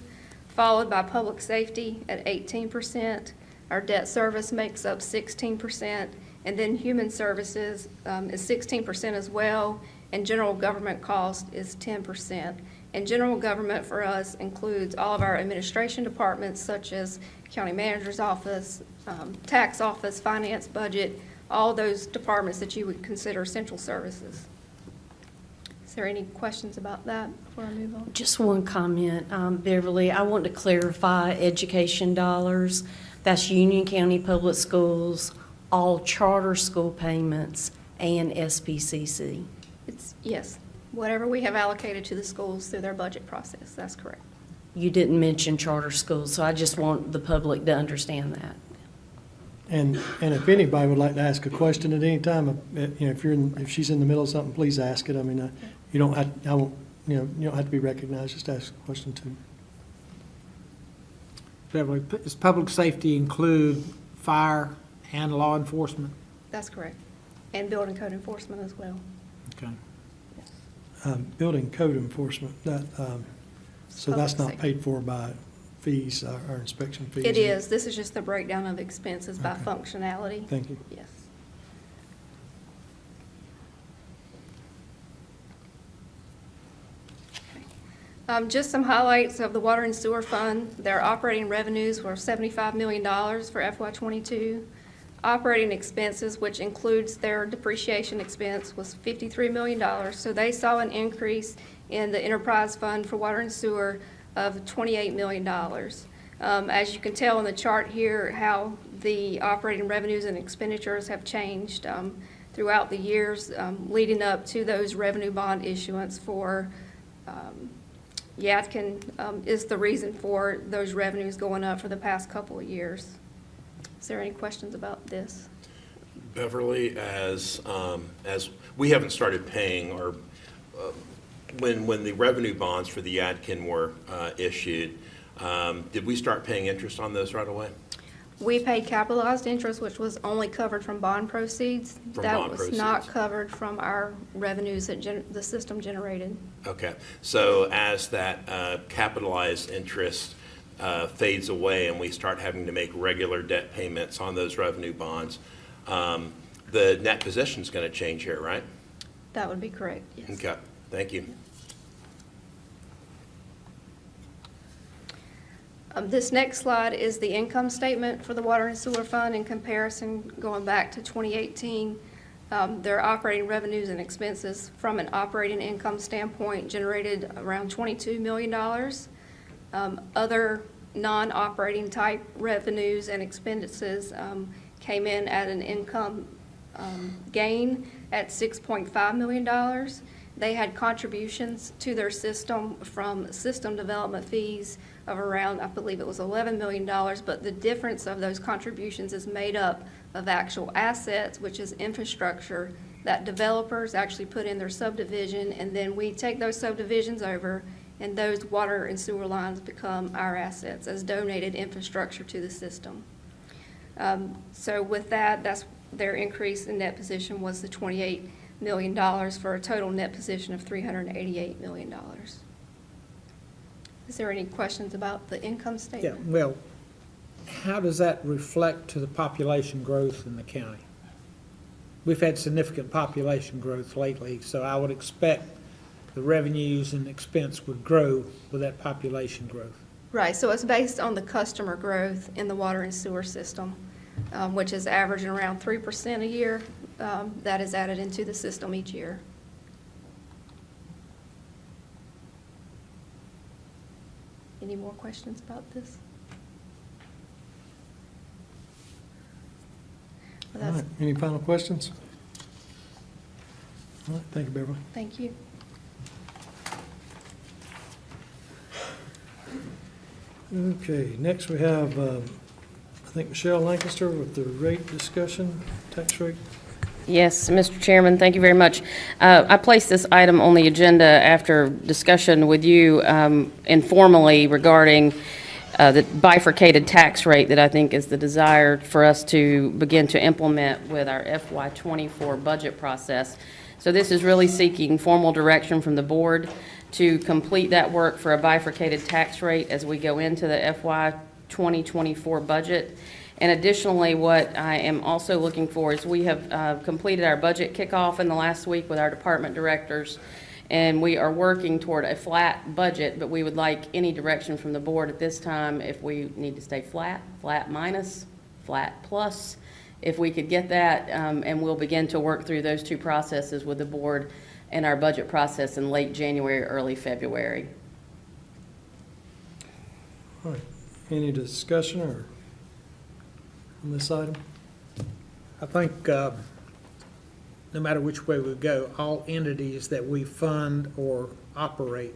followed by public safety at 18%. Our debt service makes up 16%, and then human services is 16% as well, and general government cost is 10%. And general government for us includes all of our administration departments, such as county manager's office, tax office, finance, budget, all those departments that you would consider central services. Is there any questions about that before I move on? Just one comment, Beverly. I want to clarify education dollars. That's Union County Public Schools, all charter school payments, and SPCC. Yes, whatever we have allocated to the schools through their budget process, that's correct. You didn't mention charter schools, so I just want the public to understand that. And if anybody would like to ask a question at any time, if she's in the middle of something, please ask it. I mean, you don't have, you don't have to be recognized, just ask a question too. Beverly, does public safety include fire and law enforcement? That's correct. And building code enforcement as well. Okay. Building code enforcement, so that's Public not safety. paid for by fees, our inspection fees? It is. This is just the breakdown of expenses by Okay. functionality. Thank you. Yes. Just some highlights of the water and sewer fund. Their operating revenues were $75 million for FY22. Operating expenses, which includes their depreciation expense, was $53 million. So they saw an increase in the enterprise fund for water and sewer of $28 million. As you can tell in the chart here, how the operating revenues and expenditures have changed throughout the years leading up to those revenue bond issuance for Yadkin is the reason for those revenues going up for the past couple of years. Is there any questions about this? Beverly, as we haven't started paying, or when the revenue bonds for the Yadkin were issued, did we start paying interest on those right away? We paid capitalized interest, which was only covered from bond proceeds. From That bond was not proceeds. covered from our revenues that the system generated. Okay, so as that capitalized interest fades away and we start having to make regular debt payments on those revenue bonds, the net position's going to change here, right? That would be correct, yes. Okay, thank you. This next slide is the income statement for the water and sewer fund in comparison going back to 2018. Their operating revenues and expenses from an operating income standpoint generated around $22 million. Other non-operating type revenues and expenses came in at an income gain at $6.5 million. They had contributions to their system from system development fees of around, I believe it was $11 million, but the difference of those contributions is made up of actual assets, which is infrastructure that developers actually put in their subdivision, and then we take those subdivisions over, and those water and sewer lines become our assets as donated infrastructure to the system. So with that, that's their increase in net position was the $28 million for a total net position of $388 million. Is there any questions about the income Yeah, statement? well, how does that reflect to the population growth in the county? We've had significant population growth lately, so I would expect the revenues and expense would grow with that population growth. Right, so it's based on the customer growth in the water and sewer system, which is averaging around 3% a year. That is added into the system each year. Any more questions about this? Well, All that's- right, any final questions? All right, thank you, Beverly. Thank you. Okay, next we have, I think, Michelle Lancaster with the rate discussion, tax rate. Yes, Mr. Chairman, thank you very much. I placed this item on the agenda after discussion with you informally regarding the bifurcated tax rate that I think is the desire for us to begin to implement with our FY24 budget process. So this is really seeking formal direction from the board to complete that work for a bifurcated tax rate as we go into the FY 2024 budget. And additionally, what I am also looking for is we have completed our budget kickoff in the last week with our department directors, and we are working toward a flat budget, but we would like any direction from the board at this time if we need to stay flat, flat minus, flat plus. If we could get that, and we'll begin to work through those two processes with the board and our budget process in late January, early February. All right, any discussion or on this item? I think no matter which way we go, all entities that we fund or operate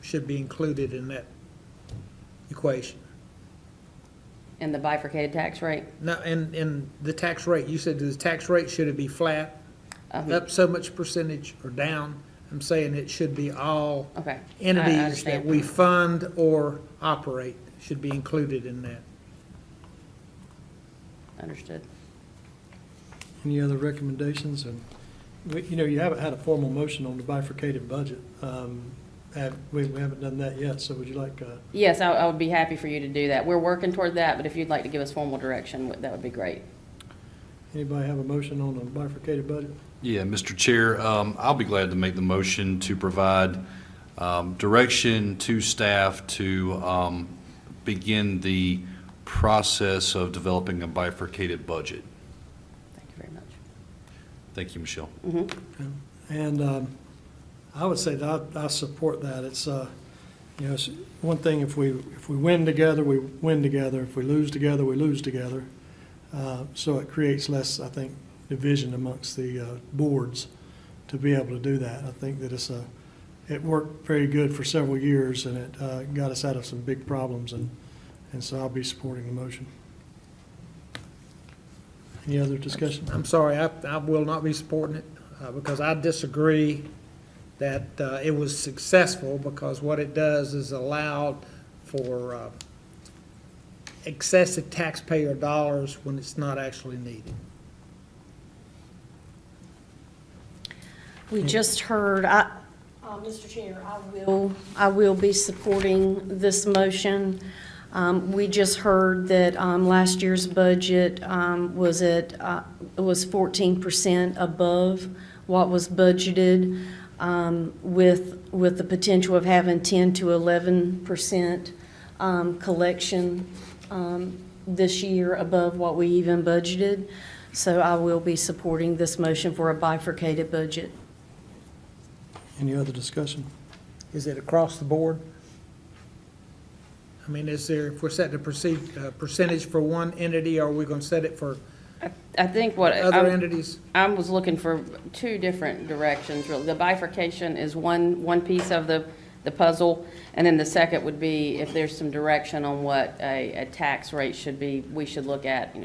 should be included in that equation. And the bifurcated tax rate? No, and the tax rate, you said the tax rate, should it be flat, up so much percentage, or down? I'm saying it should be all Okay. I entities that understand. we fund or operate should be included in that. Understood. Any other recommendations? And, you haven't had a formal motion on the bifurcated budget. We haven't done that yet, so would you like, Yes, I would be happy for you to do that. We're working toward that, but if you'd like to give us formal direction, that would be great. anybody have a motion on the bifurcated budget? Yeah, Mr. Chair, I'll be glad to make the motion to provide direction to staff to begin the process of developing a bifurcated budget. Thank you very much. Thank you, Michelle. And I would say that I support that. It's, it's one thing if we win together, we win together. If we lose together, we lose together. So it creates less, I think, division amongst the boards to be able to do that. I think that it worked very good for several years, and it got us out of some big problems, and so I'll be supporting the motion. Any other discussion? I'm sorry, I will not be supporting it because I disagree that it was successful, because what it does is allowed for excessive taxpayer dollars when it's not actually needed. We just heard, Mr. Chair, I will be supporting this motion. We just heard that last year's budget was 14% above what was budgeted, with the potential of having 10 to 11% collection this year above what we even budgeted. So I will be supporting this motion for a bifurcated budget. Any other discussion? Is it across the board? I mean, if we're setting a percentage for one entity, are we going to set it for I think what other entities? I was looking for two different directions, really. The bifurcation is one piece of the puzzle, and then the second would be if there's some direction on what a tax rate should be, we should look at,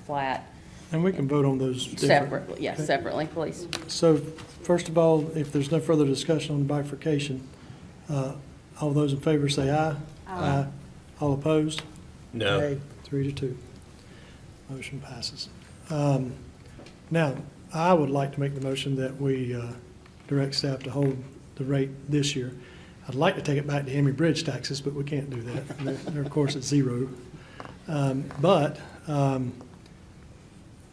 flat. And we can vote on those differently. Separately, yes, Okay. separately, please. So, first of all, if there's no further discussion on bifurcation, all those in favor say aye. Aye. All opposed? No. Hey, 3-2. Motion passes. Now, I would like to make the motion that we direct staff to hold the rate this year. I'd like to take it back to Emory Bridge taxes, but we can't do that. They're of course, at zero. But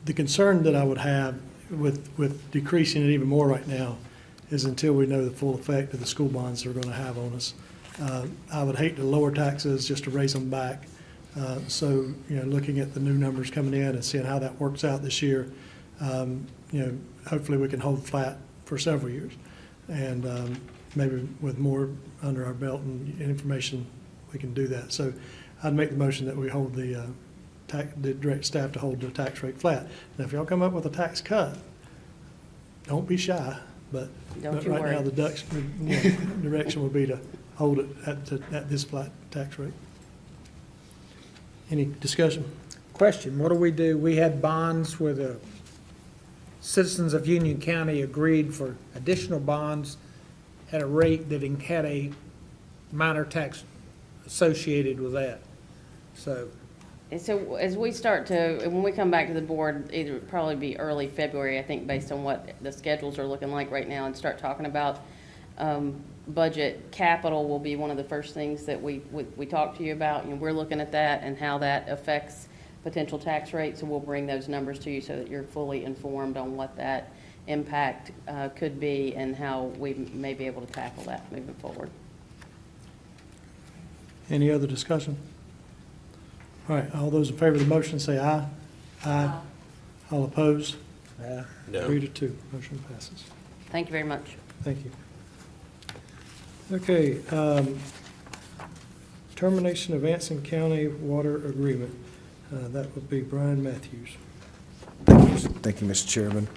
the concern that I would have with decreasing it even more right now is until we know the full effect of the school bonds they're going to have on us. I would hate to lower taxes just to raise them back. So, looking at the new numbers coming in and seeing how that works out this year, hopefully we can hold flat for several years. And maybe with more under our belt and information, we can do that. So I'd make the motion that we hold the direct staff to hold the tax rate flat. Now, if y'all come up with a tax cut, don't be shy, but Don't you right now, worry. the direction would be to hold it at this flat tax rate. Any discussion? Question, what do? We had bonds where the citizens of Union County agreed for additional bonds at a rate that had a minor tax associated with that. So, And so as we start to, when we come back to the board, either probably be early February, I think, based on what the schedules are looking like right now, and start talking about budget capital will be one of the first things that we talk to you about. We're looking at that and how that affects potential tax rates, and we'll bring those numbers to you so that you're fully informed on what that impact could be and how we may be able to tackle that moving forward. Any other discussion? All right, all those in favor of the motion say aye. Aye. All opposed? yeah. No. 3-2, motion passes. Thank you very much. Thank you. Okay, termination of Anson County water agreement. That would be Brian Matthews. Thank you, Mr. Chairman.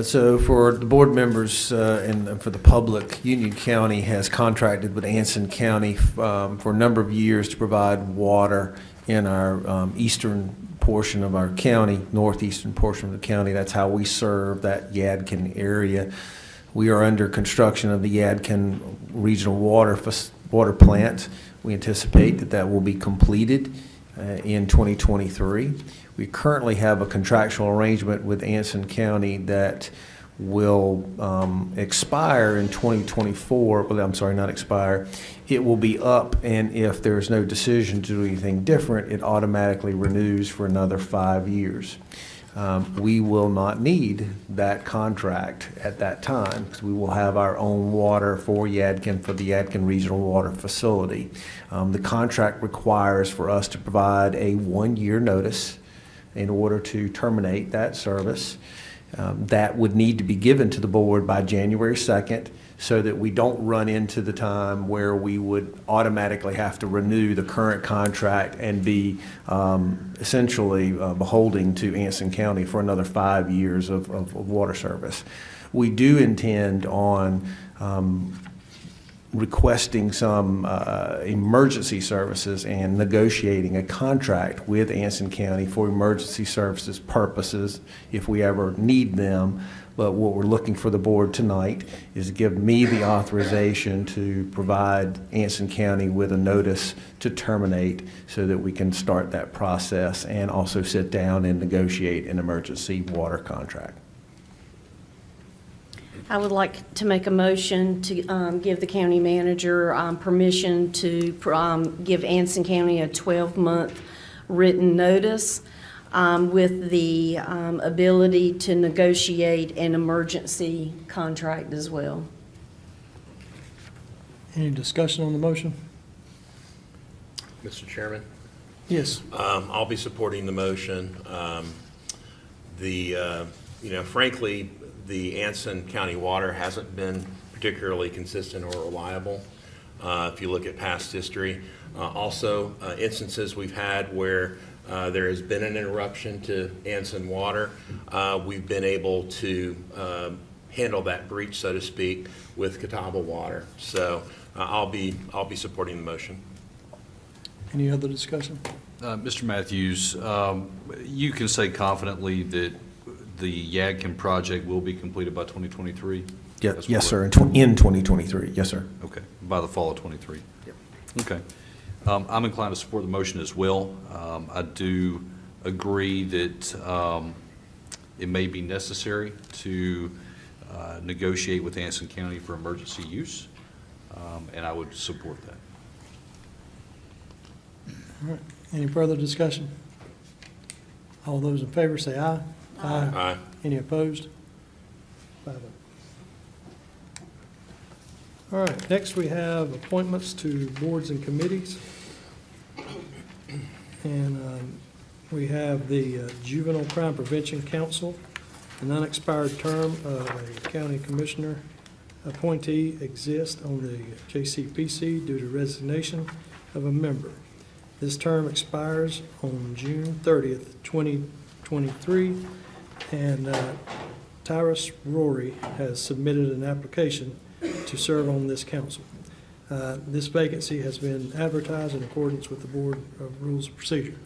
So for the board members and for the public, Union County has contracted with Anson County for a number of years to provide water in our eastern portion of our county, northeastern portion of the county. That's how we serve that Yadkin area. We are under construction of the Yadkin Regional Water Plant. We anticipate that will be completed in 2023. We currently have a contractual arrangement with Anson County that will expire in 2024. Well, I'm sorry, not expire. It will be up, and if there's no decision to do anything different, it automatically renews for another 5 years. We will not need that contract at that time because we will have our own water for Yadkin, for the Yadkin Regional Water Facility. The contract requires for us to provide a 1-year notice in order to terminate that service. That would need to be given to the board by January 2nd so that we don't run into the time where we would automatically have to renew the current contract and be essentially beholden to Anson County for another 5 years of water service. We do intend on requesting some emergency services and negotiating a contract with Anson County for emergency services purposes if we ever need them. But what we're looking for the board tonight is to give me the authorization to provide Anson County with a notice to terminate so that we can start that process and also sit down and negotiate an emergency water contract. I would like to make a motion to give the county manager permission to give Anson County a 12-month written notice with the ability to negotiate an emergency contract as well. Any discussion on the motion? Mr. Chairman? Yes. I'll be supporting the motion. Frankly, the Anson County water hasn't been particularly consistent or reliable if you look at past history. Also, instances we've had where there has been an interruption to Anson water, we've been able to handle that breach, so to speak, with Catawba water. So I'll be supporting the motion. Any other discussion? Mr. Matthews, you can say confidently that the Yadkin project will be completed by 2023? Yes, sir, in 2023, yes, sir. Okay, by the fall of '23? Yep. Okay. I'm inclined to support the motion as well. I do agree that it may be necessary to negotiate with Anson County for emergency use, and I would support that. All right. Any further discussion? All those in favor say aye. Aye. Any opposed? 5-0. All right, next we have appointments to boards and committees. And we have the Juvenile Crime Prevention Council, an unexpired term of a county commissioner appointee exists on the JCPC due to resignation of a member. This term expires on June 30th, 2023, and Tyrus Rory has submitted an application to serve on this council. This vacancy has been advertised in accordance with the Board of Rules of Procedure.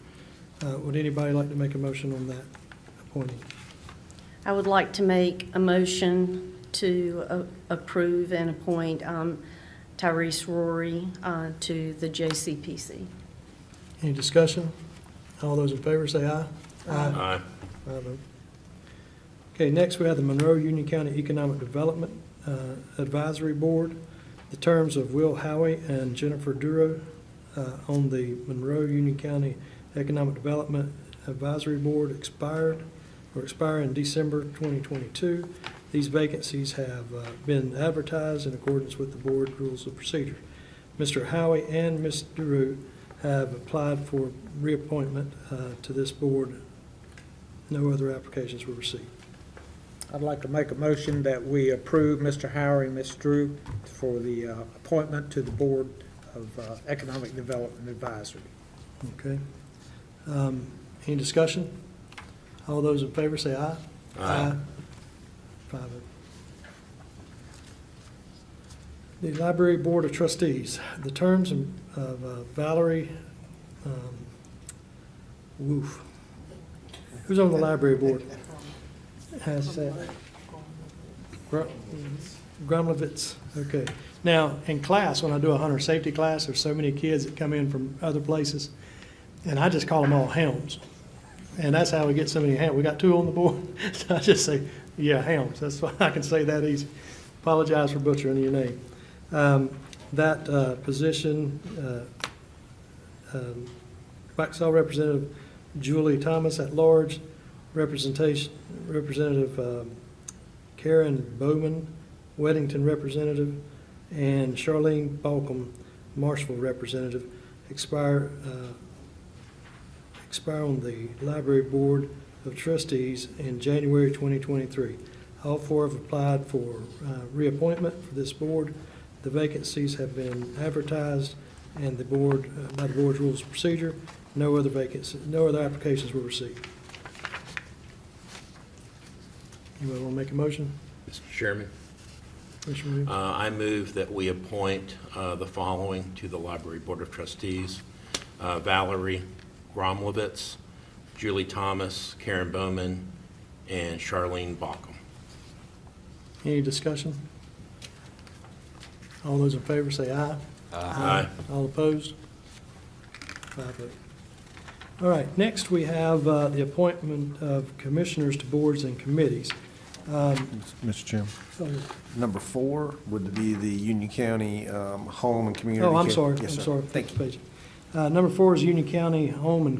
Would anybody like to make a motion on that appointing? I would like to make a motion to approve and appoint Tyrese Rory to the JCPC. Any discussion? All those in favor say aye. Aye. 5-0. Okay, next we have the Monroe Union County Economic Development Advisory Board. The terms of Will Howie and Jennifer Duro on the Monroe Union County Economic Development Advisory Board expire in December 2022. These vacancies have been advertised in accordance with the board rules of procedure. Mr. Howie and Ms. Duro have applied for reappointment to this board. No other applications were received. I'd like to make a motion that we approve Mr. Howard and Ms. Drew for the appointment to the Board of Economic Development Advisory. Okay. Any discussion? All those in favor say aye. Aye. 5-0. The Library Board of Trustees, the terms of Valerie Woof. Who's on the library board? Has that? Grumlovitz, okay. Now, in class, when I do a hunter safety class, there's so many kids that come in from other places, and I just call them all Helms. And that's how we get so many Helms. We got 2 on the board, so I just say, yeah, Helms. That's why I can say that easy. Apologize for butchering your name. That position, Waxhaw Representative Julie Thomas at large, Representative Karen Bowman, Weddington Representative, and Charlene Balcom, Marshall Representative, expire on the Library Board of Trustees in January 2023. All 4 have applied for reappointment for this board. The vacancies have been advertised and the board, by the board's rules of procedure. No other applications were received. Anybody want to make a motion? Mr. Chairman, Commissioner Reeves? I move that we appoint the following to the Library Board of Trustees: Valerie Gromlovitz, Julie Thomas, Karen Bowman, and Charlene Balcom. Any discussion? All those in favor say aye. Aye. All opposed? 5-0. All right, next we have the appointment of commissioners to boards and committees. Mr. Chairman, Oh, number 4 would be the Union County Home and Community. I'm Care- sorry, Yes, I'm sir. sorry. Thank you. Number 4 is Union County Home and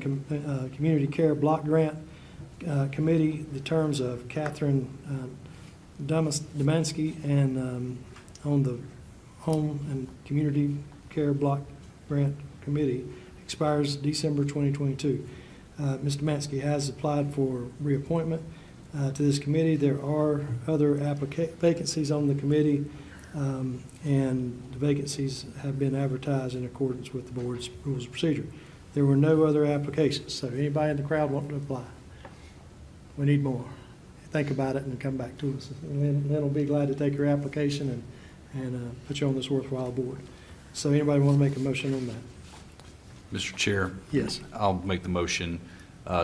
Community Care Block Grant Committee. The terms of Catherine Domansky and on the Home and Community Care Block Grant Committee expires December 2022. Ms. Domansky has applied for reappointment to this committee. There are other vacancies on the committee, and the vacancies have been advertised in accordance with the board's rules of procedure. There were no other applications, so anybody in the crowd wanting to apply, we need more. Think about it and come back to us. And Lynn will be glad to take your application and put you on this worthwhile board. So anybody want to make a motion on that? Mr. Chair? Yes. I'll make the motion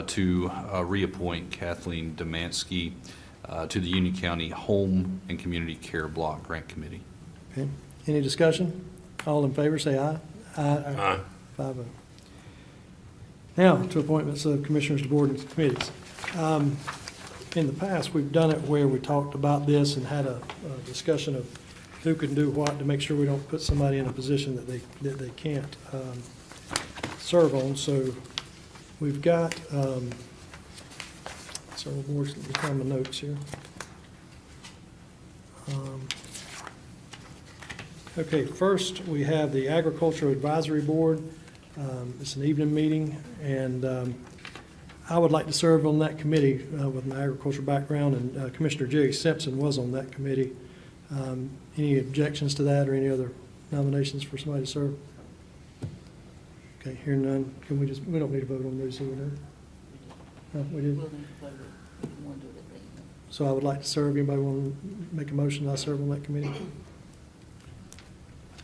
to reappoint Kathleen Domansky to the Union County Home and Community Care Block Grant Committee. Okay. Any discussion? All in favor, say aye. Aye. 5-0. Now, to appointments of commissioners to boards and committees. In the past, we've done it where we talked about this and had a discussion of who can do what to make sure we don't put somebody in a position that they can't serve on. So we've got several boards. Let me find my notes here. Okay, first, we have the Agricultural Advisory Board. It's an evening meeting, and I would like to serve on that committee with my agricultural background, and Commissioner Jerry Simpson was on that committee. Any objections to that or any other nominations for somebody to serve? Okay, hearing none, can we don't need to vote on those, do we? No, we did? So I would like to serve. Anybody want to make a motion that I serve on that committee?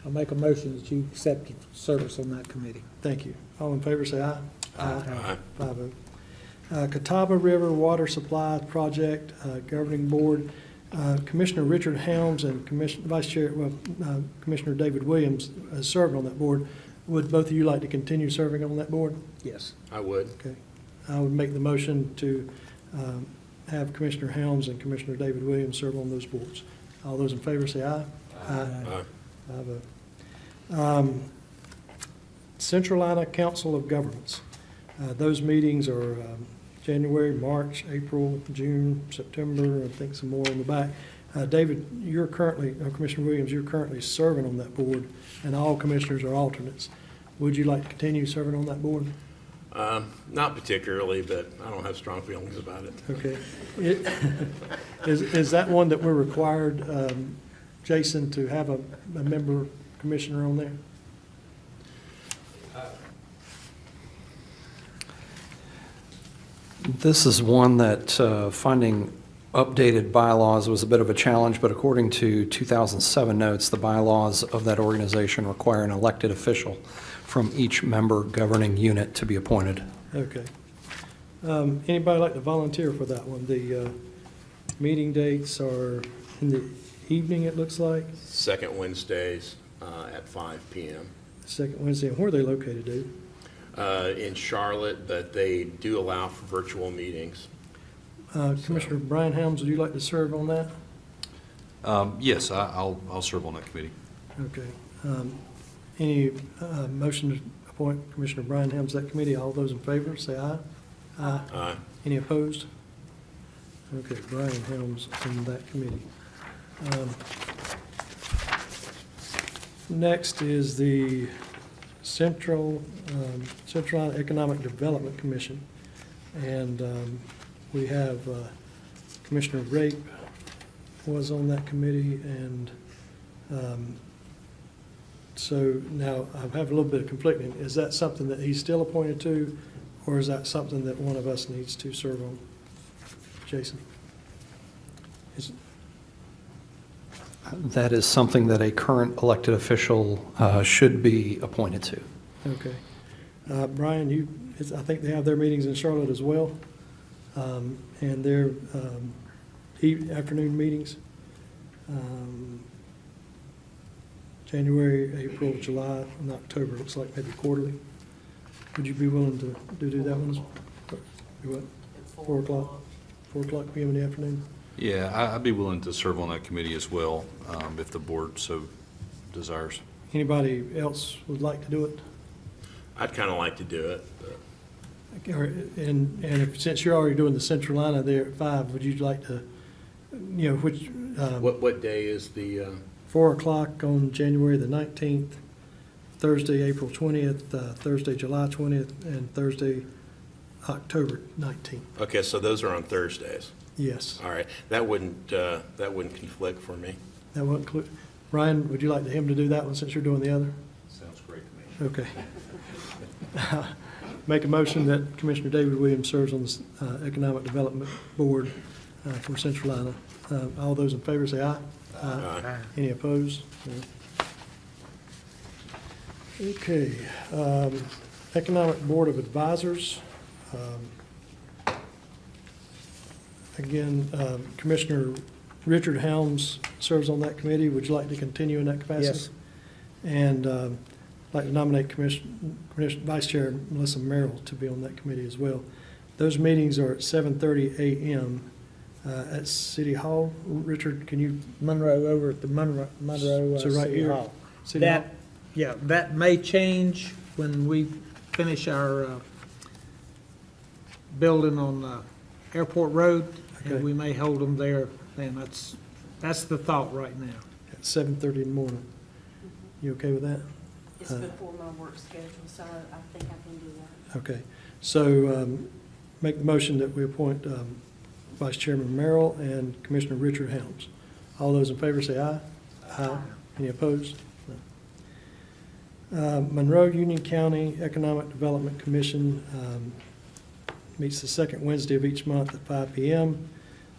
I'll make a motion that you accept service on that committee. Thank you. All in favor, say aye. Aye. 5-0. Catawba River Water Supply Project Governing Board, Commissioner Richard Helms and Commissioner David Williams served on that board. Would both of you like to continue serving on that board? Yes. I would. Okay. I would make the motion to have Commissioner Helms and Commissioner David Williams serve on those boards. All those in favor say aye. Aye. 5-0. Central Iowa Council of Governments. Those meetings are January, March, April, June, September, I think some more in the back. David, you're currently, Commissioner Williams, you're currently serving on that board, and all commissioners are alternates. Would you like to continue serving on that board? Not particularly, but I don't have strong feelings about it. Okay. Is that one that we're required, Jason, to have a member commissioner on there? This is one that finding updated bylaws was a bit of a challenge, but according to 2007 notes, the bylaws of that organization require an elected official from each member governing unit to be appointed. Okay. Anybody like to volunteer for that one? The meeting dates are in the evening, it looks like, Second Wednesdays at 5 p.m. second Wednesday. And where are they located, Dave? In Charlotte, but they do allow for virtual meetings. Commissioner Brian Helms, would you like to serve on that? Yes, I'll serve on that committee. Okay. Any motion to appoint Commissioner Brian Helms to that committee? All those in favor, say aye. Aye. Aye. Any opposed? Okay, Brian Helms on that committee. Next is the Central Economic Development Commission. And we have Commissioner Rape was on that committee, and so now I have a little bit of conflicting. Is that something that he's still appointed to, or is that something that one of us needs to serve on? Jason? That is something that a current elected official should be appointed to. Okay. Brian, I think they have their meetings in Charlotte as well, and their afternoon meetings. January, April, July, and October, looks like maybe quarterly. Would you be willing to do that one? What, 4 o'clock? 4 o'clock p.m. in the afternoon? Yeah, I'd be willing to serve on that committee as well, if the board so desires. Anybody else would like to do it? I'd kind of like to do it. But Since you're already doing the Central Iowa there at 5, would you like to, which? What day is the? 4 o'clock on January the 19th, Thursday, April 20th, Thursday, July 20th, and Thursday, October 19th. Okay, so those are on Thursdays. Yes. All right, that wouldn't conflict for me. That won't include, Ryan, would you like him to do that one since you're doing the other? Sounds great to me. Okay. Make a motion that Commissioner David Williams serves on the Economic Development Board for Central Iowa. All those in favor say aye. Aye. Any opposed? No. Okay. Economic Board of Advisors. Again, Commissioner Richard Helms serves on that committee. Would you like to continue in that capacity? Yes. And I'd like to nominate Vice Chair Melissa Merrill to be on that committee as well. Those meetings are at 7:30 a.m. At City Hall. Richard, can you? Monroe, over at the Monroe So right City here, Hall. City Hall? Yeah, that may change when we finish our building on Airport Road, Okay. and we may hold them there then. That's the thought right now. At 7:30 in the morning. You okay with that? It's before my work schedule, so I think I can do that. Okay. So make the motion that we appoint Vice Chairman Merrill and Commissioner Richard Helms. All those in favor say aye. Aye. Any opposed? No. Monroe Union County Economic Development Commission meets the second Wednesday of each month at 5 p.m.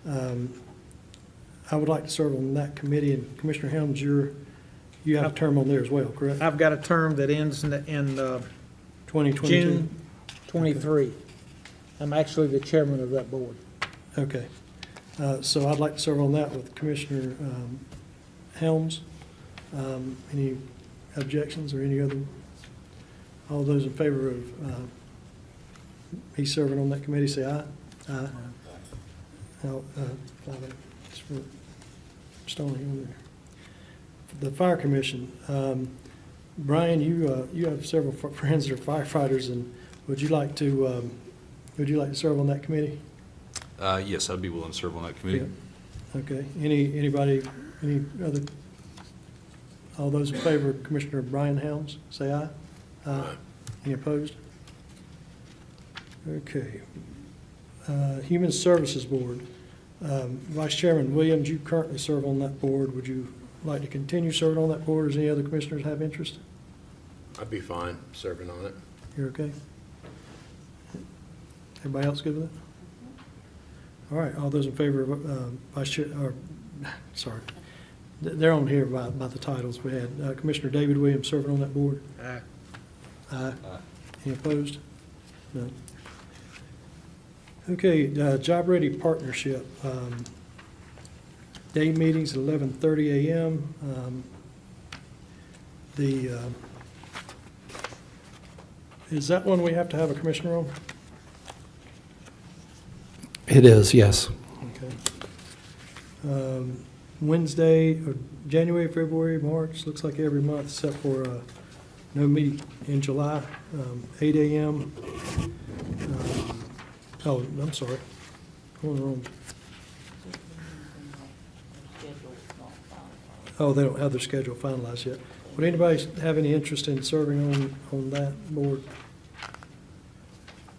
I would like to serve on that committee, and Commissioner Helms, you have a term on there as well, correct? I've got a term that ends in 2022? June 23. I'm actually the chairman of that board. Okay. So I'd like to serve on that with Commissioner Helms. Any objections or any other? All those in favor of me serving on that committee, say aye. Aye. Now, just for Stoney on there. The Fire Commission, Brian, you have several friends that are firefighters, and would you like to serve on that committee? Yes, I'd be willing to serve on that committee. Yeah. Okay. Any other? All those in favor of Commissioner Brian Helms, say aye. Aye. Any opposed? Okay. Human Services Board. Vice Chairman Williams, you currently serve on that board. Would you like to continue serving on that board? Does any other commissioners have interest? I'd be fine serving on it. You're okay? Everybody else good with it? All right, all those in favor of Vice Chair, or, sorry, they're on here by the titles we had. Commissioner David Williams serving on that board? Aye. Aye. Any opposed? None. Okay, Job Ready Partnership. Day meetings at 11:30 a.m. Is that one we have to have a commissioner on? It is, yes. Okay. Wednesday, or January, February, March, looks like every month except for no meeting in July, 8 a.m. Oh, I'm sorry. Going wrong. Oh, they don't have their schedule finalized yet. Would anybody have any interest in serving on that board?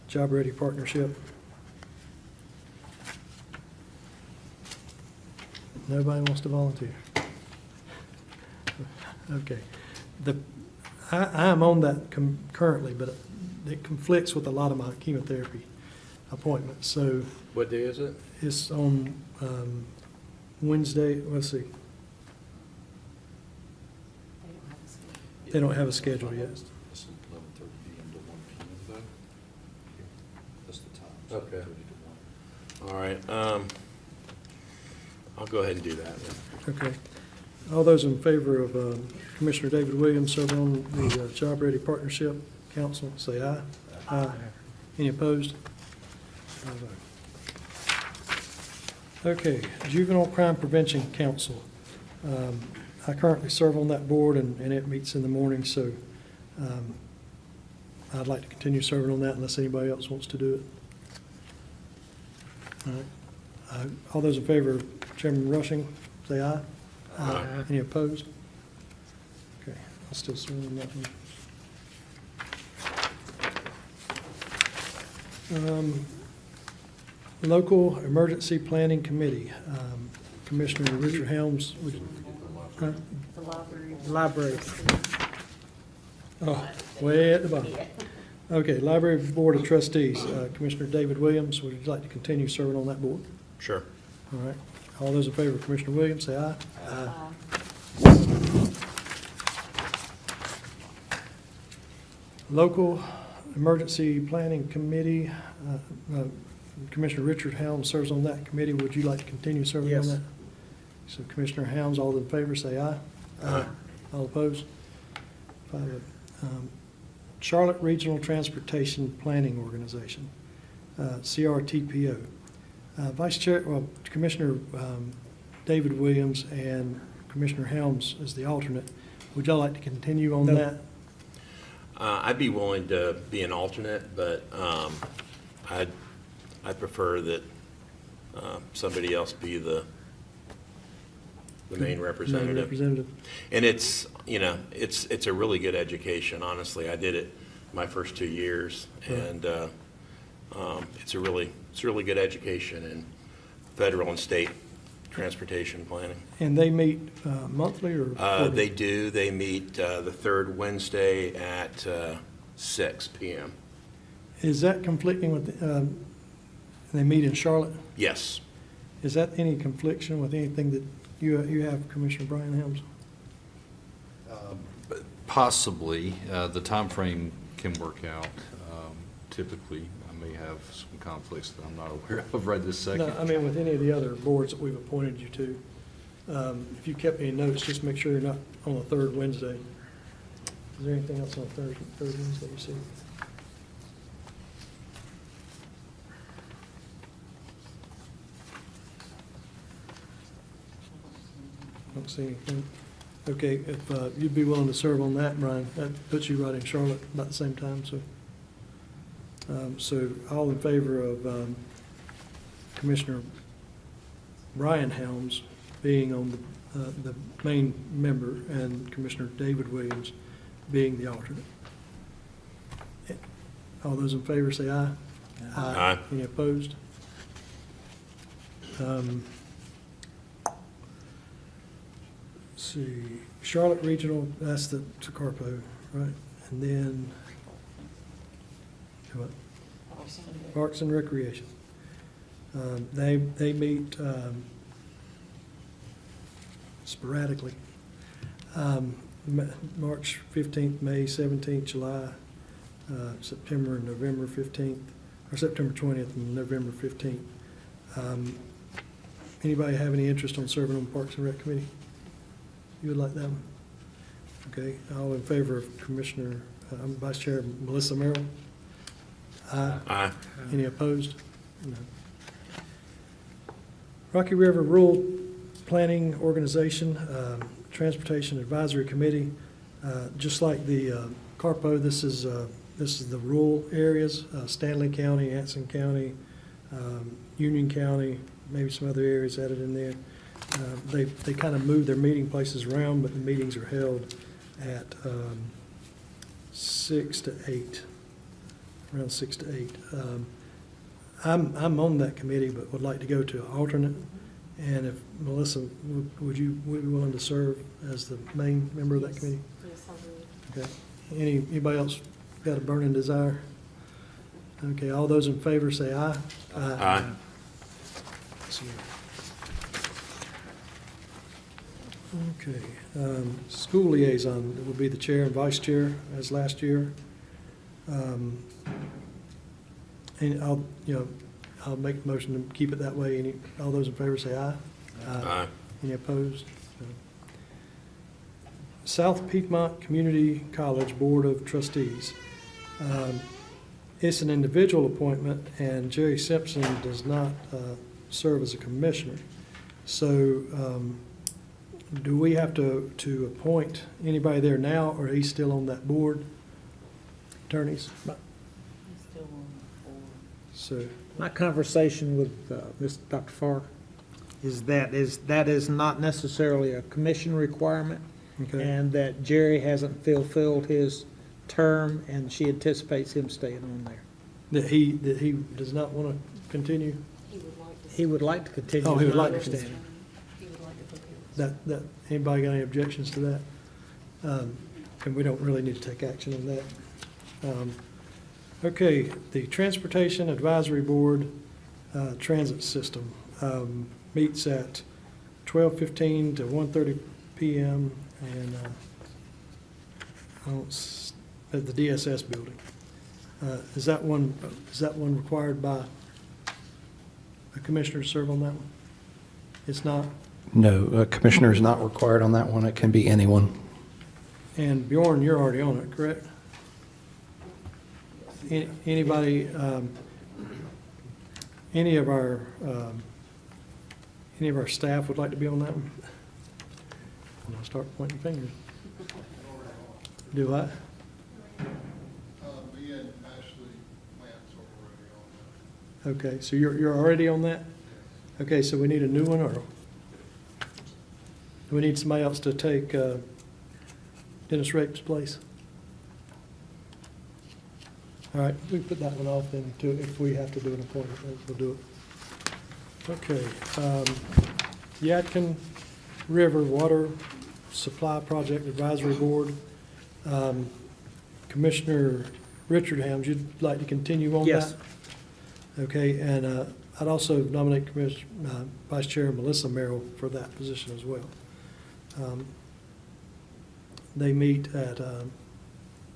Job Ready Partnership? Nobody wants to volunteer? Okay. I am on that currently, but it conflicts with a lot of my chemotherapy appointments. So What day is it? it's on Wednesday, let's see. They don't have a schedule yet. It's 11:30 p.m. to 1 p.m. though. That's the time. Okay. All right. I'll go ahead and do that then. Okay. All those in favor of Commissioner David Williams serving on the Job Ready Partnership Council, say aye. Aye. Any opposed? Okay, Juvenile Crime Prevention Council. I currently serve on that board, and it meets in the morning, so I'd like to continue serving on that unless anybody else wants to do it. All right. All those in favor of Chairman Rushing, say aye. Aye. Any opposed? Okay, I'll still serve on that one. Local Emergency Planning Committee. Commissioner Richard Helms. Huh? The library. Oh, way at the bottom. Okay, Library Board of Trustees. Commissioner David Williams, would you like to continue serving on that board? Sure. All right. All those in favor of Commissioner Williams, say aye. Aye. Local Emergency Planning Committee, Commissioner Richard Helms serves on that committee. Would you like to continue serving on Yes. that? So Commissioner Helms, all in favor, say aye. Aye. All opposed? 5-0. Charlotte Regional Transportation Planning Organization, CRTPO. Vice Chair, well, Commissioner David Williams and Commissioner Helms as the alternate. Would y'all like to continue on No. that? I'd be willing to be an alternate, but I'd prefer that somebody else be the the main representative. representative. And it's, you know, it's a really good education, honestly. I did it my first 2 years, and it's a really good education in federal and state transportation planning. And they meet monthly or quarterly? They do. They meet the third Wednesday at 6 p.m. Is that conflicting with, they meet in Charlotte? Yes. Is that any confliction with anything that you have, Commissioner Brian Helms? Possibly. The timeframe can work out. Typically, I may have some conflicts that I'm not aware of right this second. No, I mean, with any of the other boards that we've appointed you to, if you kept any notes, just make sure you're not on the third Wednesday. Is there anything else on the third Wednesday you see? Don't see anything. Okay, if you'd be willing to serve on that, Brian, that puts you right in Charlotte about the same time, so. So all in favor of Commissioner Brian Helms being on the main member and Commissioner David Williams being the alternate? All those in favor say aye. Aye. Any opposed? Let's see, Charlotte Regional, that's the Carpo, right? And then, what? Parks and Recreation. They meet sporadically. March 15th, May 17th, July, September and November 15th, or September 20th and November 15th. Anybody have any interest on serving on Parks and Rec Committee? You would like that one? Okay, all in favor of Commissioner, Vice Chair Melissa Merrill? Aye. Aye. Any opposed? No. Rocky River Rural Planning Organization, Transportation Advisory Committee, just like the Carpo, this is the rural areas, Stanley County, Anson County, Union County, maybe some other areas added in there. They kind of move their meeting places around, but the meetings are held at 6 to 8, around 6 to 8. I'm on that committee, but would like to go to an alternate. And if Melissa, would you be willing to serve as the main member of that committee? Yes, I would. Okay. Anybody else got a burning desire? Okay, all those in favor say aye. Aye. So, okay, school liaison would be the chair and vice chair as last year. And I'll make the motion to keep it that way. All those in favor say aye. Aye. Any opposed? South Piedmont Community College Board of Trustees. It's an individual appointment, and Jerry Simpson does not serve as a commissioner. So do we have to appoint anybody there now, or he's still on that board? Attorneys? So, My conversation with Dr. Farr is that is not necessarily a commission requirement, okay. and that Jerry hasn't fulfilled his term, and she anticipates him staying on there. That he does not want to continue? He would like to continue. Oh, he would is my like to understanding. That, anybody got any objections to that? And we don't really need to take action on that. Okay, the Transportation Advisory Board, Transit System, meets at 12:15 to 1:30 p.m. and at the DSS building. Is that one required by a commissioner to serve on that one? It's not? No, a commissioner is not required on that one. It can be anyone. And Bjorn, you're already on it, correct? Anybody, any of our staff would like to be on that one? And I'll start pointing fingers. Do I? Me and Ashley Lance are already on that. Okay, so you're already on that? Okay, so we need a new one, or we need somebody else to take Dennis Rape's place. All right, we put that one off then, too, if we have to do an appointment, we'll do it. Okay, Yadkin River Water Supply Project Advisory Board. Commissioner Richard Helms, you'd like to continue on that? Yes. Okay, and I'd also nominate Vice Chair Melissa Merrill for that position as well. They meet at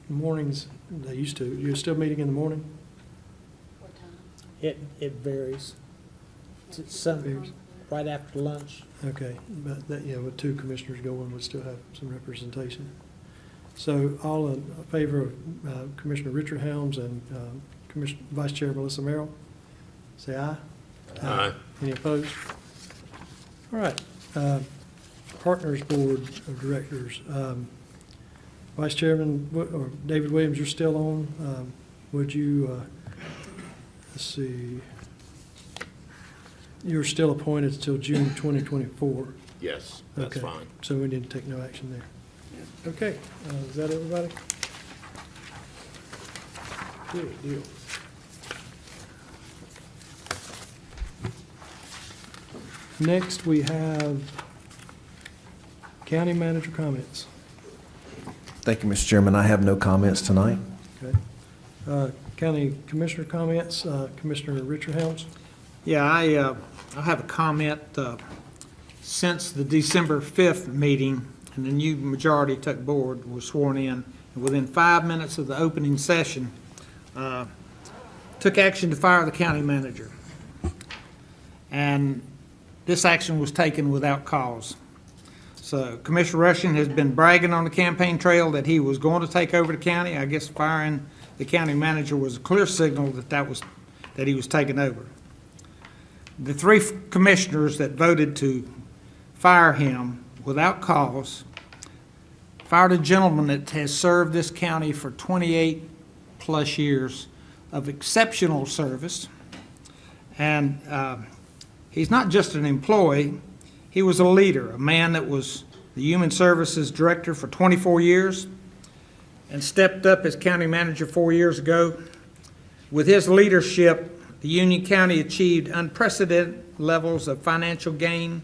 mornings, they used to. You're still meeting in the morning? It varies. It's some, right after lunch. Okay, but that, with two commissioners going, we'd still have some representation. So all in favor of Commissioner Richard Helms and Vice Chair Melissa Merrill, say aye. Aye. Any opposed? All right. Partners Board of Directors. Vice Chairman or David Williams, you're still on. Would you, let's see, you're still appointed until June 2024. Yes, that's Okay. fine. So we need to take no action there. Okay, is that everybody? Good deal. Next, we have county manager comments. Thank you, Mr. Chairman. I have no comments tonight. Okay. County commissioner comments, Commissioner Richard Helms. Yeah, I have a comment. Since the December 5th meeting and the new majority took board, was sworn in, and within 5 minutes of the opening session, took action to fire the county manager. And this action was taken without cause. So Commissioner Rushing has been bragging on the campaign trail that he was going to take over the county. I guess firing the county manager was a clear signal that he was taking over. The three commissioners that voted to fire him without cause fired a gentleman that has served this county for 28-plus years of exceptional service. And he's not just an employee, he was a leader, a man that was the Human Services Director for 24 years and stepped up as county manager 4 years ago. With his leadership, the Union County achieved unprecedented levels of financial gain,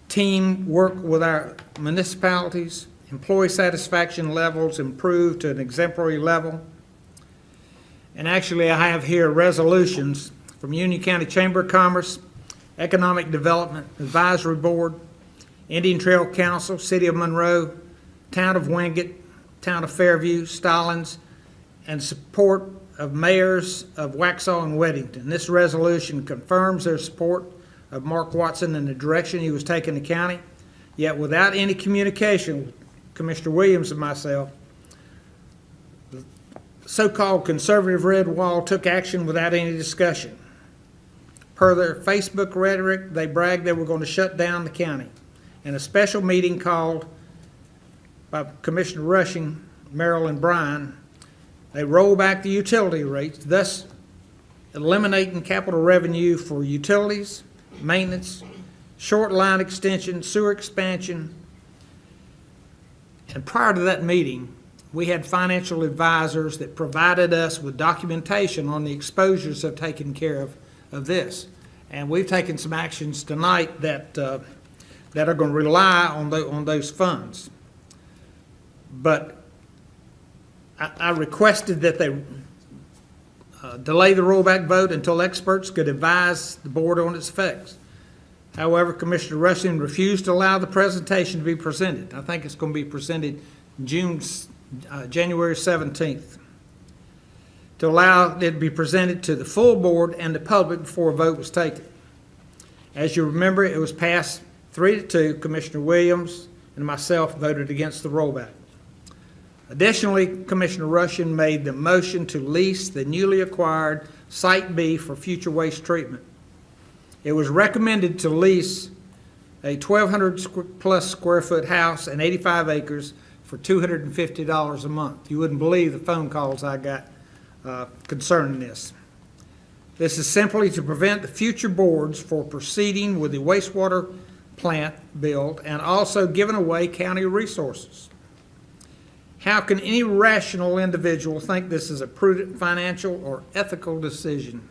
teamwork with our municipalities, employee satisfaction levels improved to an exemplary level. And actually, I have here resolutions from Union County Chamber of Commerce, Economic Development Advisory Board, Indian Trail Council, City of Monroe, Town of Wingate, Town of Fairview, Stallings, and support of mayors of Waxhaw and Weddington. This resolution confirms their support of Mark Watson and the direction he was taking the county, yet without any communication with Commissioner Williams and myself, the so-called conservative red wall took action without any discussion. Per their Facebook rhetoric, they bragged they were going to shut down the county. In a special meeting called by Commissioner Rushing, Merrill, and Bryan, they rolled back the utility rates, thus eliminating capital revenue for utilities, maintenance, short line extension, sewer expansion. And prior to that meeting, we had financial advisors that provided us with documentation on the exposures of taking care of this. And we've taken some actions tonight that are going to rely on those funds. But I requested that they delay the rollback vote until experts could advise the board on its effects. However, Commissioner Rushing refused to allow the presentation to be presented. I think it's going to be presented January 17th. To allow it to be presented to the full board and the public before a vote was taken. As you remember, it was passed 3-2. Commissioner Williams and myself voted against the rollback. Additionally, Commissioner Rushing made the motion to lease the newly acquired Site B for future waste treatment. It was recommended to lease a 1,200-plus square foot house and 85 acres for $250 a month. You wouldn't believe the phone calls I got concerning this. This is simply to prevent the future boards for proceeding with the wastewater plant built and also given away county resources. How can any rational individual think this is a prudent financial or ethical decision?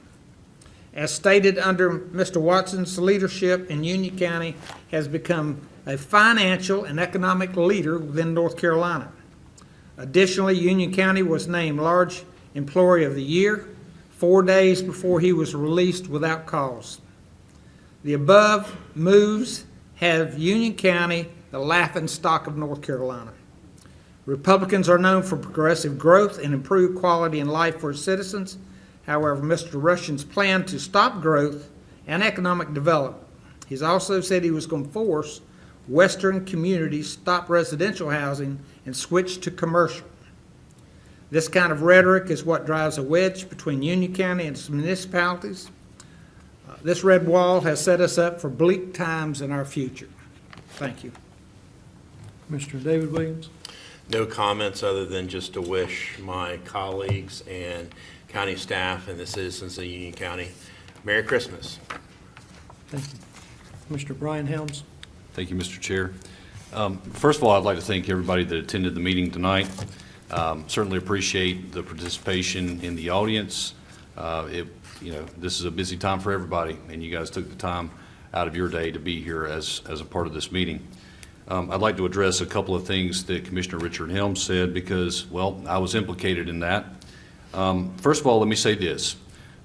As stated under Mr. Watson's leadership in Union County has become a financial and economic leader within North Carolina. Additionally, Union County was named Large Employee of the Year 4 days before he was released without cause. The above moves have Union County the laughingstock of North Carolina. Republicans are known for progressive growth and improved quality in life for its citizens. However, Mr. Rushing's plan to stop growth and economic development. He's also said he was going to force Western communities stop residential housing and switch to commercial. This kind of rhetoric is what drives a wedge between Union County and its municipalities. This red wall has set us up for bleak times in our future. Thank you. Mr. David Williams? No comments other than just to wish my colleagues and county staff and the citizens of Union County Merry Christmas. Thank you. Mr. Brian Helms? Thank you, Mr. Chair. First of all, I'd like to thank everybody that attended the meeting tonight. Certainly appreciate the participation in the audience. This is a busy time for everybody, and you guys took the time out of your day to be here as a part of this meeting. I'd like to address a couple of things that Commissioner Richard Helms said because, well, I was implicated in that. First of all, let me say this,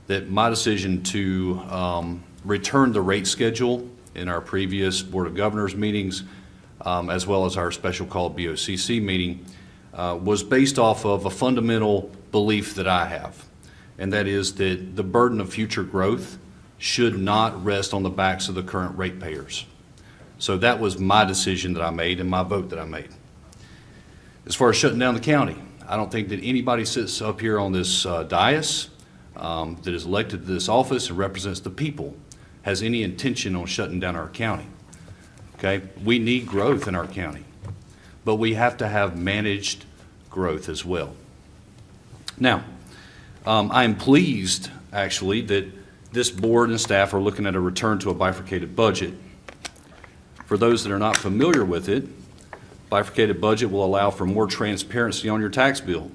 that my decision to return the rate schedule in our previous Board of Governors meetings, as well as our special called BOCC meeting, was based off of a fundamental belief that I have, and that is that the burden of future growth should not rest on the backs of the current ratepayers. So that was my decision that I made and my vote that I made. As far as shutting down the county, I don't think that anybody sits up here on this dais that is elected to this office and represents the people has any intention on shutting down our county. Okay? We need growth in our county, but we have to have managed growth as well. Now, I am pleased, actually, that this board and staff are looking at a return to a bifurcated budget. For those that are not familiar with it, bifurcated budget will allow for more transparency on your tax bill.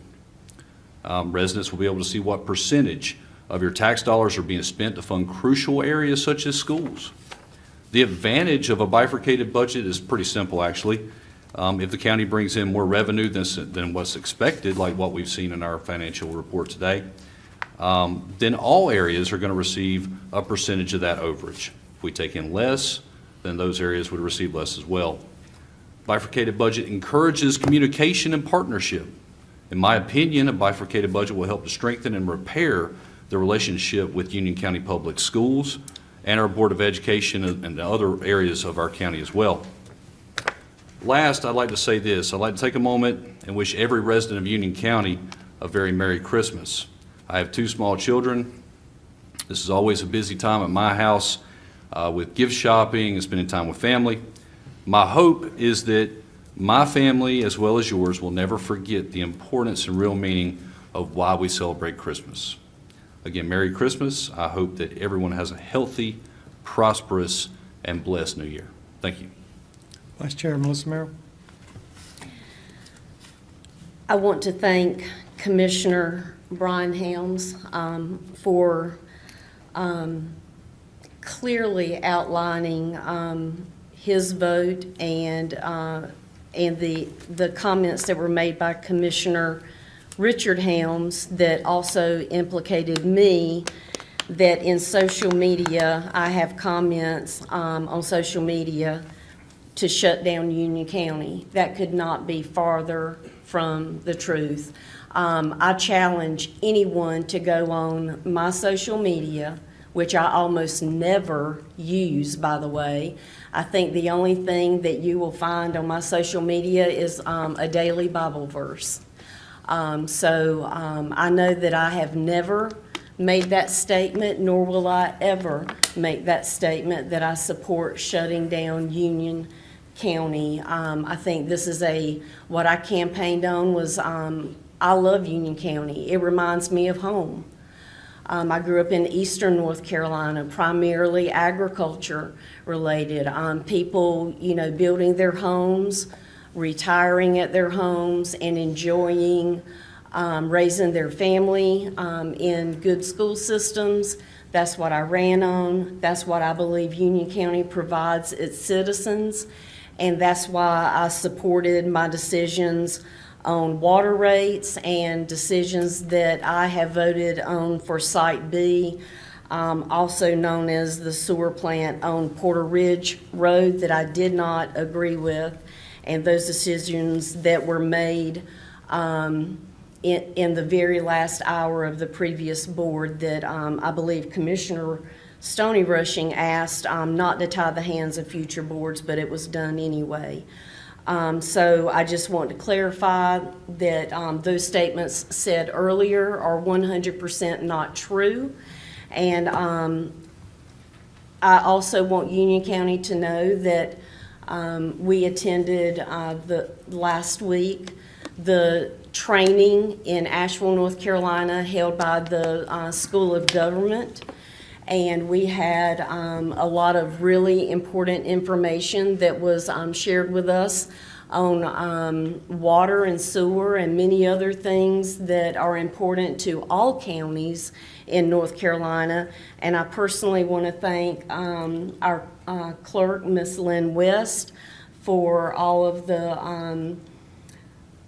Residents will be able to see what percentage of your tax dollars are being spent to fund crucial areas such as schools. The advantage of a bifurcated budget is pretty simple, actually. If the county brings in more revenue than what's expected, like what we've seen in our financial report today, then all areas are going to receive a percentage of that overage. If we take in less, then those areas would receive less as well. Bifurcated budget encourages communication and partnership. In my opinion, a bifurcated budget will help to strengthen and repair the relationship with Union County Public Schools and our Board of Education and the other areas of our county as well. Last, I'd like to say this. I'd like to take a moment and wish every resident of Union County a very Merry Christmas. I have 2 small children. This is always a busy time at my house with gift shopping and spending time with family. My hope is that my family, as well as yours, will never forget the importance and real meaning of why we celebrate Christmas. Again, Merry Christmas. I hope that everyone has a healthy, prosperous, and blessed New Year. Thank you. Vice Chair Melissa Merrill? I want to thank Commissioner Brian Helms for clearly outlining his vote and the comments that were made by Commissioner Richard Helms that also implicated me, that in social media, I have comments on social media to shut down Union County. That could not be farther from the truth. I challenge anyone to go on my social media, which I almost never use, by the way. I think the only thing that you will find on my social media is a daily Bible verse. So I know that I have never made that statement, nor will I ever make that statement that I support shutting down Union County. I think this is what I campaigned on was I love Union County. It reminds me of home. I grew up in eastern North Carolina, primarily agriculture related. People, building their homes, retiring at their homes, and enjoying raising their family in good school systems. That's what I ran on. That's what I believe Union County provides its citizens. And that's why I supported my decisions on water rates and decisions that I have voted on for Site B, also known as the sewer plant on Porter Ridge Road that I did not agree with, and those decisions that were made in the very last hour of the previous board that I believe Commissioner Stony Rushing asked not to tie the hands of future boards, but it was done anyway. So I just want to clarify that those statements said earlier are 100% not true. And I also want Union County to know that we attended last week the training in Asheville, North Carolina, held by the School of Government. And we had a lot of really important information that was shared with us on water and sewer and many other things that are important to all counties in North Carolina. And I personally want to thank our clerk, Ms. Lynn West, for all of the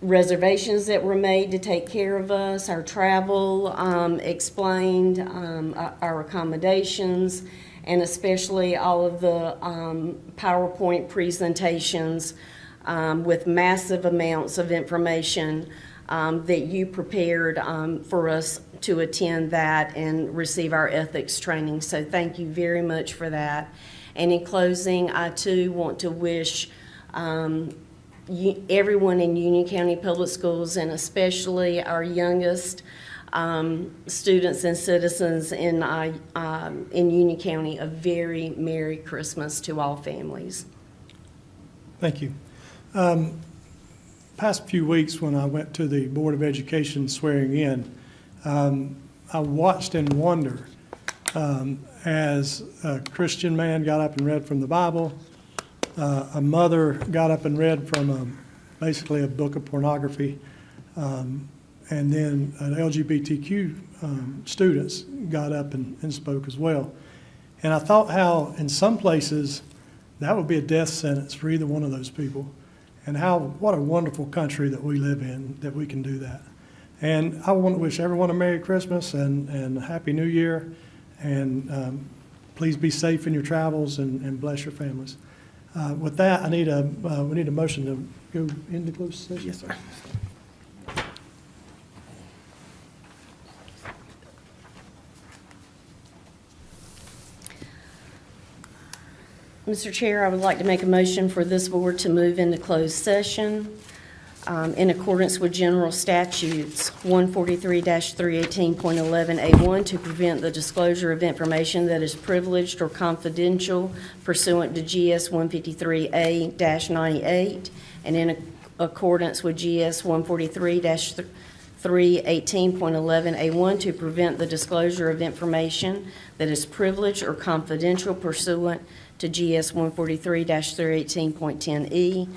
reservations that were made to take care of us, our travel explained, our accommodations, and especially all of the PowerPoint presentations with massive amounts of information that you prepared for us to attend that and receive our ethics training. So thank you very much for that. And in closing, I too want to wish everyone in Union County Public Schools, and especially our youngest students and citizens in Union County, a very Merry Christmas to all families. Thank you. Past few weeks when I went to the Board of Education swearing in, I watched and wondered as a Christian man got up and read from the Bible, a mother got up and read from basically a book of pornography, and then an LGBTQ students got up and spoke as well. And I thought how in some places that would be a death sentence for either one of those people, and what a wonderful country that we live in that we can do that. And I want to wish everyone a Merry Christmas and a Happy New Year, and please be safe in your travels and bless your families. With that, we need a motion to go into closed session. Yes, sir. Mr. Chair, I would like to make a motion for this board to move into closed session in accordance with General Statutes 143-318.11A1 to prevent the disclosure of information that is privileged or confidential pursuant to GS 153A-98, and in accordance with GS 143-318.11A1 to prevent the disclosure of information that is privileged or confidential pursuant to GS 143-318.10E.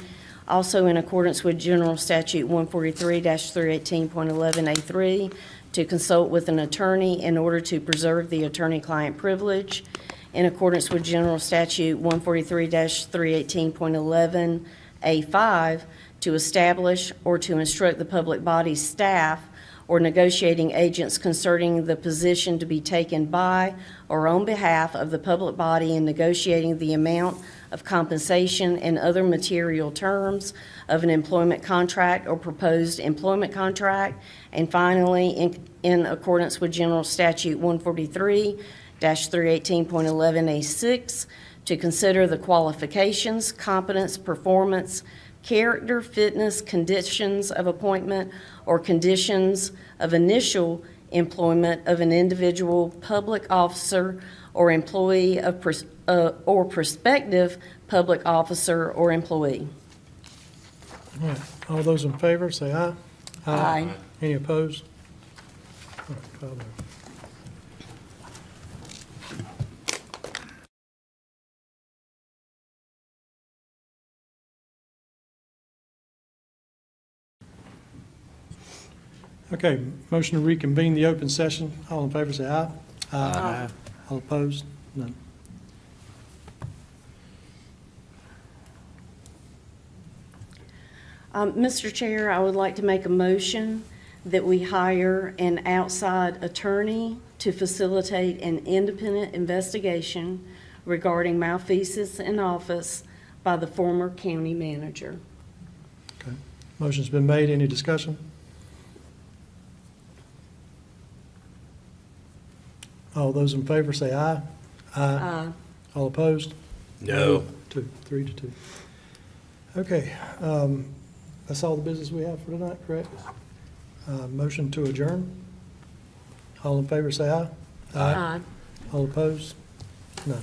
Also in accordance with General Statute 143-318.11A3 to consult with an attorney in order to preserve the attorney-client privilege. In accordance with General Statute 143-318.11A5 to establish or to instruct the public body's staff or negotiating agents concerning the position to be taken by or on behalf of the public body in negotiating the amount of compensation and other material terms of an employment contract or proposed employment contract. And finally, in accordance with General Statute 143-318.11A6, to consider the qualifications, competence, performance, character, fitness, conditions of appointment, or conditions of initial employment of an individual public officer or employee of or prospective public officer or employee. All right. All those in favor, say aye. Aye. Any opposed? All right, 5-0. Okay, motion to reconvene the open session. All in favor, say aye. Aye. All opposed? None. Mr. Chair, I would like to make a motion that we hire an outside attorney to facilitate an independent investigation regarding malfeasance in office by the former county manager. Okay. Motion's been made. Any discussion? All those in favor say aye. Aye. All opposed? No. 3 to 2. Okay, that's all the business we have for tonight, correct? Motion to adjourn. All in favor say aye. Aye. All opposed? None.